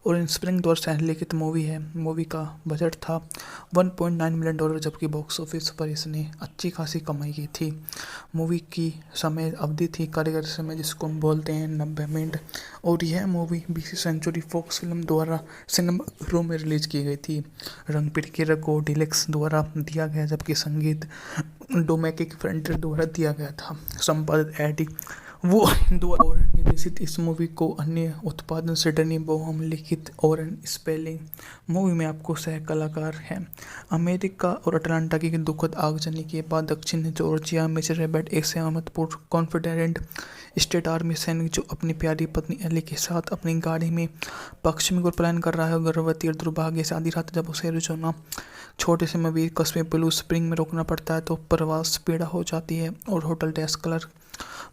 और स्प्रिंग द्वारा सह-लिखित मूवी है। मूवी का बजट था $1.9 मिलियन, जबकि बॉक्स ऑफिस पर इसने अच्छी खासी कमाई की थी। मूवी की समय अवधि थी कार्यक्रम समय, जिसको हम बोलते हैं 90 मिनट, और यह मूवी 20वीं सेंचुरी फॉक्स फिल्म द्वारा सिनेमा घरों में रिलीज की गई थी। रंग पिरकिर को डिलक्स द्वारा दिया गया, जबकि संगीत डोमेनिक फ्रंटियर द्वारा दिया गया था। संपादित एडी वो द्वारा और निर्देशित इस मूवी को अन्य उत्पादन सिडनी बोहम लिखित और स्पेलिंग। मूवी में आपको सह कलाकार हैं। अमेरिका और अटलांटा की दुखद आगजनी के बाद दक्षिण जॉर्जिया में रेबेट एक सलामतपूर्ण कॉन्फेडरेट स्टेट आर्मी सैनिक जो अपनी प्यारी पत्नी एली के साथ अपनी गाड़ी में पश्चिमी ओर पलायन कर रहा है। गर्भवती और दुर्भाग्य से आधी रात जब उसे एरिज़ोना छोटे से मवीर कस्बे ब्लू स्प्रिंग में रोकना पड़ता है, तो प्रवास पीड़ा हो जाती है और होटल डेस्क क्लर्क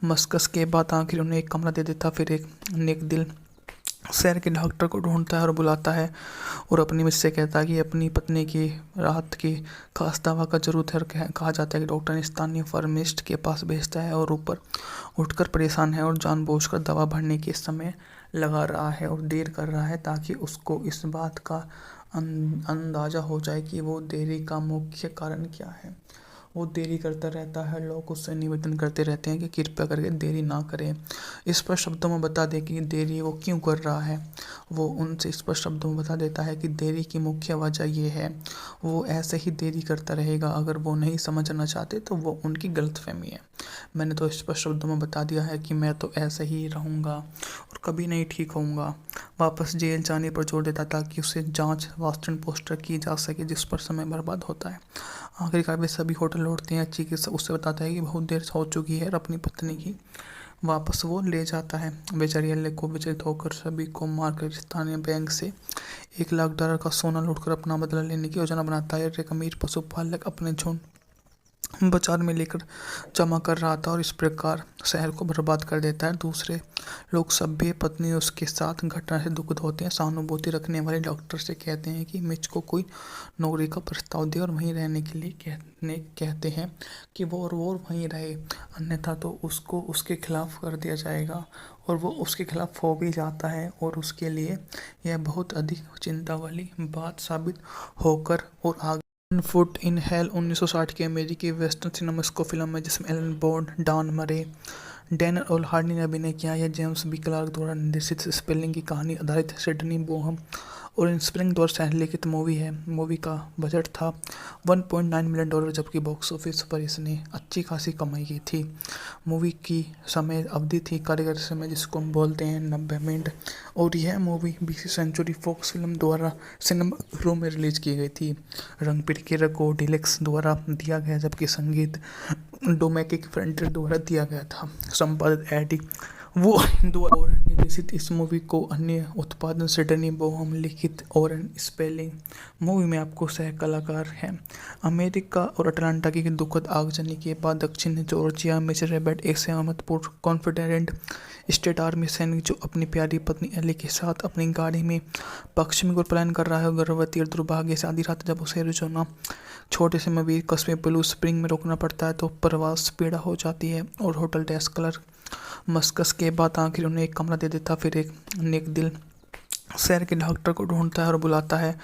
मस्कस के बाद आखिर उन्हें एक कमरा दे देता। फिर एक नेक दिल शहर के डॉक्टर को ढूंढता है और बुलाता है और अपनी मिस से कहता है कि अपनी पत्नी की राहत की खास दवा का जरूरत है। और कहा जाता है कि डॉक्टर ने स्थानीय फार्मिस्ट के पास भेजता है और ऊपर उठकर परेशान है और जानबूझकर दवा भरने के समय लगा रहा है और देर कर रहा है, ताकि उसको इस बात का अंदाज़ा हो जाए कि वो देरी का मुख्य कारण क्या है। वो देरी करता रहता है। लोग उससे निवेदन करते रहते हैं कि कृपया करके देरी ना करें। स्पष्ट शब्दों में बता दे कि देरी वो क्यों कर रहा है। वो उनसे स्पष्ट शब्दों में बता देता है कि देरी की मुख्य वजह ये है। वो ऐसे ही देरी करता रहेगा। अगर वो नहीं समझना चाहते तो वो उनकी गलतफहमी है। मैंने तो स्पष्ट शब्दों में बता दिया है कि मैं तो ऐसे ही रहूँगा और कभी नहीं ठीक होऊंगा। वापस जेल जाने पर जोर देता ताकि उसे जांच वास्टन पोस्टर की जा सके, जिस पर समय बर्बाद होता है। आखिरकार वे सभी होटल लौटते हैं। चिकित्सक उससे बताता है कि बहुत देर हो चुकी है और अपनी पत्नी की वापस वो ले जाता है। बेचारी एल्ले को विचलित होकर सभी को मारकर स्थानीय बैंक से $1 लाख का सोना लूटकर अपना बदला लेने की योजना बनाता है। एक अमीर पशुपालक अपने झुंड बाजार में लेकर जमा कर रहा था और इस प्रकार शहर को बर्बाद कर देता है। दूसरे लोग सभ्य पत्नी उसके साथ घटना से दुखित होते हैं। सहानुभूति रखने वाले डॉक्टर से कहते हैं कि मिच को कोई नौकरी का प्रस्ताव दे और वहीं रहने के लिए कहते हैं कि वो वहीं रहे, अन्यथा तो उसको उसके खिलाफ कर दिया जाएगा। और वो उसके खिलाफ हो भी जाता है और उसके लिए यह बहुत अधिक चिंता वाली बात साबित होकर और आगे फुट इन हेल 1960 की अमेरिकी वेस्टर्न सिनेमास्को फिल्म है जिसमें एलन बॉन्ड, डॉन मरे, डैनियल और हार्डी ने अभिनय किया। यह जेम्स बी क्लार्क द्वारा निर्देशित स्पेलिंग की कहानी आधारित सिडनी बोहम और स्प्रिंग द्वारा सहलिखित मूवी है। मूवी का बजट था $1.9 मिलियन, जबकि बॉक्स ऑफिस पर इसने अच्छी खासी कमाई की थी। मूवी की समय अवधि थी कार्यकारी समय, जिसको हम बोलते हैं 90 मिनट, और यह मूवी 20वीं सेंचुरी फॉक्स फिल्म द्वारा सिनेमा में रिलीज की गई थी। रंग पिरकेर को डिलेक्स द्वारा दिया गया, जबकि संगीत डोमेनिक फ्रंटियर द्वारा दिया गया था। संपादित एडी वो द्वारा और निर्देशित इस मूवी को अन्य उत्पादन सिडनी बोहम लिखित और स्पेलिंग। मूवी में आपको सह कलाकार हैं। अमेरिका और अटलांटा की दुखद आगजनी के बाद दक्षिण जॉर्जिया में रेबेट एक सहमतपूर्ण कॉन्फिडेंट स्टेट आर्मी सैनिक जो अपनी प्यारी पत्नी एली के साथ अपनी गाड़ी में पश्चिमी ओर पलायन कर रहा है। गर्भवती और दुर्भाग्य से आधी रात जब उसे एरिज़ोना छोटे से मवीर कस्बे ब्लू स्प्रिंग में रोकना पड़ता है तो प्रवास पीड़ा हो जाती है और होटल डेस्क क्लर्क मस्कस के बाद आखिर उन्हें एक कमरा दे देता। फिर एक नेक दिल शहर के डॉक्टर को ढूंढता है और बुलाता है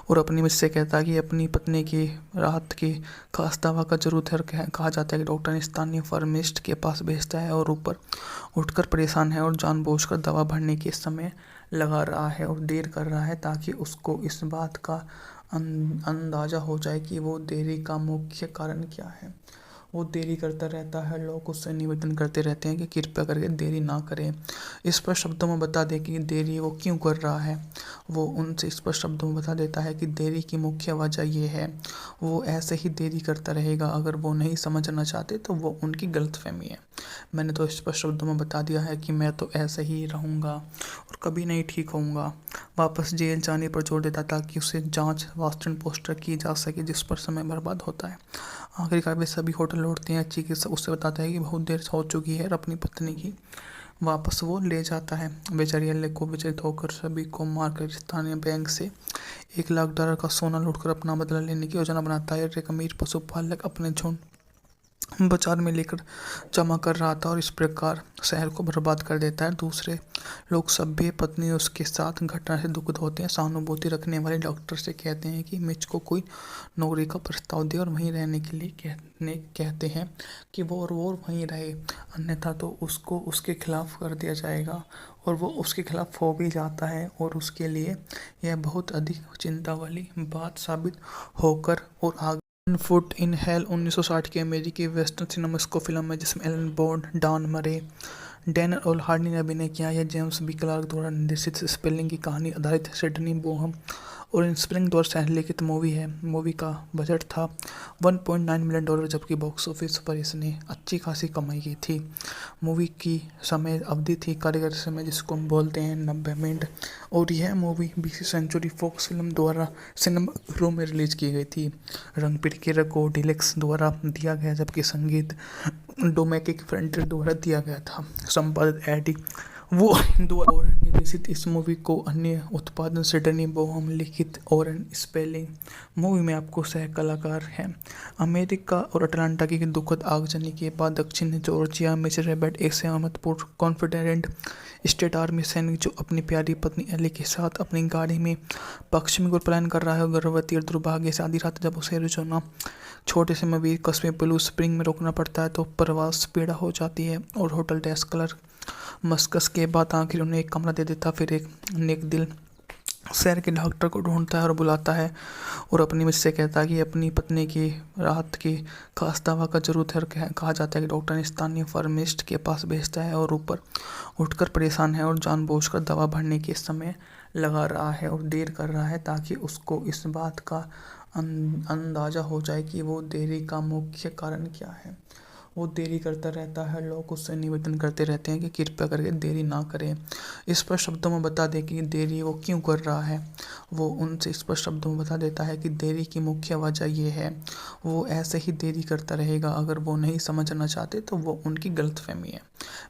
और अपनी मिस से कहता है कि अपनी पत्नी की राहत की खास दवा का जरूरत है। कहा जाता है कि डॉक्टर ने स्थानीय फार्मिस्ट के पास भेजता है और ऊपर उठकर परेशान है और जानबूझकर दवा भरने के समय लगा रहा है और देर कर रहा है ताकि उसको इस बात का अंदाज़ा हो जाए कि वो देरी का मुख्य कारण क्या है। वो देरी करता रहता है। लोग उससे निवेदन करते रहते हैं कि कृपया करके देरी ना करें, स्पष्ट शब्दों में बता दे कि देरी वो क्यों कर रहा है। वो उनसे स्पष्ट शब्दों में बता देता है कि देरी की मुख्य वजह ये है। वो ऐसे ही देरी करता रहेगा। अगर वो नहीं समझना चाहते तो वो उनकी गलतफहमी है। मैंने तो स्पष्ट शब्दों में बता दिया है कि मैं तो ऐसे ही रहूँगा और कभी नहीं ठीक होऊंगा। वापस जेल जाने पर जोर देता ताकि उसे जांच वास्तव पोस्टर की जा सके, जिस पर समय बर्बाद होता है। आखिरकार वे सभी होटल लौटते हैं। चिकित्सक उससे बताता है कि बहुत देर हो चुकी है और अपनी पत्नी की वापस वो ले जाता है। बेचारी एले को विचलित होकर सभी को मारकर स्थानीय बैंक से $1 लाख का सोना लूटकर अपना बदला लेने की योजना बनाता है। एक अमीर पशुपालक अपने झुंड बाजार में लेकर जमा कर रहा था और इस प्रकार शहर को बर्बाद कर देता है। दूसरे लोग सभ्य पत्नी उसके साथ घटना से दुखित होते हैं। सहानुभूति रखने वाले डॉक्टर से कहते हैं कि मिच को कोई नौकरी का प्रस्ताव दे और वहीं रहने के लिए कहते हैं कि वो वहीं रहे, अन्यथा तो उसको उसके खिलाफ कर दिया जाएगा। और वो उसके खिलाफ हो भी जाता है और उसके लिए यह बहुत अधिक चिंता वाली बात साबित होकर और आगे फुट इन हेल 1960 की अमेरिकी वेस्टर्न सिनेमास्को फिल्म है जिसमें एलन बॉन्ड, डॉन मरे, डैनियल और हार्डी ने अभिनय किया। यह जेम्स बी क्लार्क द्वारा निर्देशित स्पेलिंग की कहानी आधारित सिडनी बोहम और स्प्रिंग द्वारा सहलिखित मूवी है। मूवी का बजट था $1.9 मिलियन, जबकि बॉक्स ऑफिस पर इसने अच्छी खासी कमाई की थी। मूवी की समय अवधि थी कार्यकारी समय, जिसको हम बोलते हैं 90 मिनट, और यह मूवी 20वीं सेंचुरी फॉक्स फिल्म द्वारा सिनेमा में रिलीज की गई थी। रंग पिरकेर को डिलेक्स द्वारा दिया गया, जबकि संगीत डोमेनिक फ्रंटियर द्वारा दिया गया था। संपादित एडी वो द्वारा और निर्देशित इस मूवी को अन्य उत्पादन सिडनी बोहम लिखित और स्पेलिंग। मूवी में आपको सह कलाकार हैं। अमेरिका और अटलांटा की दुखद आगजनी के बाद दक्षिण जॉर्जिया में रेबेट एक सहमतपूर्ण कॉन्फिडेंट स्टेट आर्मी सैनिक जो अपनी प्यारी पत्नी एली के साथ अपनी गाड़ी में पश्चिमी ओर पलायन कर रहा है। गर्भवती और दुर्भाग्य से आधी रात जब उसे एरिज़ोना छोटे से मवीर कस्बे ब्लू स्प्रिंग में रोकना पड़ता है तो प्रवास पीड़ा हो जाती है और होटल डेस्क क्लर्क मस्कस के बाद आखिर उन्हें एक कमरा दे देता। फिर एक नेक दिल शहर के डॉक्टर को ढूंढता है और बुलाता है और अपनी मिस से कहता है कि अपनी पत्नी की राहत की खास दवा का जरूरत है। कहा जाता है कि डॉक्टर ने स्थानीय फार्मिस्ट के पास भेजता है और ऊपर उठकर परेशान है और जानबूझकर दवा भरने के समय लगा रहा है और देर कर रहा है ताकि उसको इस बात का अंदाज़ा हो जाए कि वो देरी का मुख्य कारण क्या है। वो देरी करता रहता है। लोग उससे निवेदन करते रहते हैं कि कृपया करके देरी ना करें। स्पष्ट शब्दों में बता दें कि देरी वो क्यों कर रहा है। वो उनसे स्पष्ट शब्दों में बता देता है कि देरी की मुख्य वजह ये है। वो ऐसे ही देरी करता रहेगा। अगर वो नहीं समझना चाहते तो वो उनकी गलतफहमी है।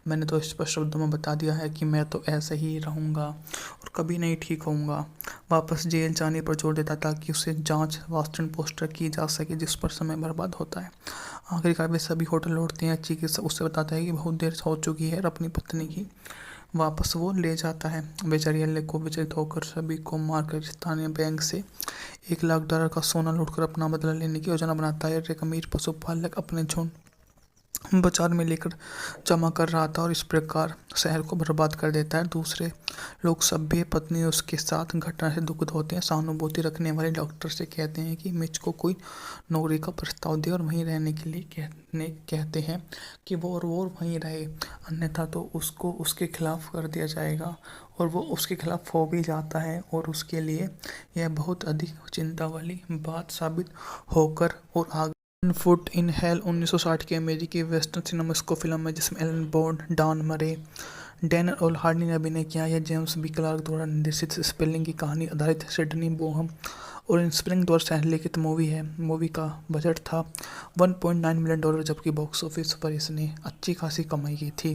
मैंने तो स्पष्ट शब्दों में बता दिया है कि मैं तो ऐसे ही रहूँगा और कभी नहीं ठीक होऊंगा। वापस जेल जाने पर जोर देता ताकि उसे जांच वास्टन पोस्टर की जा सके, जिस पर समय बर्बाद होता है। आखिरकार वे सभी होटल लौटते हैं। चिकित्सक उससे बताता है कि बहुत देर हो चुकी है और अपनी पत्नी की वापस वो ले जाता है। बेचारी अल्ले को विचलित होकर सभी को मारकर स्थानीय बैंक से $1 लाख का सोना लूटकर अपना बदला लेने की योजना बनाता है। एक अमीर पशुपालक अपने झुंड बाजार में लेकर जमा कर रहा था और इस प्रकार शहर को बर्बाद कर देता है। दूसरे लोग सभ्य पत्नी उसके साथ घटना से दुखित होते हैं। सहानुभूति रखने वाले डॉक्टर से कहते हैं कि मिच को कोई नौकरी का प्रस्ताव दे और वहीं रहने के लिए कहते हैं कि वो वहीं रहे, अन्यथा तो उसको उसके खिलाफ कर दिया जाएगा। और वो उसके खिलाफ हो भी जाता है और उसके लिए यह बहुत अधिक चिंता वाली बात साबित होकर और आगे फुट इन हेल 1960 की अमेरिकी वेस्टर्न सिनेमास्को फिल्म है जिसमें एलन बॉन्ड, डॉन मरे, डैनियल और हार्डी ने अभिनय किया। यह जेम्स बी क्लार्क द्वारा निर्देशित स्पेलिंग की कहानी आधारित सिडनी बोहम और स्प्रिंग द्वारा सह-लिखित मूवी है। मूवी का बजट था $1.9 मिलियन, जबकि बॉक्स ऑफिस पर इसने अच्छी खासी कमाई की थी।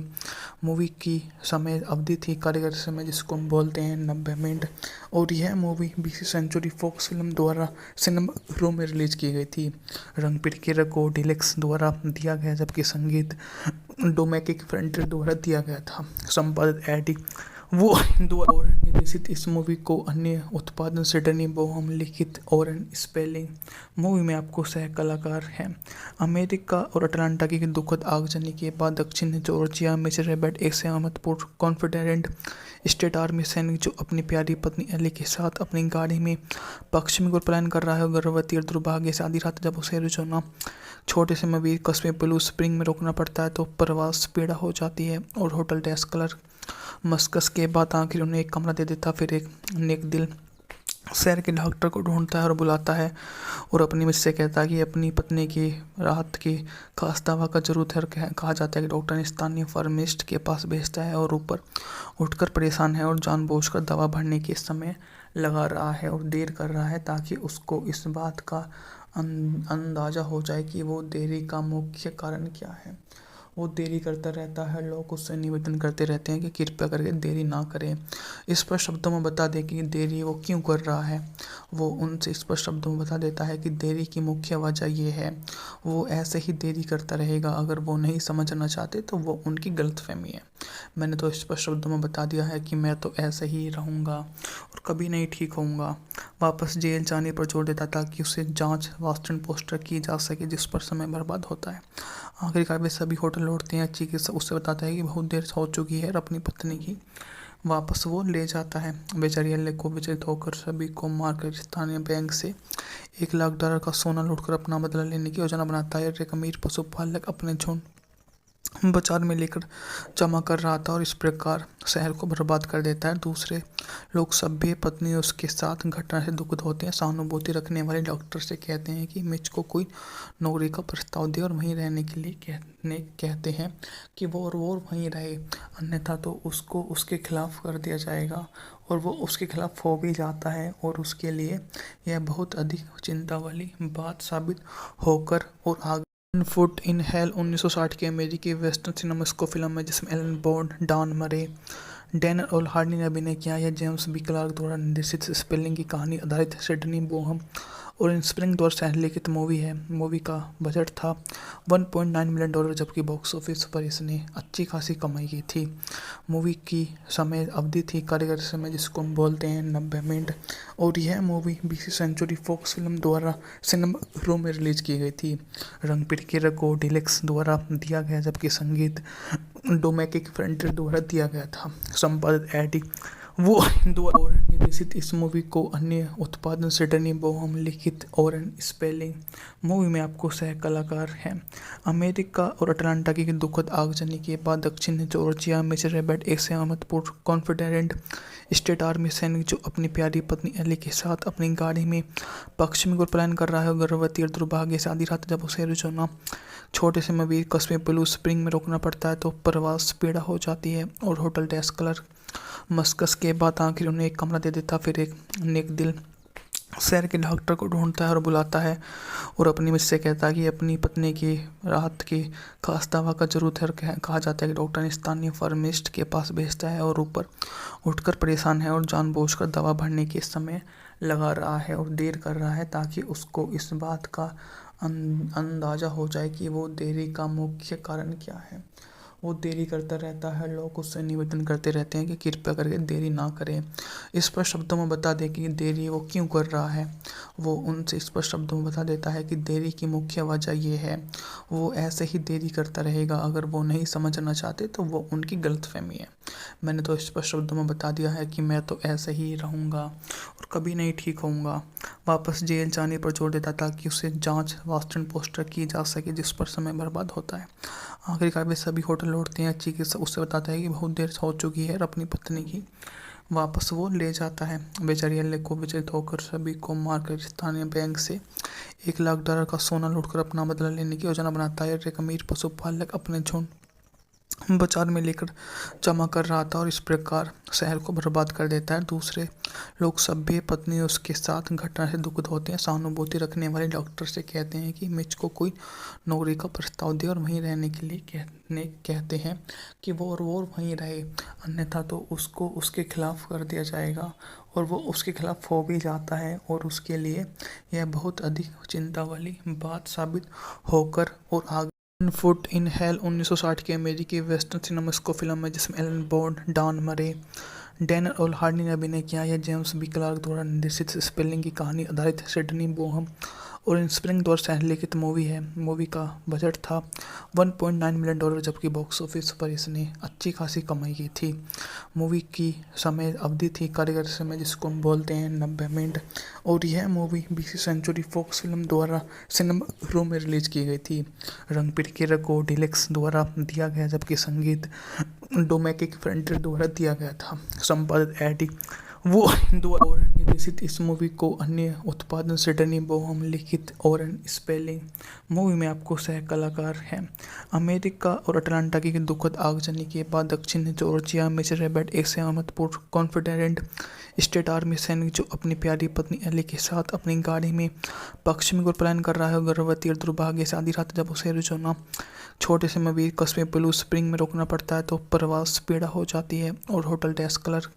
मूवी की समय अवधि थी कार्यकारी समय, जिसको हम बोलते हैं 90 मिनट, और यह मूवी 20वीं सेंचुरी फॉक्स फिल्म द्वारा सिनेमा रूम में रिलीज की गई थी। रंग पिरकिर को डिलक्स द्वारा दिया गया, जबकि संगीत डोमेनिक फ्रंटियर द्वारा दिया गया था। संपादित एडी वो हिंदू और निर्देशित इस मूवी को अन्य उत्पादन सिडनी बोहम लिखित और स्पेलिंग। मूवी में आपको सह कलाकार हैं अमेरिका और अटलांटा की दुखद आगजनी के बाद दक्षिण जॉर्जिया में रेबेट एक सहमतपूर्ण कॉन्फिडेंट स्टेट आर्मी सैनिक जो अपनी प्यारी पत्नी एली के साथ अपनी गाड़ी में पश्चिमी ओर पलायन कर रहा है। गर्भवती और दुर्भाग्य से आधी रात जब उसे रिजोना छोटे से मवीर कस्बे ब्लू स्प्रिंग में रोकना पड़ता है तो प्रवास पीड़ा हो जाती है और होटल डेस्क क्लर्क मस्कस के बाद आखिर उन्हें एक कमरा दे देता। फिर एक नेक दिल शहर के डॉक्टर को ढूंढता है और बुलाता है और अपनी मिस से कहता है कि अपनी पत्नी की राहत की खास दवा का जरूरत है। कहा जाता है कि डॉक्टर ने स्थानीय फार्मिस्ट के पास भेजता है और ऊपर उठकर परेशान है और जानबूझकर दवा भरने के समय लगा रहा है और देर कर रहा है ताकि उसको इस बात का अंदाज़ा हो जाए कि वो देरी का मुख्य कारण क्या है। वो देरी करता रहता है। लोग उससे निवेदन करते रहते हैं कि कृपया करके देरी ना करें। स्पष्ट शब्दों में बता दें कि देरी वो क्यों कर रहा है। वो उनसे स्पष्ट शब्दों में बता देता है कि देरी की मुख्य वजह ये है। वो ऐसे ही देरी करता रहेगा। अगर वो नहीं समझना चाहते तो वो उनकी गलतफहमी है। मैंने तो स्पष्ट शब्दों में बता दिया है कि मैं तो ऐसे ही रहूँगा और कभी नहीं ठीक होऊंगा। वापस जेल जाने पर जोर देता ताकि उसे जांच वास्टन पोस्टर की जा सके, जिस पर समय बर्बाद होता है। आखिरकार वे सभी होटल लौटते हैं। चिकित्सक उससे बताता है कि बहुत देर हो चुकी है और अपनी पत्नी की वापस वो ले जाता है। बेचारी अल्ले को विचलित होकर सभी को मारकर स्थानीय बैंक से $1 लाख का सोना लूटकर अपना बदला लेने की योजना बनाता है। एक अमीर पशुपालक अपने झुंड बाजार में लेकर जमा कर रहा था और इस प्रकार शहर को बर्बाद कर देता है। दूसरे लोग सभ्य पत्नी उसके साथ घटना से दुखित होते हैं। सहानुभूति रखने वाले डॉक्टर से कहते हैं कि मिच को कोई नौकरी का प्रस्ताव दे और वहीं रहने के लिए कहते हैं कि वो वहीं रहे, अन्यथा तो उसको उसके खिलाफ कर दिया जाएगा। और वो उसके खिलाफ हो भी जाता है और उसके लिए यह बहुत अधिक चिंता वाली बात साबित होकर और आगे फुट इन हेल 1960 की अमेरिकी वेस्टर्न सिनेमास्को फिल्म है जिसमें एलन बॉन्ड, डॉन मरे, डैनियल और हार्डी ने अभिनय किया। यह जेम्स बी क्लार्क द्वारा निर्देशित स्पेलिंग की कहानी आधारित सिडनी बोहम और स्प्रिंग द्वारा सह-लिखित मूवी है। मूवी का बजट था $1.9 मिलियन, जबकि बॉक्स ऑफिस पर इसने अच्छी खासी कमाई की थी। मूवी की समय अवधि थी कार्यकारी समय, जिसको हम बोलते हैं 90 मिनट, और यह मूवी 20वीं सेंचुरी फॉक्स फिल्म द्वारा सिनेमा रूम में रिलीज की गई थी। रंग पिरकिर को डिलक्स द्वारा दिया गया, जबकि संगीत डोमेनिक फ्रंटियर द्वारा दिया गया था। संपादित एडी वो हिंदू और निर्देशित इस मूवी को अन्य उत्पादन सिडनी बोहम लिखित और स्पेलिंग। मूवी में आपको सह कलाकार हैं अमेरिका और अटलांटा की दुखद आगजनी के बाद दक्षिण जॉर्जिया में रेबेट एक सहमतपूर्ण कॉन्फिडेंट स्टेट आर्मी सैनिक जो अपनी प्यारी पत्नी एली के साथ अपनी गाड़ी में पश्चिमी ओर पलायन कर रहा है। गर्भवती और दुर्भाग्य से आधी रात जब उसे एरिज़ोना छोटे से मवीर कस्बे ब्लू स्प्रिंग में रोकना पड़ता है तो प्रवास पीड़ा हो जाती है और होटल डेस्क कलर मस्कस के बाद आखिर उन्हें एक कमरा दे देता। फिर एक नेक दिल शहर के डॉक्टर को ढूंढता है और बुलाता है और अपनी मिस से कहता है कि अपनी पत्नी की राहत की खास दवा का जरूरत है। कहा जाता है कि डॉक्टर ने स्थानीय फार्मिस्ट के पास भेजता है और ऊपर उठकर परेशान है और जानबूझकर दवा भरने के समय लगा रहा है और देर कर रहा है ताकि उसको इस बात का अंदाज़ा हो जाए कि वो देरी का मुख्य कारण क्या है। वो देरी करता रहता है। लोग उससे निवेदन करते रहते हैं कि कृपया करके देरी ना करें। स्पष्ट शब्दों में बता दे कि देरी वो क्यों कर रहा है। वो उनसे स्पष्ट शब्दों में बता देता है कि देरी की मुख्य वजह ये है। वो ऐसे ही देरी करता रहेगा। अगर वो नहीं समझना चाहते तो वो उनकी गलतफहमी है। मैंने तो स्पष्ट शब्दों में बता दिया है कि मैं तो ऐसे ही रहूँगा और कभी नहीं ठीक होऊंगा। वापस जेल जाने पर जोर देता ताकि उसे जांच वास्तव पोस्टर की जा सके जिस पर समय बर्बाद होता है। आखिरकार वे सभी होटल लौटते हैं। चिकित्सक उससे बताता है कि बहुत देर हो चुकी है और अपनी पत्नी की वापस वो ले जाता है। बेचारी एले को विचलित होकर सभी को मारकर स्थानीय बैंक से $1,00,000 का सोना लूटकर अपना बदला लेने की योजना बनाता है। एक अमीर पशुपालक अपने झुंड बाजार में लेकर जमा कर रहा था और इस प्रकार शहर को बर्बाद कर देता है। दूसरे लोग सभ्य पत्नी उसके साथ घटना से दुखित होते हैं। सहानुभूति रखने वाले डॉक्टर से कहते हैं कि मिच को कोई नौकरी का प्रस्ताव दे और वहीं रहने के लिए कहते हैं कि वो वहीं रहे, अन्यथा तो उसको उसके खिलाफ कर दिया जाएगा। और वो उसके खिलाफ हो भी जाता है और उसके लिए यह बहुत अधिक चिंता वाली बात साबित होकर और आगे फुट इन हेल 1960 की अमेरिकी वेस्टर्न सिनेमास्को फिल्म है जिसमें एलन बॉन्ड, डॉन मरे, डैनियल और हार्डी ने अभिनय किया। यह जेम्स बी क्लार्क द्वारा निर्देशित स्पेलिंग की कहानी आधारित सिडनी बोहम और स्प्रिंग द्वारा सहलिखित मूवी है। मूवी का बजट था $1.9 मिलियन जबकि बॉक्स ऑफिस पर इसने अच्छी खासी कमाई की थी। मूवी की समय अवधि थी कार्यक्रम समय जिसको हम बोलते हैं 90 मिनट और यह मूवी 20वीं सेंचुरी फॉक्स फिल्म द्वारा सिनेमा घरों में रिलीज की गई थी। रंग पिरकेर को डिलेक्स द्वारा दिया गया जबकि संगीत डोमेटिक फ्रंटियर द्वारा दिया गया था। संपादित एडी वो हिंदू और निर्देशित इस मूवी को अन्य उत्पादन सिडनी बोहम लिखित और स्पेलिंग। मूवी में आपको सह कलाकार हैं अमेरिका और अटलांटा की दुखद आगजनी के बाद दक्षिण जॉर्जिया में रेबेट एक सहमतपूर्ण कॉन्फिडेंट स्टेट आर्मी सैनिक जो अपनी प्यारी पत्नी एली के साथ अपनी गाड़ी में पश्चिमी ओर पलायन कर रहा है। गर्भवती और दुर्भाग्य से आधी रात जब उसे एरिज़ोना छोटे से मवीर कस्बे ब्लू स्प्रिंग में रोकना पड़ता है तो प्रवास पीड़ा हो जाती है और होटल डेस्क कलर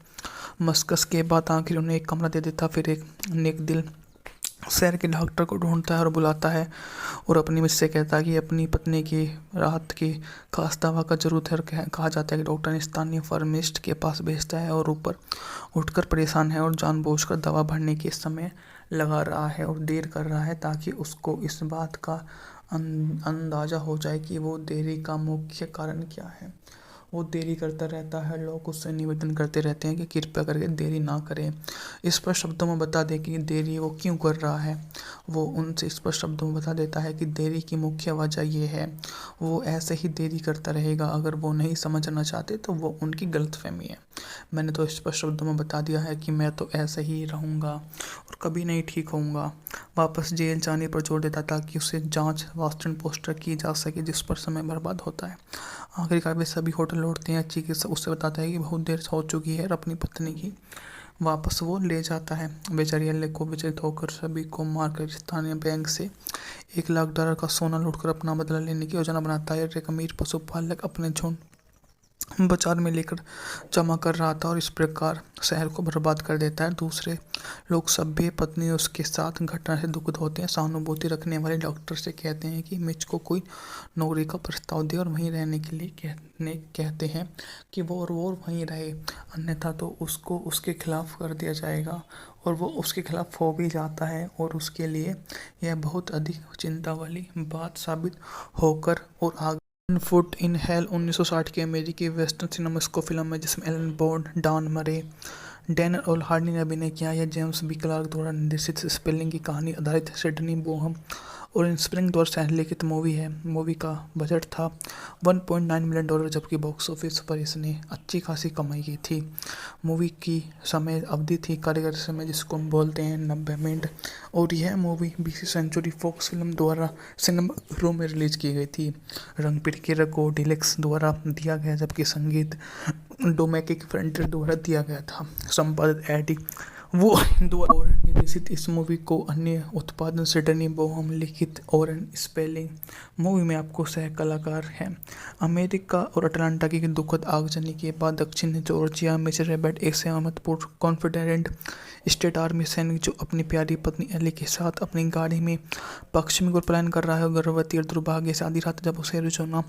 मस्कस के बाद आखिर उन्हें एक कमरा दे देता। फिर एक नेक दिल शहर के डॉक्टर को ढूंढता है और बुलाता है और अपनी मिस से कहता है कि अपनी पत्नी की राहत की खास दवा का जरूरत है। कहा जाता है कि डॉक्टर ने स्थानीय फार्मिस्ट के पास भेजता है और ऊपर उठकर परेशान है और जानबूझकर दवा भरने के समय लगा रहा है और देर कर रहा है ताकि उसको इस बात का अंदाज़ा हो जाए कि वो देरी का मुख्य कारण क्या है। वो देरी करता रहता है। लोग उससे निवेदन करते रहते हैं कि कृपया करके देरी ना करें। स्पष्ट शब्दों में बता दे कि देरी वो क्यों कर रहा है। वो उनसे स्पष्ट शब्दों में बता देता है कि देरी की मुख्य वजह ये है। वो ऐसे ही देरी करता रहेगा। अगर वो नहीं समझना चाहते तो वो उनकी गलतफहमी है। मैंने तो स्पष्ट शब्दों में बता दिया है कि मैं तो ऐसे ही रहूँगा और कभी नहीं ठीक होऊंगा। वापस जेल जाने पर जोर देता ताकि उसे जांच वास्तव पोस्टर की जा सके जिस पर समय बर्बाद होता है। आखिरकार वे सभी होटल लौटते हैं। चिकित्सक उससे बताता है कि बहुत देर हो चुकी है और अपनी पत्नी की वापस वो ले जाता है। बेचारी एले को विचलित होकर सभी को मारकर स्थानीय बैंक से $1,00,000 का सोना लूटकर अपना बदला लेने की योजना बनाता है। एक अमीर पशुपालक अपने झुंड बाजार में लेकर जमा कर रहा था और इस प्रकार शहर को बर्बाद कर देता है। दूसरे लोग सभ्य पत्नी उसके साथ घटना से दुखित होते हैं। सहानुभूति रखने वाले डॉक्टर से कहते हैं कि मिच को कोई नौकरी का प्रस्ताव दे और वहीं रहने के लिए कहते हैं कि वो वहीं रहे, अन्यथा तो उसको उसके खिलाफ कर दिया जाएगा। और वो उसके खिलाफ हो भी जाता है और उसके लिए यह बहुत अधिक चिंता वाली बात साबित होकर और आगे फुट इन हेल 1960 की अमेरिकी वेस्टर्न सिनेमास्को फिल्म है जिसमें एलन बॉन्ड, डॉन मरे, डैनियल ओल हार्डी ने अभिनय किया। यह जेम्स बी क्लार्क द्वारा निर्देशित स्पेलिंग की कहानी आधारित सिडनी बोहम और स्प्रिंग द्वारा सह-लिखित मूवी है। मूवी का बजट था $1.9 मिलियन, जबकि बॉक्स ऑफिस पर इसने अच्छी खासी कमाई की थी। मूवी की समय अवधि थी कारीगर समय, जिसको हम बोलते हैं 90 मिनट, और यह मूवी 20वीं सेंचुरी फॉक्स फिल्म द्वारा सिनेमा घरों में रिलीज की गई थी। रंग पिरकिरा को डिलक्स द्वारा दिया गया, जबकि संगीत डोमेनिक फ्रंटियर द्वारा दिया गया था। संपादित एडी वो द्वारा और निर्देशित इस मूवी को अन्य उत्पादन सिडनी बोहम लिखित और स्पेलिंग। मूवी में आपको सह कलाकार हैं अमेरिका और अटलांटा की दुखद आगजनी के बाद दक्षिण जॉर्जिया में रेबेट एक सहमतपूर्ण कॉन्फिडेंट स्टेट आर्मी सैनिक जो अपनी प्यारी पत्नी एली के साथ अपनी गाड़ी में पश्चिमी ओर पलायन कर रहा है। गर्भवती और दुर्भाग्य से आधी रात जब उसे एरिज़ोना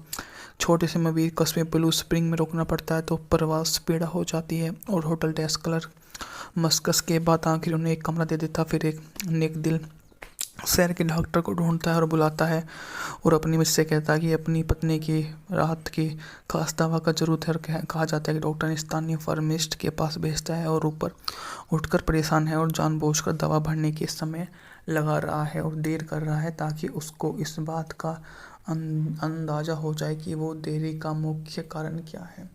छोटे से मवीर कस्बे ब्लू स्प्रिंग में रोकना पड़ता है तो प्रवास पीड़ा हो जाती है और होटल डेस्क क्लर्क मस्कस के बाद आखिर उन्हें एक कमरा दे देता। फिर एक नेक दिल शहर के डॉक्टर को ढूंढता है और बुलाता है और अपनी मिस से कहता है कि अपनी पत्नी की राहत की खास दवा का जरूरत है। और कहा जाता है कि डॉक्टर ने स्थानीय फार्मिस्ट के पास भेजता है और ऊपर उठकर परेशान है और जानबूझकर दवा भरने के समय लगा रहा है और देर कर रहा है ताकि उसको इस बात का अंदाज़ा हो जाए कि वो देरी का मुख्य कारण क्या है।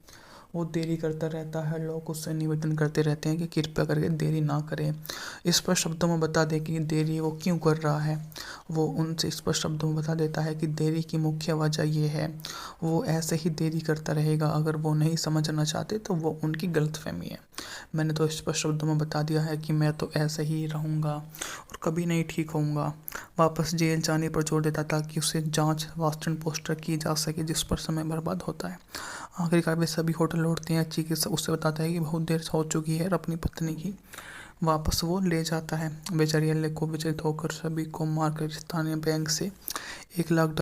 वो देरी करता रहता है, लोग उससे निवेदन करते रहते हैं कि कृपया करके देरी ना करें। स्पष्ट शब्दों में बता दे कि देरी वो क्यों कर रहा है। वो उनसे स्पष्ट शब्दों में बता देता है कि देरी की मुख्य वजह ये है। वो ऐसे ही देरी करता रहेगा, अगर वो नहीं समझना चाहते तो वो उनकी गलतफहमी है। मैंने तो स्पष्ट शब्दों में बता दिया है कि मैं तो ऐसे ही रहूँगा और कभी नहीं ठीक होऊंगा। वापस जेल जाने पर जोर देता ताकि उसे जांच वास्टन पोस्टर की जा सके, जिस पर समय बर्बाद होता है। आखिरकार वे सभी होटल लौटते हैं। चिकित्सक उससे बताता है कि बहुत देर हो चुकी है और अपनी पत्नी की वापस वो ले जाता है। बेचारी एले को विचलित होकर सभी को मारकर स्थानीय बैंक से $1 लाख